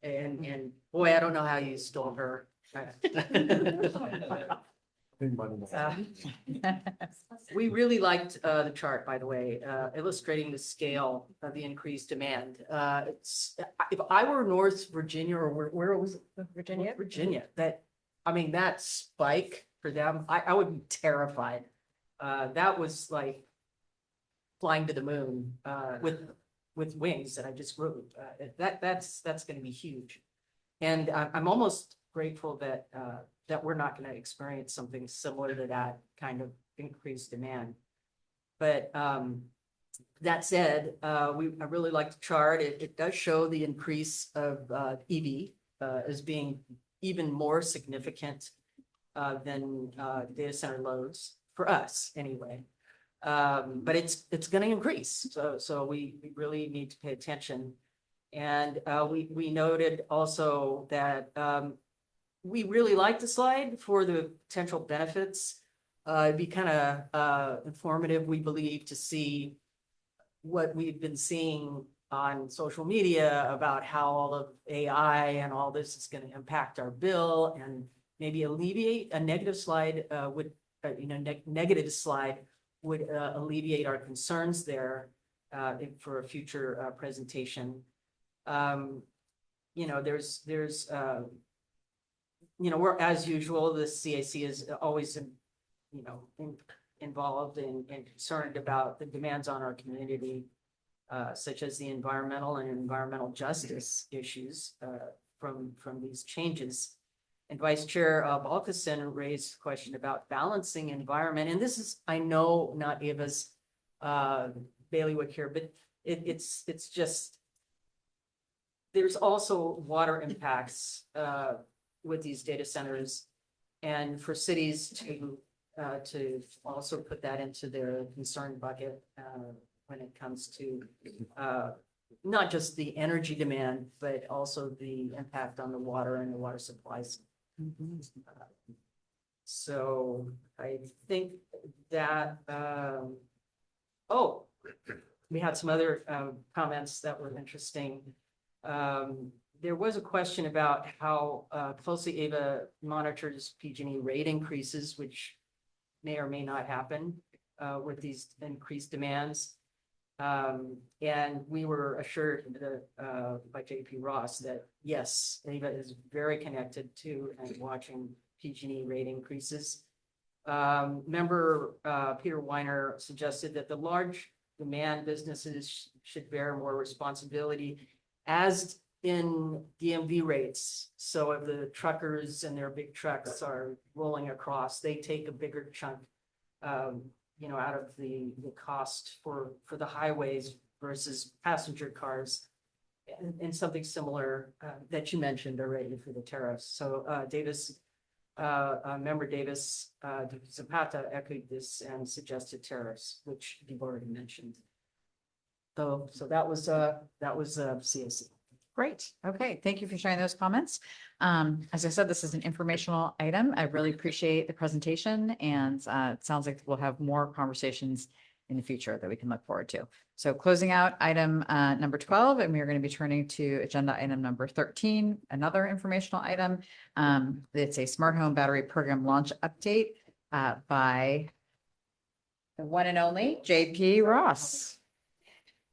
and boy, I don't know how you stole her. We really liked the chart, by the way, illustrating the scale of the increased demand. If I were North Virginia or where was it? Virginia, that spike for them, I would be terrified. That was like flying to the moon with wings that I just grew. That's going to be huge. And I'm almost grateful that we're not going to experience something similar to that kind of increased demand. But that said, I really like the chart. It does show the increase of EV as being even more significant than data center loads for us anyway. But it's going to increase. So we really need to pay attention. And we noted also that we really like the slide for the potential benefits. It'd be kind of informative, we believe, to see what we've been seeing on social media about how all of AI and all this is going to impact our bill, and maybe alleviate a negative slide negative slide would alleviate our concerns there for a future presentation. We're, as usual, the CAC is always, involved and concerned about the demands on our community, such as the environmental and environmental justice issues from these changes. And Vice Chair Balkison raised a question about balancing environment. And this is, I know, not Ava's bailiwick here, but it's just, there's also water impacts with these data centers, and for cities to also put that into their concern bucket when it comes to not just the energy demand, but also the impact on the water and the water supplies. So I think that, we had some other comments that were interesting. There was a question about how closely Ava monitors PG&E rate increases, which may or may not happen with these increased demands. And we were assured by JP Ross that yes, Ava is very connected to and watching PG&E rate increases. Member Peter Weiner suggested that the large demand businesses should bear more responsibility, as in DMV rates. So if the truckers and their big trucks are rolling across, they take a bigger chunk, out of the cost for the highways versus passenger cars. And something similar, that you mentioned already for the tariffs. So, Member Davis, Zapata echoed this and suggested tariffs, which you've already mentioned. So that was CAC.
Great. Okay. Thank you for sharing those comments. As I said, this is an informational item. I really appreciate the presentation and it sounds like we'll have more conversations in the future that we can look forward to. So closing out item number 12, and we are going to be turning to agenda item number 13, another informational item. It's a smart home battery program launch update by the one and only JP Ross.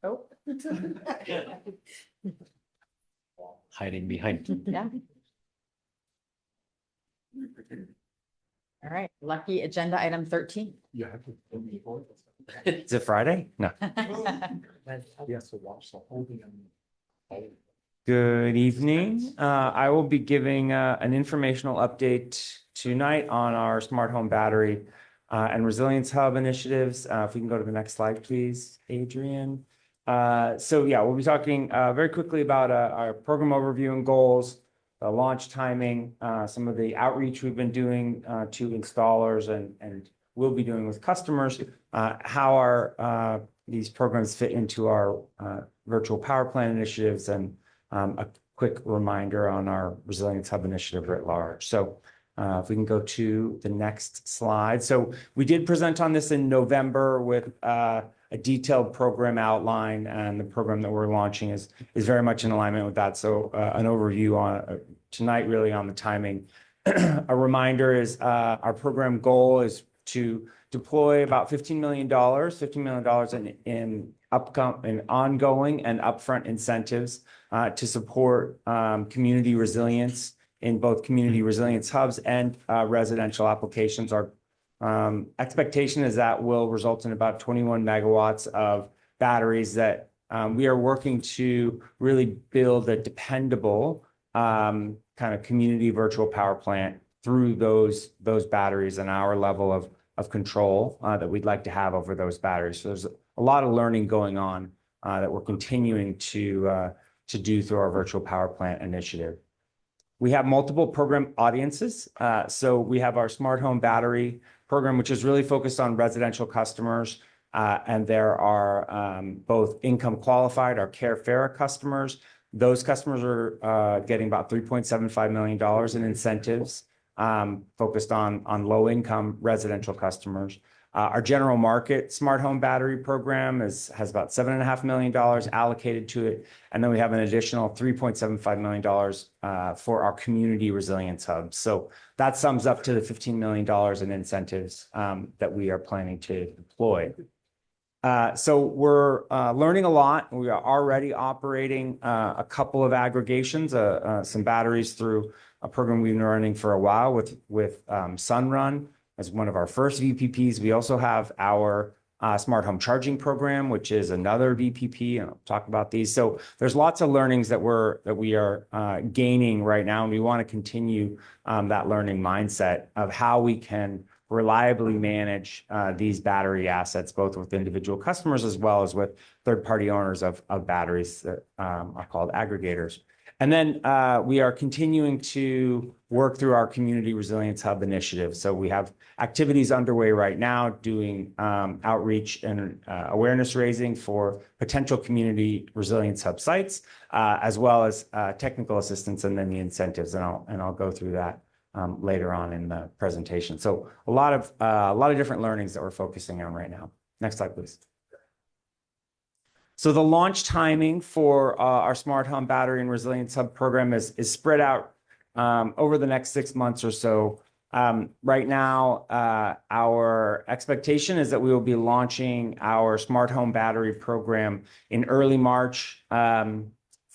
Oh.
Hiding behind.
Yeah. All right, lucky agenda item 13.
Is it Friday? No.
Yes, to watch the whole thing.
Good evening. I will be giving an informational update tonight on our smart home battery and resilience hub initiatives. If we can go to the next slide, please, Adrian. So yeah, we'll be talking very quickly about our program overview and goals, the launch timing, some of the outreach we've been doing to installers and will be doing with customers, how our these programs fit into our virtual power plant initiatives, and a quick reminder on our resilience hub initiative writ large. So if we can go to the next slide. So we did present on this in November with a detailed program outline, and the program that we're launching is very much in alignment with that. So an overview on tonight really on the timing. A reminder is our program goal is to deploy about $15 million in ongoing and upfront incentives to support community resilience in both community resilience hubs and residential applications. Our expectation is that will result in about 21 megawatts of batteries that we are working to really build a dependable kind of community virtual power plant through those batteries and our level of control that we'd like to have over those batteries. So there's a lot of learning going on that we're continuing to do through our virtual power plant initiative. We have multiple program audiences. So we have our smart home battery program, which is really focused on residential customers. And there are both income qualified, our Care Fair customers. Those customers are getting about $3.75 million in incentives focused on low income residential customers. Our general market smart home battery program has about $7.5 million allocated to it. And then we have an additional $3.75 million for our community resilience hubs. So that sums up to the $15 million in incentives that we are planning to deploy. So we're learning a lot. We are already operating a couple of aggregations, some batteries through a program we've been running for a while with Sunrun as one of our first VPPs. We also have our smart home charging program, which is another VPP, and I'll talk about these. So there's lots of learnings that we are gaining right now, and we want to continue that learning mindset of how we can reliably manage these battery assets, both with individual customers as well as with third-party owners of batteries that are called aggregators. And then we are continuing to work through our Community Resilience Hub initiative. So we have activities underway right now doing outreach and awareness raising for potential Community Resilience Hub sites, as well as technical assistance and then the incentives. And I'll go through that later on in the presentation. So a lot of different learnings that we're focusing on right now. Next slide, please. So the launch timing for our Smart Home Battery and Resilience Hub program is spread out over the next 6 months or so. Right now, our expectation is that we will be launching our Smart Home Battery program in early March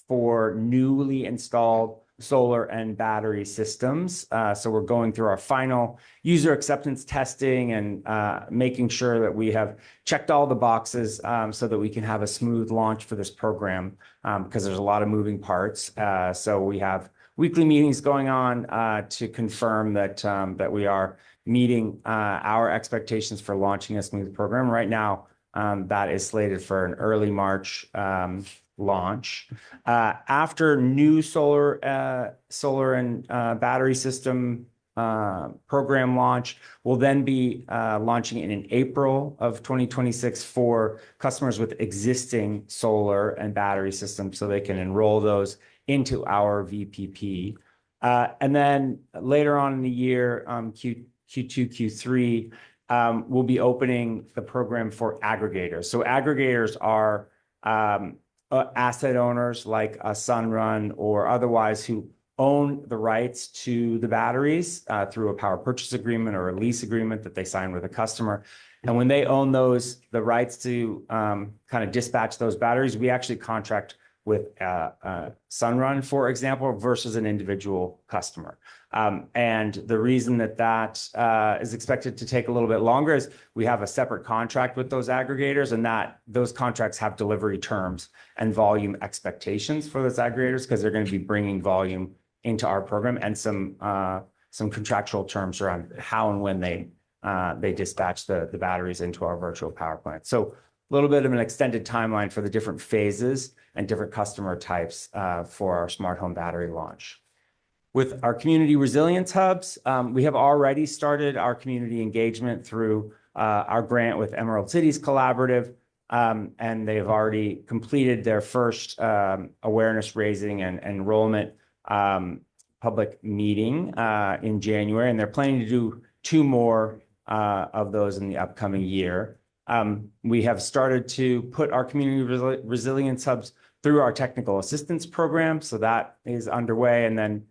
for newly installed solar and battery systems. So we're going through our final user acceptance testing and making sure that we have checked all the boxes so that we can have a smooth launch for this program because there's a lot of moving parts. So we have weekly meetings going on to confirm that that we are meeting our expectations for launching a smooth program. Right now, that is slated for an early March launch. After new solar and battery system program launch, we'll then be launching it in April of 2026 for customers with existing solar and battery systems so they can enroll those into our VPP. And then later on in the year, Q2, Q3, we'll be opening the program for aggregators. So aggregators are asset owners like a Sunrun or otherwise who own the rights to the batteries through a power purchase agreement or a lease agreement that they sign with a customer. And when they own the rights to kind of dispatch those batteries, we actually contract with Sunrun, for example, versus an individual customer. And the reason that is expected to take a little bit longer is we have a separate contract with those aggregators, and that those contracts have delivery terms and volume expectations for those aggregators because they're going to be bringing volume into our program and some contractual terms around how and when they dispatch the batteries into our virtual power plant. So a little bit of an extended timeline for the different phases and different customer types for our smart home battery launch. With our community resilience hubs, we have already started our community engagement through our grant with Emerald Cities Collaborative, and they've already completed their first awareness raising and enrollment public meeting in January, and they're planning to do 2 more of those in the upcoming year. We have started to put our community resilience hubs through our technical assistance program. So that is underway. And then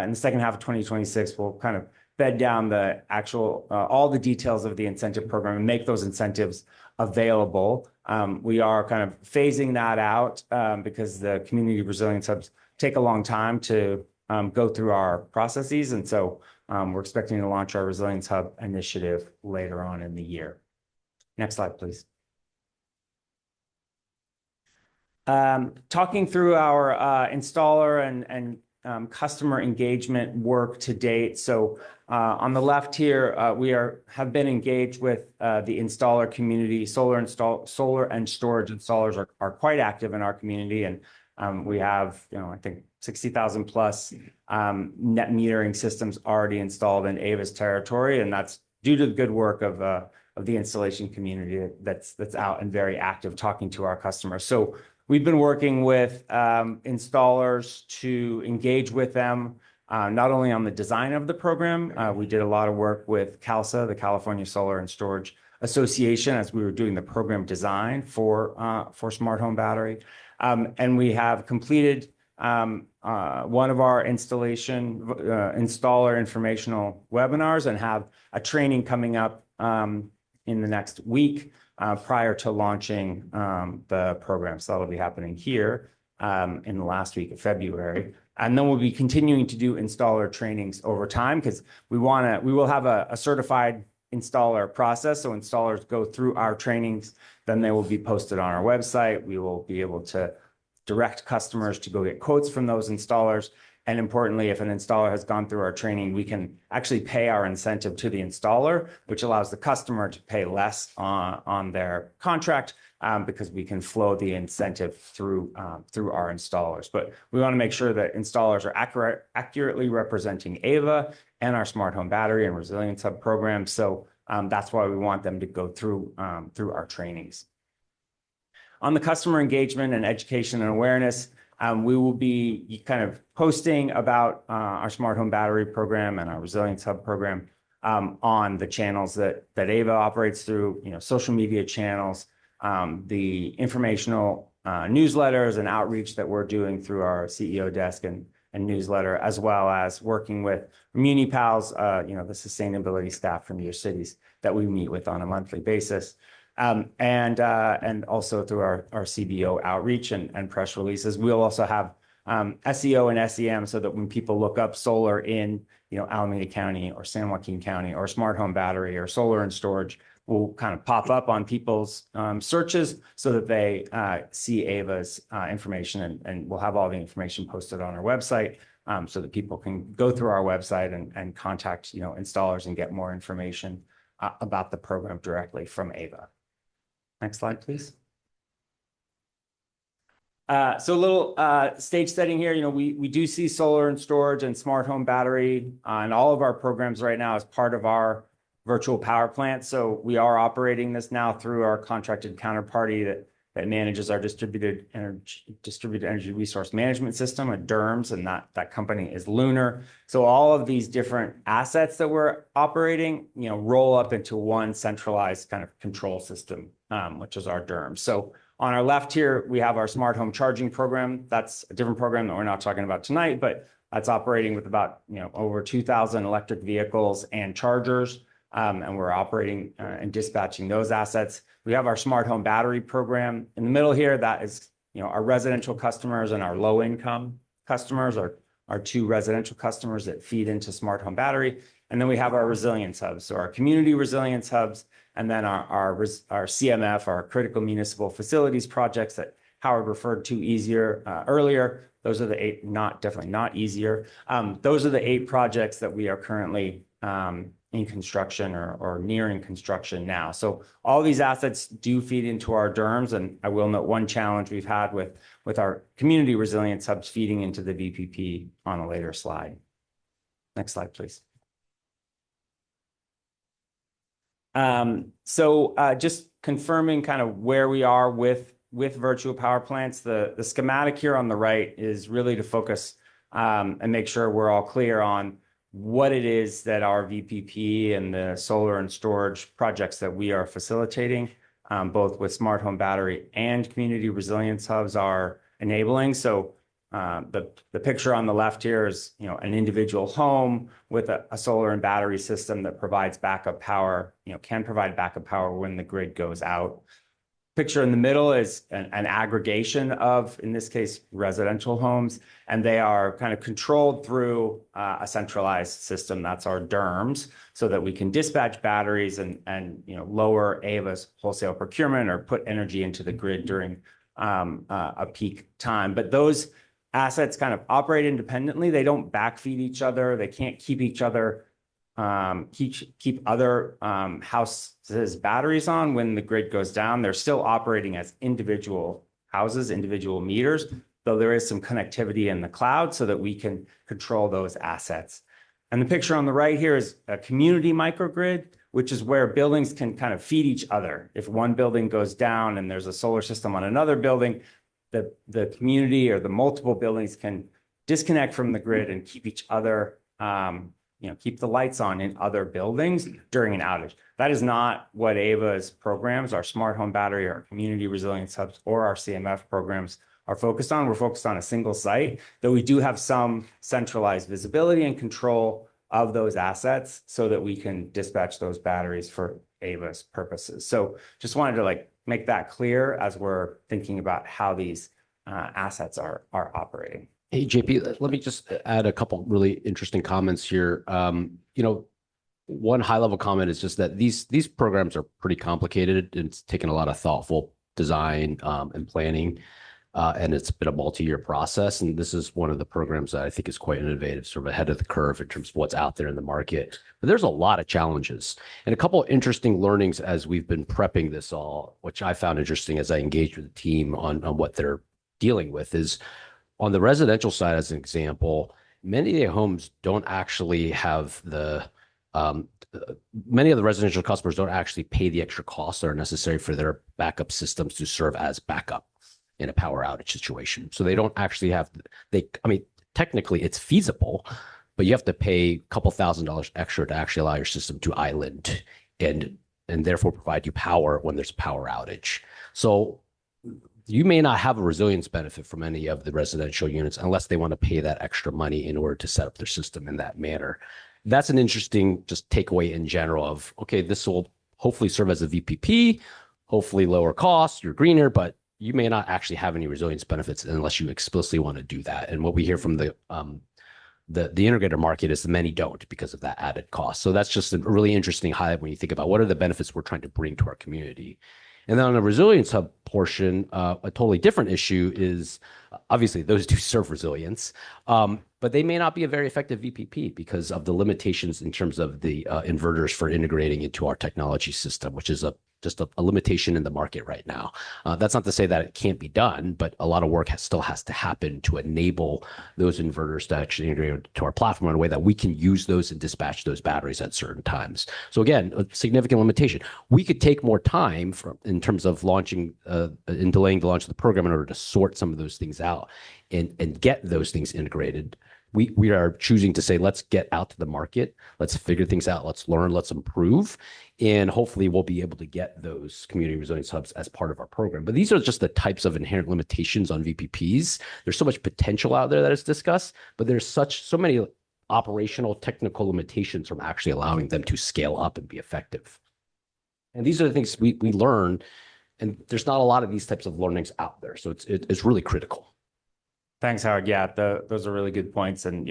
in the second half of 2026, we'll kind of bed down the actual, all the details of the incentive program and make those incentives available. We are kind of phasing that out because the community resilience hubs take a long time to go through our processes. And so we're expecting to launch our resilience hub initiative later on in the year. Next slide, please. Talking through our installer and customer engagement work to date. So on the left here, we have been engaged with the installer community. Solar and storage installers are quite active in our community, and we have, I think 60,000 plus net metering systems already installed in Ava's territory, and that's due to the good work of the installation community that's out and very active talking to our customers. So we've been working with installers to engage with them, not only on the design of the program. We did a lot of work with CALSA, the California Solar and Storage Association, as we were doing the program design for Smart Home Battery. And we have completed one of our installer informational webinars and have a training coming up in the next week prior to launching the program. So that'll be happening here in the last week of February. And then we'll be continuing to do installer trainings over time because we will have a certified installer process. So installers go through our trainings, then they will be posted on our website. We will be able to direct customers to go get quotes from those installers. And importantly, if an installer has gone through our training, we can actually pay our incentive to the installer, which allows the customer to pay less on their contract because we can flow the incentive through our installers. But we want to make sure that installers are accurately representing AVA and our smart home battery and resilience hub program. So that's why we want them to go through our trainings. On the customer engagement and education and awareness, we will be kind of posting about our smart home battery program and our resilience hub program on the channels that AVA operates through, social media channels, the informational newsletters and outreach that we're doing through our CEO desk and newsletter, as well as working with MuniPals, the sustainability staff from your cities that we meet with on a monthly basis. And also through our CBO outreach and press releases. We'll also have SEO and SEM so that when people look up solar in, Alameda County or San Joaquin County or smart home battery or solar and storage will kind of pop up on people's searches so that they see Ava's information, and we'll have all the information posted on our website so that people can go through our website and contact, installers and get more information about the program directly from Ava. Next slide, please. So a little stage setting here, we do see solar and storage and smart home battery on all of our programs right now as part of our virtual power plant. So we are operating this now through our contracted counterparty that manages our distributed energy resource management system, a DERMS, and that company is Lunar. So all of these different assets that we're operating, roll up into one centralized kind of control system, which is our DERMS. So on our left here, we have our smart home charging program. That's a different program that we're not talking about tonight, but that's operating with about, over 2,000 electric vehicles and chargers. And we're operating and dispatching those assets. We have our smart home battery program in the middle here. That is, our residential customers and our low income customers are our two residential customers that feed into smart home battery. And then we have our resilience hubs. So our community resilience hubs, and then our CMF, our critical municipal facilities projects that Howard referred to earlier. Those are the 8, definitely not easier. Those are the 8 projects that we are currently in construction or nearing construction now. So all these assets do feed into our DERMS. And I will note one challenge we've had with our community resilience hubs feeding into the VPP on a later slide. Next slide, please. So just confirming kind of where we are with virtual power plants. The schematic here on the right is really to focus and make sure we're all clear on what it is that our VPP and the solar and storage projects that we are facilitating, both with smart home battery and community resilience hubs, are enabling. So the picture on the left here is, an individual home with a solar and battery system that provides backup power, can provide backup power when the grid goes out. Picture in the middle is an aggregation of, in this case, residential homes, and they are kind of controlled through a centralized system. That's our DERMS, so that we can dispatch batteries and lower Ava's wholesale procurement or put energy into the grid during a peak time. But those assets kind of operate independently. They don't backfeed each other. They can't keep each other keep other houses' batteries on when the grid goes down. They're still operating as individual houses, individual meters, though there is some connectivity in the cloud so that we can control those assets. And the picture on the right here is a community microgrid, which is where buildings can kind of feed each other. If one building goes down and there's a solar system on another building, the community or the multiple buildings can disconnect from the grid and keep each other keep the lights on in other buildings during an outage. That is not what Ava's programs, our smart home battery, our community resilience hubs, or our CMF programs are focused on. We're focused on a single site, though we do have some centralized visibility and control of those assets so that we can dispatch those batteries for Ava's purposes. So just wanted to make that clear as we're thinking about how these assets are operating.
Hey, JP, let me just add a couple really interesting comments here. One high level comment is just that these programs are pretty complicated. It's taken a lot of thoughtful design and planning, and it's been a multi-year process. And this is one of the programs that I think is quite innovative, sort of ahead of the curve in terms of what's out there in the market. But there's a lot of challenges and a couple of interesting learnings as we've been prepping this all, which I found interesting as I engaged with the team on what they're dealing with is, on the residential side, as an example, many of the homes don't actually have many of the residential customers don't actually pay the extra costs that are necessary for their backup systems to serve as backup in a power outage situation. So they don't actually have, technically it's feasible, but you have to pay a couple $1,000s extra to actually allow your system to island and therefore provide you power when there's a power outage. So you may not have a resilience benefit from any of the residential units unless they want to pay that extra money in order to set up their system in that manner. That's an interesting just takeaway in general of, okay, this will hopefully serve as a VPP, hopefully lower costs, you're greener, but you may not actually have any resilience benefits unless you explicitly want to do that. And what we hear from the integrator market is many don't because of that added cost. So that's just a really interesting highlight when you think about what are the benefits we're trying to bring to our community. And then on the resilience hub portion, a totally different issue is obviously those do serve resilience, but they may not be a very effective VPP because of the limitations in terms of the inverters for integrating into our technology system, which is just a limitation in the market right now. That's not to say that it can't be done, but a lot of work still has to happen to enable those inverters to actually integrate to our platform in a way that we can use those and dispatch those batteries at certain times. So again, a significant limitation. We could take more time in terms of launching and delaying the launch of the program in order to sort some of those things out and get those things integrated. We are choosing to say, let's get out to the market, let's figure things out, let's learn, let's improve, and hopefully we'll be able to get those community resilience hubs as part of our program. But these are just the types of inherent limitations on VPPs. There's so much potential out there that is discussed, but there's so many operational technical limitations from actually allowing them to scale up and be effective. And these are the things we learn, and there's not a lot of these types of learnings out there. So it's really critical.
Thanks, Howard. Yeah, those are really good points. And,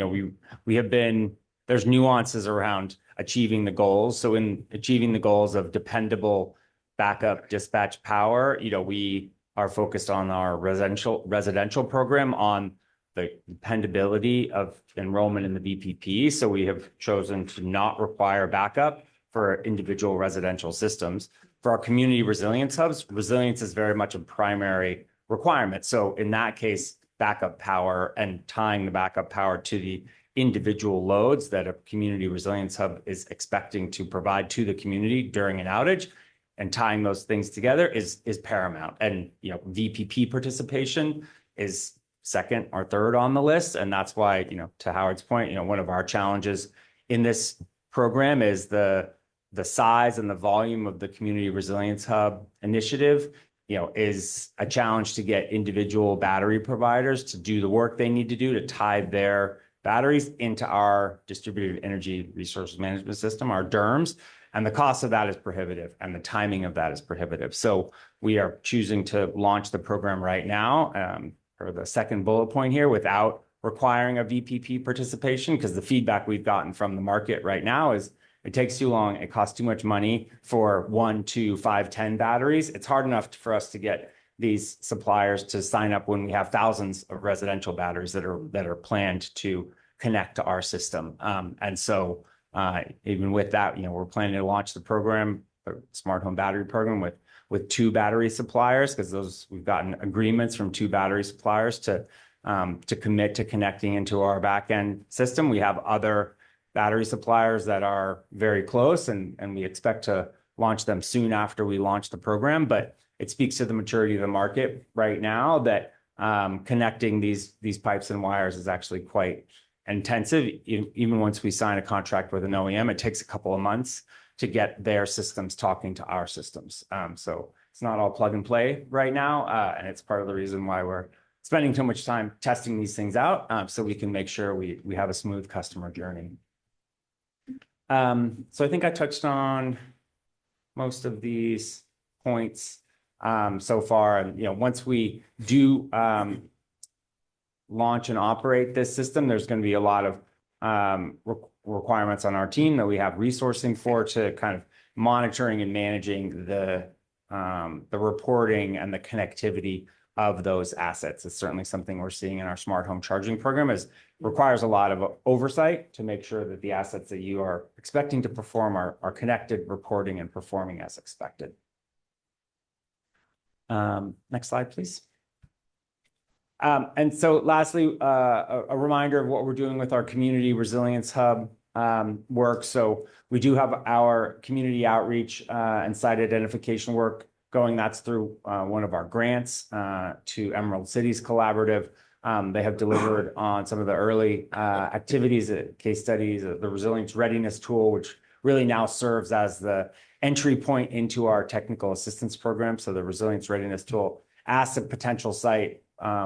we have been, there's nuances around achieving the goals. So in achieving the goals of dependable backup dispatch power, we are focused on our residential program on the dependability of enrollment in the VPP. So we have chosen to not require backup for individual residential systems. For our community resilience hubs, resilience is very much a primary requirement. So in that case, backup power and tying the backup power to the individual loads that a community resilience hub is expecting to provide to the community during an outage, and tying those things together is paramount. And VPP participation is second or third on the list. And that's why, to Howard's point, one of our challenges in this program is the size and the volume of the community resilience hub initiative is a challenge to get individual battery providers to do the work they need to do to tie their batteries into our distributed energy resource management system, our DERMS. And the cost of that is prohibitive and the timing of that is prohibitive. So we are choosing to launch the program right now, for the second bullet point here, without requiring a VPP participation, because the feedback we've gotten from the market right now is it takes too long. It costs too much money for 1, 2, 5, 10 batteries. It's hard enough for us to get these suppliers to sign up when we have thousands of residential batteries that are planned to connect to our system. And so even with that, we're planning to launch the program, the smart home battery program, with 2 battery suppliers, because we've gotten agreements from 2 battery suppliers to commit to connecting into our backend system. We have other battery suppliers that are very close, and we expect to launch them soon after we launch the program. But it speaks to the maturity of the market right now that connecting these pipes and wires is actually quite intensive. Even once we sign a contract with an OEM, it takes a couple of months to get their systems talking to our systems. So it's not all plug and play right now. And it's part of the reason why we're spending so much time testing these things out, so we can make sure we have a smooth customer journey. So I think I touched on most of these points so far. And, once we do launch and operate this system, there's going to be a lot of requirements on our team that we have resourcing for, to kind of monitoring and managing the reporting and the connectivity of those assets. It's certainly something we're seeing in our smart home charging program, requires a lot of oversight to make sure that the assets that you are expecting to perform are connected, reporting, and performing as expected. Next slide, please. And so lastly, a reminder of what we're doing with our community resilience hub work. So we do have our community outreach and site identification work going. That's through one of our grants to Emerald Cities Collaborative. They have delivered on some of the early activities, case studies, the resilience readiness tool, which really now serves as the entry point into our technical assistance program. So the resilience readiness tool asks a potential site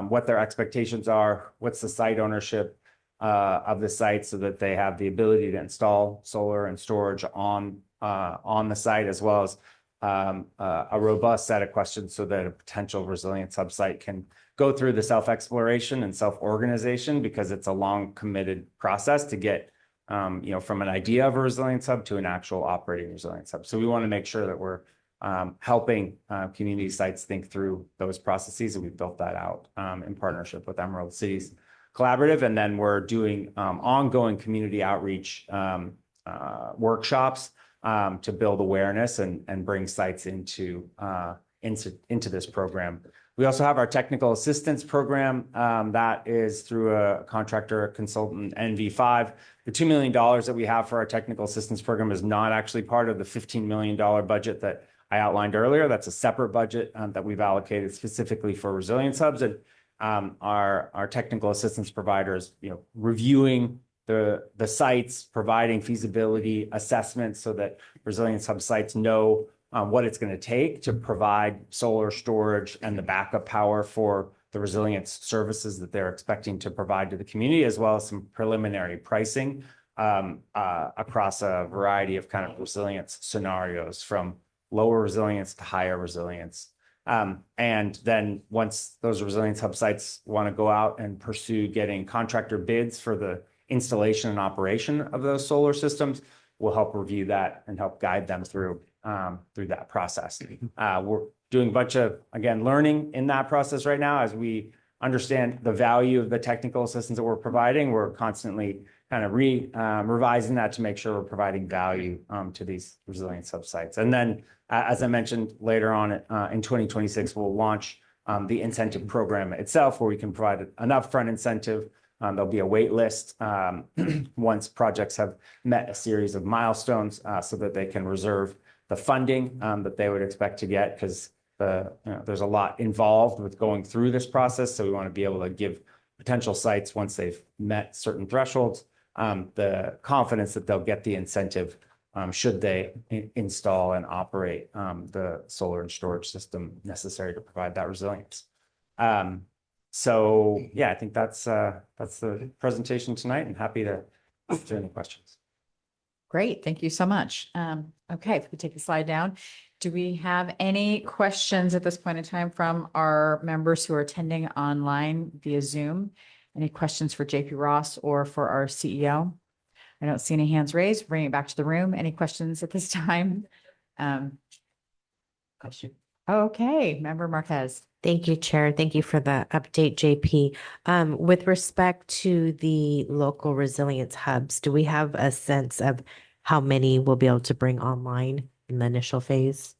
what their expectations are, what's the site ownership of the site, so that they have the ability to install solar and storage on the site, as well as a robust set of questions so that a potential resilient site can go through the self-exploration and self-organization, because it's a long committed process to get from an idea of a resilient sub to an actual operating resilient sub. So we want to make sure that we're helping community sites think through those processes, and we've built that out in partnership with Emerald Cities Collaborative. And then we're doing ongoing community outreach workshops to build awareness and bring sites into this program. We also have our technical assistance program that is through a contractor consultant, NV5. The $2 million that we have for our technical assistance program is not actually part of the $15 million budget that I outlined earlier. That's a separate budget that we've allocated specifically for resilient subs. And our technical assistance providers, reviewing the sites, providing feasibility assessments so that resilient sub sites know what it's going to take to provide solar storage and the backup power for the resilience services that they're expecting to provide to the community, as well as some preliminary pricing across a variety of kind of resilience scenarios, from lower resilience to higher resilience. And then once those resilience hub sites want to go out and pursue getting contractor bids for the installation and operation of those solar systems, we'll help review that and help guide them through that process. We're doing a bunch of, again, learning in that process right now as we understand the value of the technical assistance that we're providing. We're constantly kind of revising that to make sure we're providing value to these resilient subsites. And then, as I mentioned, later on in 2026, we'll launch the incentive program itself, where we can provide an upfront incentive. There'll be a wait list once projects have met a series of milestones so that they can reserve the funding that they would expect to get, because there's a lot involved with going through this process. So we want to be able to give potential sites, once they've met certain thresholds, the confidence that they'll get the incentive should they install and operate the solar and storage system necessary to provide that resilience. So yeah, I think that's the presentation tonight, and happy to answer any questions.
Great. Thank you so much. Okay, if we take the slide down, do we have any questions at this point in time from our members who are attending online via Zoom? Any questions for JP Ross or for our CEO? I don't see any hands raised. Bring it back to the room. Any questions at this time? Question. Okay, Member Marquez.
Thank you, Chair. Thank you for the update, JP. With respect to the local resilience hubs, do we have a sense of how many we'll be able to bring online in the initial phase?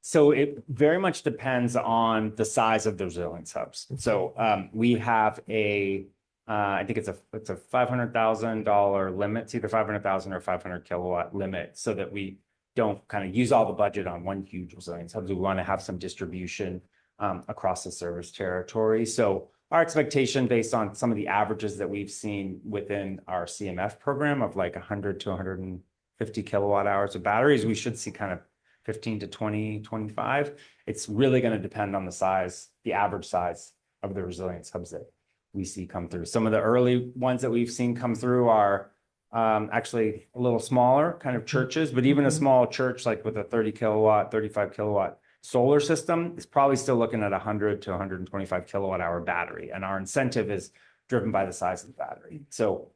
So it very much depends on the size of the resilience hubs. So we have I think it's a $500,000 limit. It's either 500,000 or 500 kilowatt limit, so that we don't kind of use all the budget on one huge resilience hub. We want to have some distribution across the service territory. So our expectation, based on some of the averages that we've seen within our CMF program of like 100 to 150 kilowatt hours of batteries, we should see kind of 15 to 20, 25. It's really going to depend on the size, the average size of the resilience hubs that we see come through. Some of the early ones that we've seen come through are actually a little smaller kind of churches, but even a small church like with a 30 kilowatt, 35 kilowatt solar system is probably still looking at 100 to 125 kilowatt hour battery. And our incentive is driven by the size of the battery. So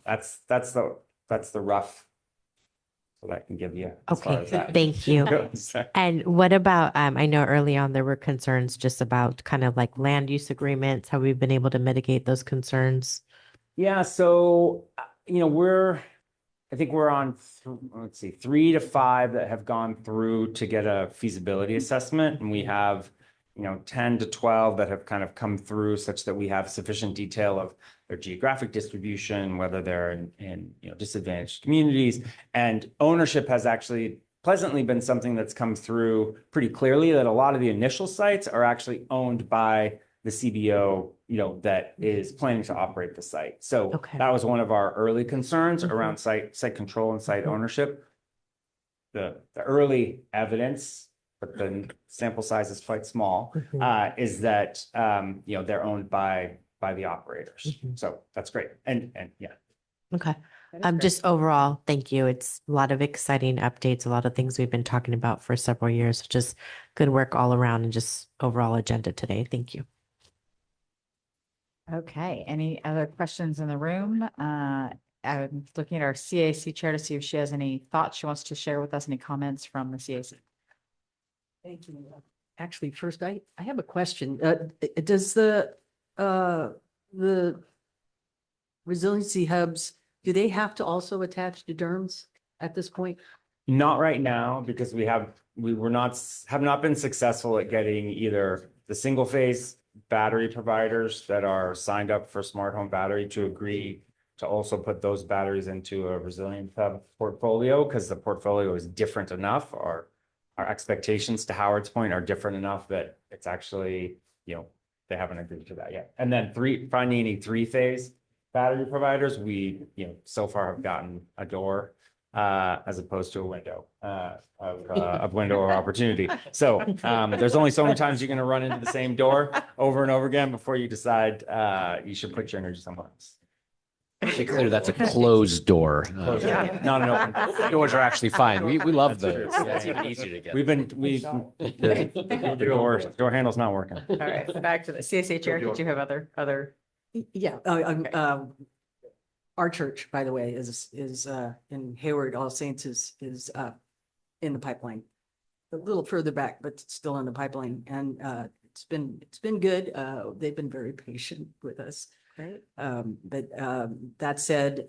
that's the rough that I can give you. As far as that
Thank you.
goes.
And what about, I know early on there were concerns just about kind of like land use agreements. Have we been able to mitigate those concerns?
Yeah, so I think we're on, let's see, 3 to 5 that have gone through to get a feasibility assessment. And we have, 10 to 12 that have kind of come through, such that we have sufficient detail of their geographic distribution, whether they're in disadvantaged communities. And ownership has actually pleasantly been something that's come through pretty clearly, that a lot of the initial sites are actually owned by the CBO, that is planning to operate the site. So that was one of our early concerns around site control and site ownership. The early evidence, but the sample size is quite small, is that they're owned by the operators. So that's great. And yeah.
Okay. Just overall, thank you. It's a lot of exciting updates, a lot of things we've been talking about for several years. Just good work all around and just overall agenda today. Thank you.
Okay, any other questions in the room? I'm looking at our CAC chair to see if she has any thoughts she wants to share with us, any comments from the CAC.
Thank you. Actually, first, I have a question. Does the resiliency hubs, do they have to also attach to DERMS at this point?
Not right now, because have not been successful at getting either the single phase battery providers that are signed up for smart home battery to agree to also put those batteries into a resilient hub portfolio, because the portfolio is different enough. Our expectations, to Howard's point, are different enough that it's actually, they haven't agreed to that yet. And then finding any three-phase battery providers, we, so far have gotten a door as opposed to a window of window of opportunity. So there's only so many times you're going to run into the same door over and over again before you decide you should put your energy somewhere else.
To be clear, that's a closed door.
Yeah, not an open.
Doors are actually fine. We love those.
Yeah.
It's even easier to get.
The door handle's not working.
All right, back to the CAC chair. Did you have other?
Yeah, our church, by the way, is in Hayward, All Saints is in the pipeline. A little further back, but still in the pipeline. And it's been good. They've been very patient with us.
Great.
But that said,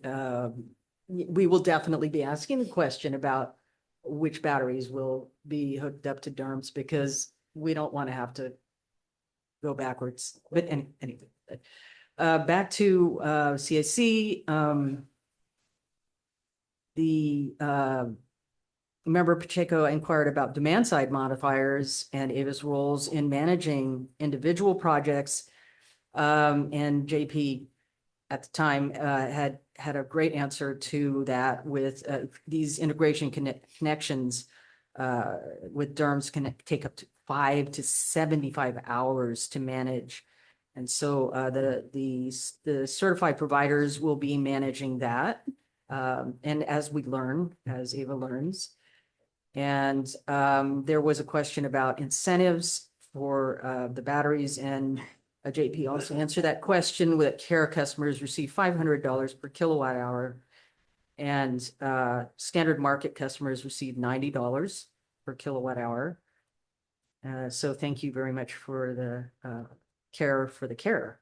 we will definitely be asking the question about which batteries will be hooked up to DERMS, because we don't want to have to go backwards. But anyway, back to CAC. The member Pacheco inquired about demand side modifiers and Ava's roles in managing individual projects. And JP at the time had a great answer to that with these integration connections with DERMS can take up to 5 to 75 hours to manage. And so the certified providers will be managing that. And as we learn, as Ava learns. And there was a question about incentives for the batteries, and JP also answered that question with CARE customers receive $500 per kilowatt hour, and standard market customers receive $90 per kilowatt hour. So thank you very much for the CARE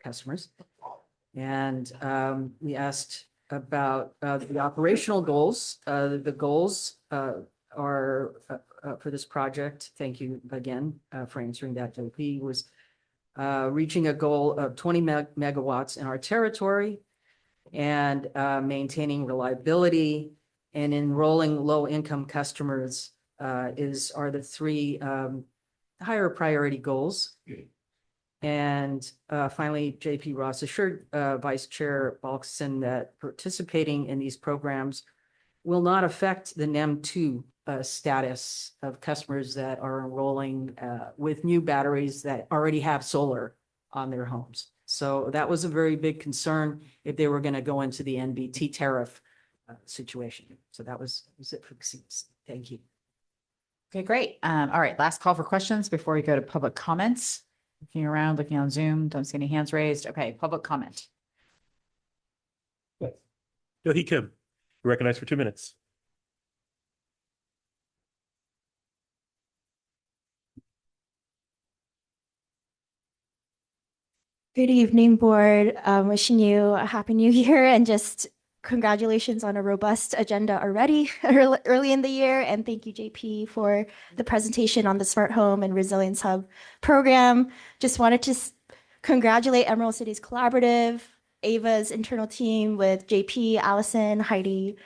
customers. And we asked about the operational goals. The goals are for this project. Thank you again for answering that, JP. Was reaching a goal of 20 megawatts in our territory, and maintaining reliability and enrolling low-income customers are the three higher priority goals. And finally, JP Ross assured Vice Chair Balkson that participating in these programs will not affect the NEM2 status of customers that are enrolling with new batteries that already have solar on their homes. So that was a very big concern if they were going to go into the NBT tariff situation. So that was it for CAC. Thank you.
Okay, great. All right, last call for questions before we go to public comments. Looking around, looking on Zoom, don't see any hands raised. Okay, public comment.
Yohee Kim, you're recognized for 2 minutes.
Good evening, board. Wishing you a happy new year and just congratulations on a robust agenda already early in the year. And thank you, JP, for the presentation on the Smart Home and Resilience Hub program. Just wanted to congratulate Emerald Cities Collaborative, Ava's internal team with JP, Allison, Heidi,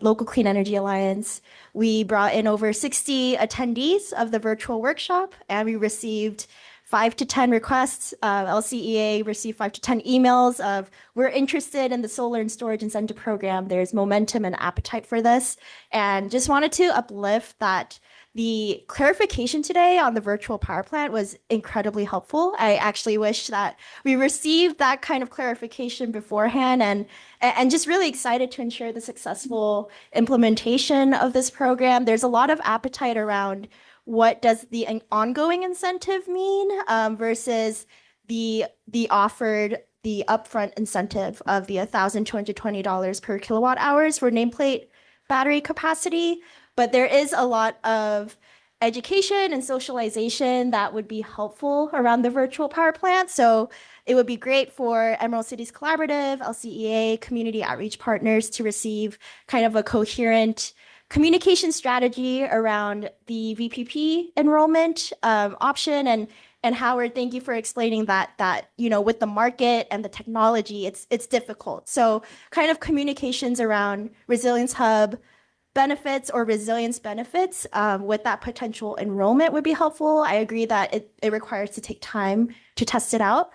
Local Clean Energy Alliance. We brought in over 60 attendees of the virtual workshop, and we received 5 to 10 requests. LCEA received 5 to 10 emails of, we're interested in the solar and storage incentive program. There's momentum and appetite for this. And just wanted to uplift that the clarification today on the virtual power plant was incredibly helpful. I actually wish that we received that kind of clarification beforehand, and just really excited to ensure the successful implementation of this program. There's a lot of appetite around what does the ongoing incentive mean versus the offered the upfront incentive of the $1,220 per kilowatt hours for nameplate battery capacity. But there is a lot of education and socialization that would be helpful around the virtual power plant. So it would be great for Emerald Cities Collaborative, LCEA, community outreach partners to receive kind of a coherent communication strategy around the VPP enrollment option. And Howard, thank you for explaining that with the market and the technology, it's difficult. So kind of communications around Resilience Hub benefits or resilience benefits with that potential enrollment would be helpful. I agree that it requires to take time to test it out.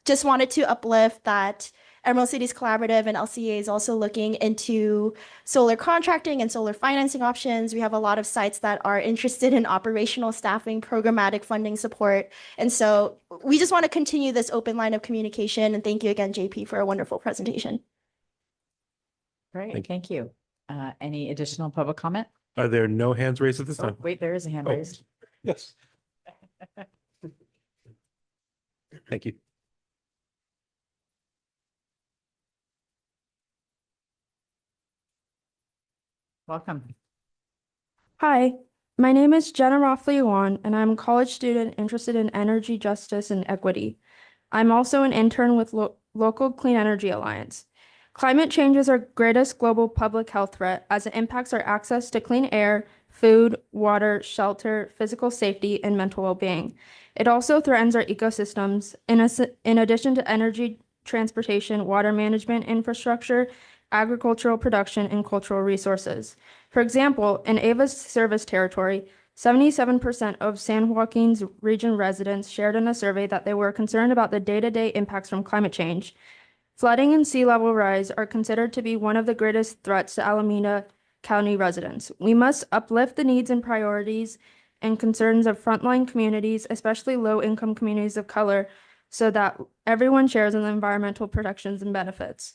Just wanted to uplift that Emerald Cities Collaborative and LCA is also looking into solar contracting and solar financing options. We have a lot of sites that are interested in operational staffing, programmatic funding support. And so we just want to continue this open line of communication. And thank you again, JP, for a wonderful presentation.
Great, thank you. Any additional public comment?
Are there no hands raised at this
Oh,
time?
wait, there is a hand
Oh.
raised.
Yes. Thank you.
Welcome.
Hi, my name is Jenna Roffley-Yuan, and I'm a college student interested in energy justice and equity. I'm also an intern with Local Clean Energy Alliance. Climate change is our greatest global public health threat as it impacts our access to clean air, food, water, shelter, physical safety, and mental well-being. It also threatens our ecosystems in addition to energy, transportation, water management infrastructure, agricultural production, and cultural resources. For example, in Ava's service territory, 77% of San Joaquin's region residents shared in a survey that they were concerned about the day-to-day impacts from climate change. Flooding and sea level rise are considered to be one of the greatest threats to Alameda County residents. We must uplift the needs and priorities and concerns of frontline communities, especially low-income communities of color, so that everyone shares in the environmental protections and benefits.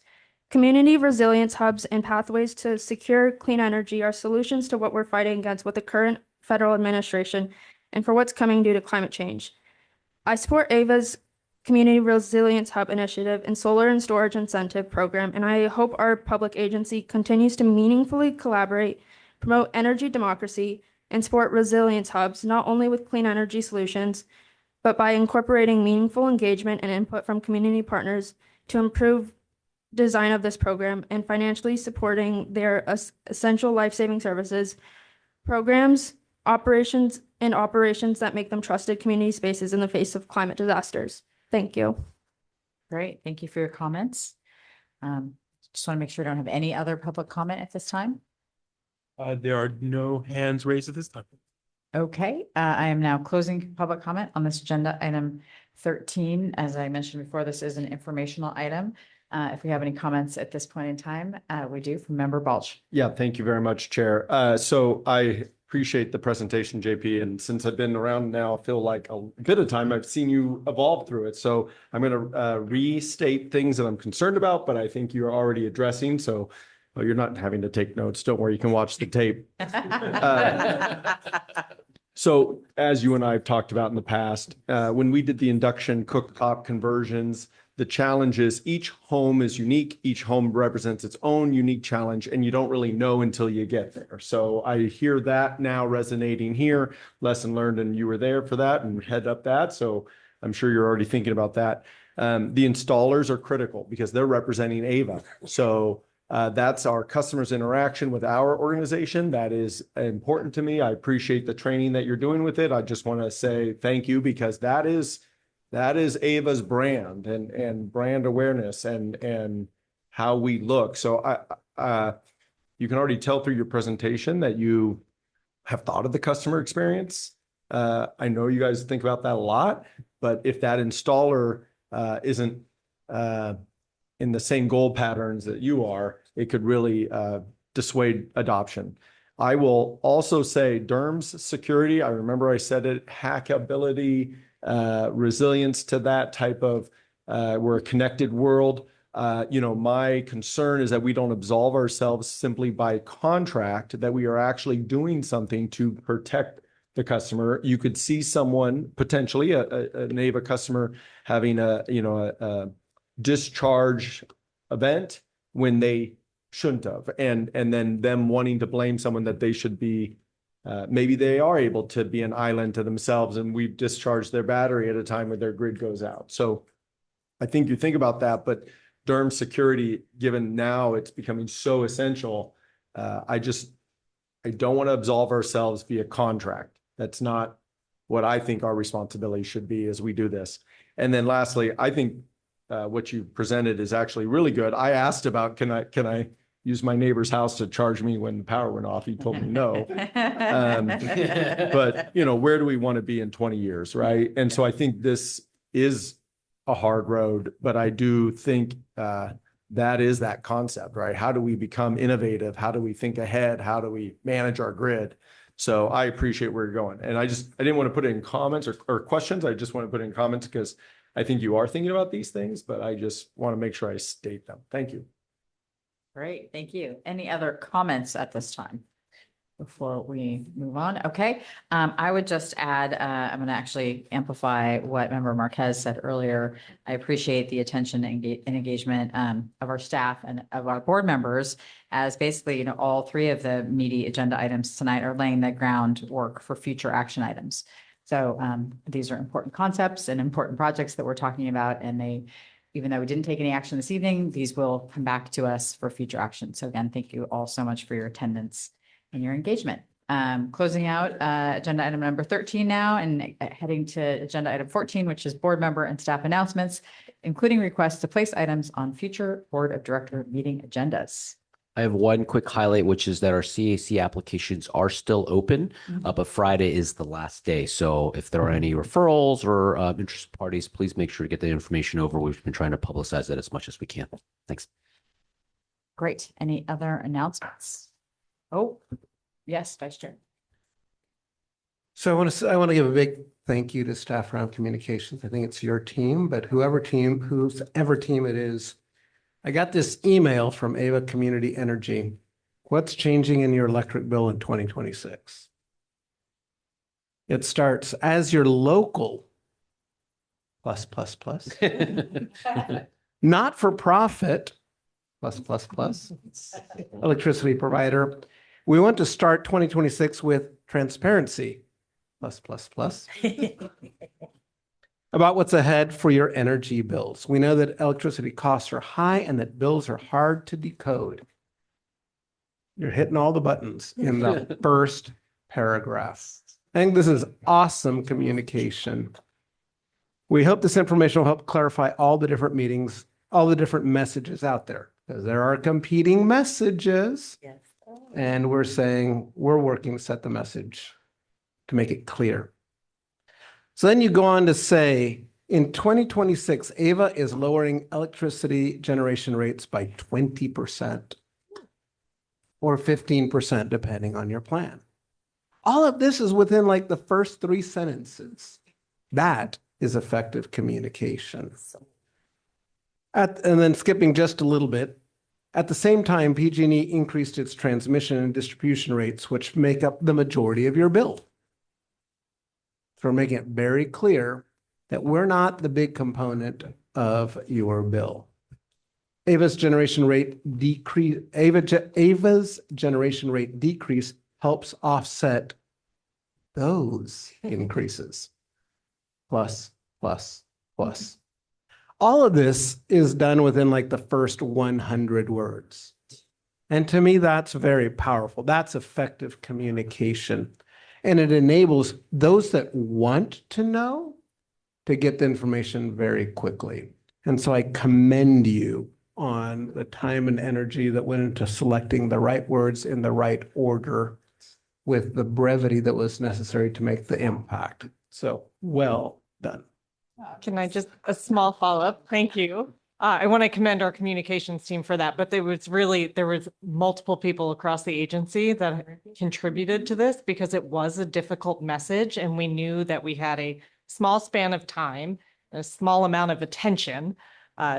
Community resilience hubs and pathways to secure clean energy are solutions to what we're fighting against with the current federal administration and for what's coming due to climate change. I support AVA's Community Resilience Hub initiative and solar and storage incentive program, and I hope our public agency continues to meaningfully collaborate, promote energy democracy, and support resilience hubs, not only with clean energy solutions, but by incorporating meaningful engagement and input from community partners to improve design of this program and financially supporting their essential life-saving services, programs, operations that make them trusted community spaces in the face of climate disasters. Thank you.
Great, thank you for your comments. Just want to make sure I don't have any other public comment at this time.
There are no hands raised at this time.
Okay, I am now closing public comment on this agenda item 13. As I mentioned before, this is an informational item. If we have any comments at this point in time, we do from Member Balch.
Yeah, thank you very much, Chair. So I appreciate the presentation, JP. And since I've been around now, I feel like a bit of time, I've seen you evolve through it. So I'm going to restate things that I'm concerned about, but I think you're already addressing. So you're not having to take notes. Don't worry, you can watch the tape. So as you and I have talked about in the past, when we did the induction cooktop conversions, the challenge is each home is unique. Each home represents its own unique challenge, and you don't really know until you get there. So I hear that now resonating here. Lesson learned, and you were there for that and head up that. So I'm sure you're already thinking about that. The installers are critical because they're representing AVA. So that's our customers' interaction with our organization. That is important to me. I appreciate the training that you're doing with it. I just want to say thank you because that is AVA's brand and brand awareness and how we look. So you can already tell through your presentation that you have thought of the customer experience. I know you guys think about that a lot, but if that installer isn't in the same goal patterns that you are, it could really dissuade adoption. I will also say DERMS security. I remember I said it, hackability, resilience to that type of, we're a connected world. My concern is that we don't absolve ourselves simply by contract, that we are actually doing something to protect the customer. You could see someone potentially an AVA customer having a discharge event when they shouldn't have, and then them wanting to blame someone that they should be. Maybe they are able to be an island to themselves, and we've discharged their battery at a time when their grid goes out. So I think you think about that, but DERM security, given now it's becoming so essential, I don't want to absolve ourselves via contract. That's not what I think our responsibility should be as we do this. And then lastly, I think what you presented is actually really good. I asked about, can I use my neighbor's house to charge me when the power went off? He told me no. But where do we want to be in 20 years, right? And so I think this is a hard road, but I do think that is that concept, right? How do we become innovative? How do we think ahead? How do we manage our grid? So I appreciate where you're going. And I didn't want to put it in comments or questions. I just want to put it in comments because I think you are thinking about these things, but I just want to make sure I state them. Thank you.
Great, thank you. Any other comments at this time before we move on? Okay, I would just add, I'm going to actually amplify what Member Marquez said earlier. I appreciate the attention and engagement of our staff and of our board members, as basically, all three of the meaty agenda items tonight are laying the groundwork for future action items. So these are important concepts and important projects that we're talking about, and even though we didn't take any action this evening, these will come back to us for future action. So again, thank you all so much for your attendance and your engagement. Closing out agenda item number 13 now, and heading to agenda item 14, which is board member and staff announcements, including requests to place items on future board of director meeting agendas.
I have one quick highlight, which is that our CAC applications are still open, but Friday is the last day. So if there are any referrals or interested parties, please make sure to get the information over. We've been trying to publicize that as much as we can. Thanks.
Great. Any other announcements? Oh, yes, Vice Chair.
So I want to give a big thank you to Staff Round Communications. I think it's your team, but whoever team it is. I got this email from Ava Community Energy. What's changing in your electric bill in 2026? It starts as your local +++, not for profit +++, electricity provider. We want to start 2026 with transparency +++. About what's ahead for your energy bills. We know that electricity costs are high and that bills are hard to decode. You're hitting all the buttons in the first paragraph. I think this is awesome communication. We hope this information will help clarify all the different meetings, all the different messages out there, because there are competing messages.
Yes.
And we're saying we're working to set the message to make it clear. So then you go on to say, in 2026, Ava is lowering electricity generation rates by 20% or 15%, depending on your plan. All of this is within like the first 3 sentences. That is effective communication. And then skipping just a little bit, at the same time, PG&E increased its transmission and distribution rates, which make up the majority of your bill. So we're making it very clear that we're not the big component of your bill. Ava's generation rate decrease helps offset those increases. Plus. All of this is done within like the first 100 words. And to me, that's very powerful. That's effective communication. And it enables those that want to know to get the information very quickly. And so I commend you on the time and energy that went into selecting the right words in the right order with the brevity that was necessary to make the impact. So well done.
Can I just, a small follow-up? Thank you. I want to commend our communications team for that, but there was multiple people across the agency that contributed to this because it was a difficult message and we knew that we had a small span of time, a small amount of attention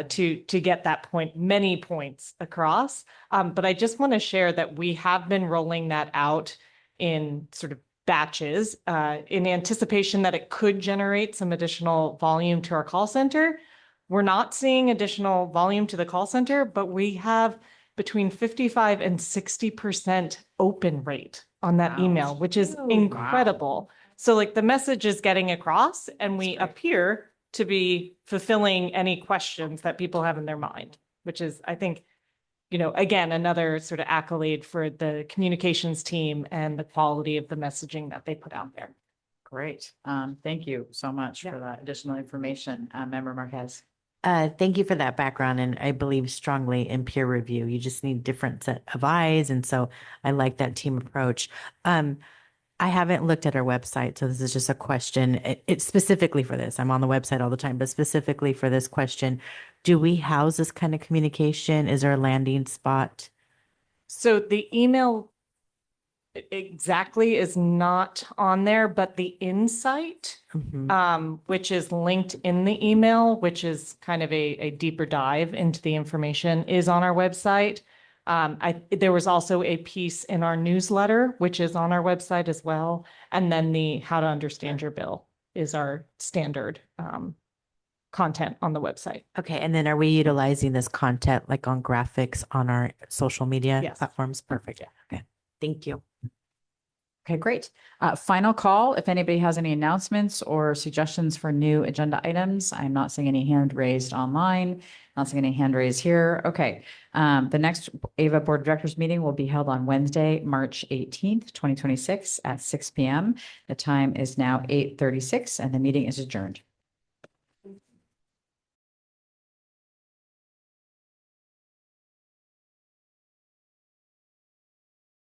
to get that point, many points across. But I just want to share that we have been rolling that out in sort of batches in anticipation that it could generate some additional volume to our call center. We're not seeing additional volume to the call center, but we have between 55 and 60% open rate on that email, which is incredible. So like the message is getting across and we appear to be fulfilling any questions that people have in their mind, which is, I think, again, another sort of accolade for the communications team and the quality of the messaging that they put out there.
Great. Thank you so much for that additional information. Member Marquez.
Thank you for that background. And I believe strongly in peer review. You just need different set of eyes. And so I like that team approach. I haven't looked at our website, so this is just a question. It's specifically for this. I'm on the website all the time, but specifically for this question, do we house this kind of communication? Is there a landing spot?
So the email exactly is not on there, but the insight, which is linked in the email, which is kind of a deeper dive into the information, is on our website. There was also a piece in our newsletter, which is on our website as well. And then the How to Understand Your Bill is our standard content on the website.
Okay. And then are we utilizing this content like on graphics on our social media
Yes.
platforms? Perfect. Okay. Thank you.
Okay, great. Final call. If anybody has any announcements or suggestions for new agenda items, I'm not seeing any hand raised online. Not seeing any hand raised here. Okay. The next AVA Board of Directors meeting will be held on Wednesday, March 18th, 2026 at 6 p.m. The time is now 8:36 and the meeting is adjourned.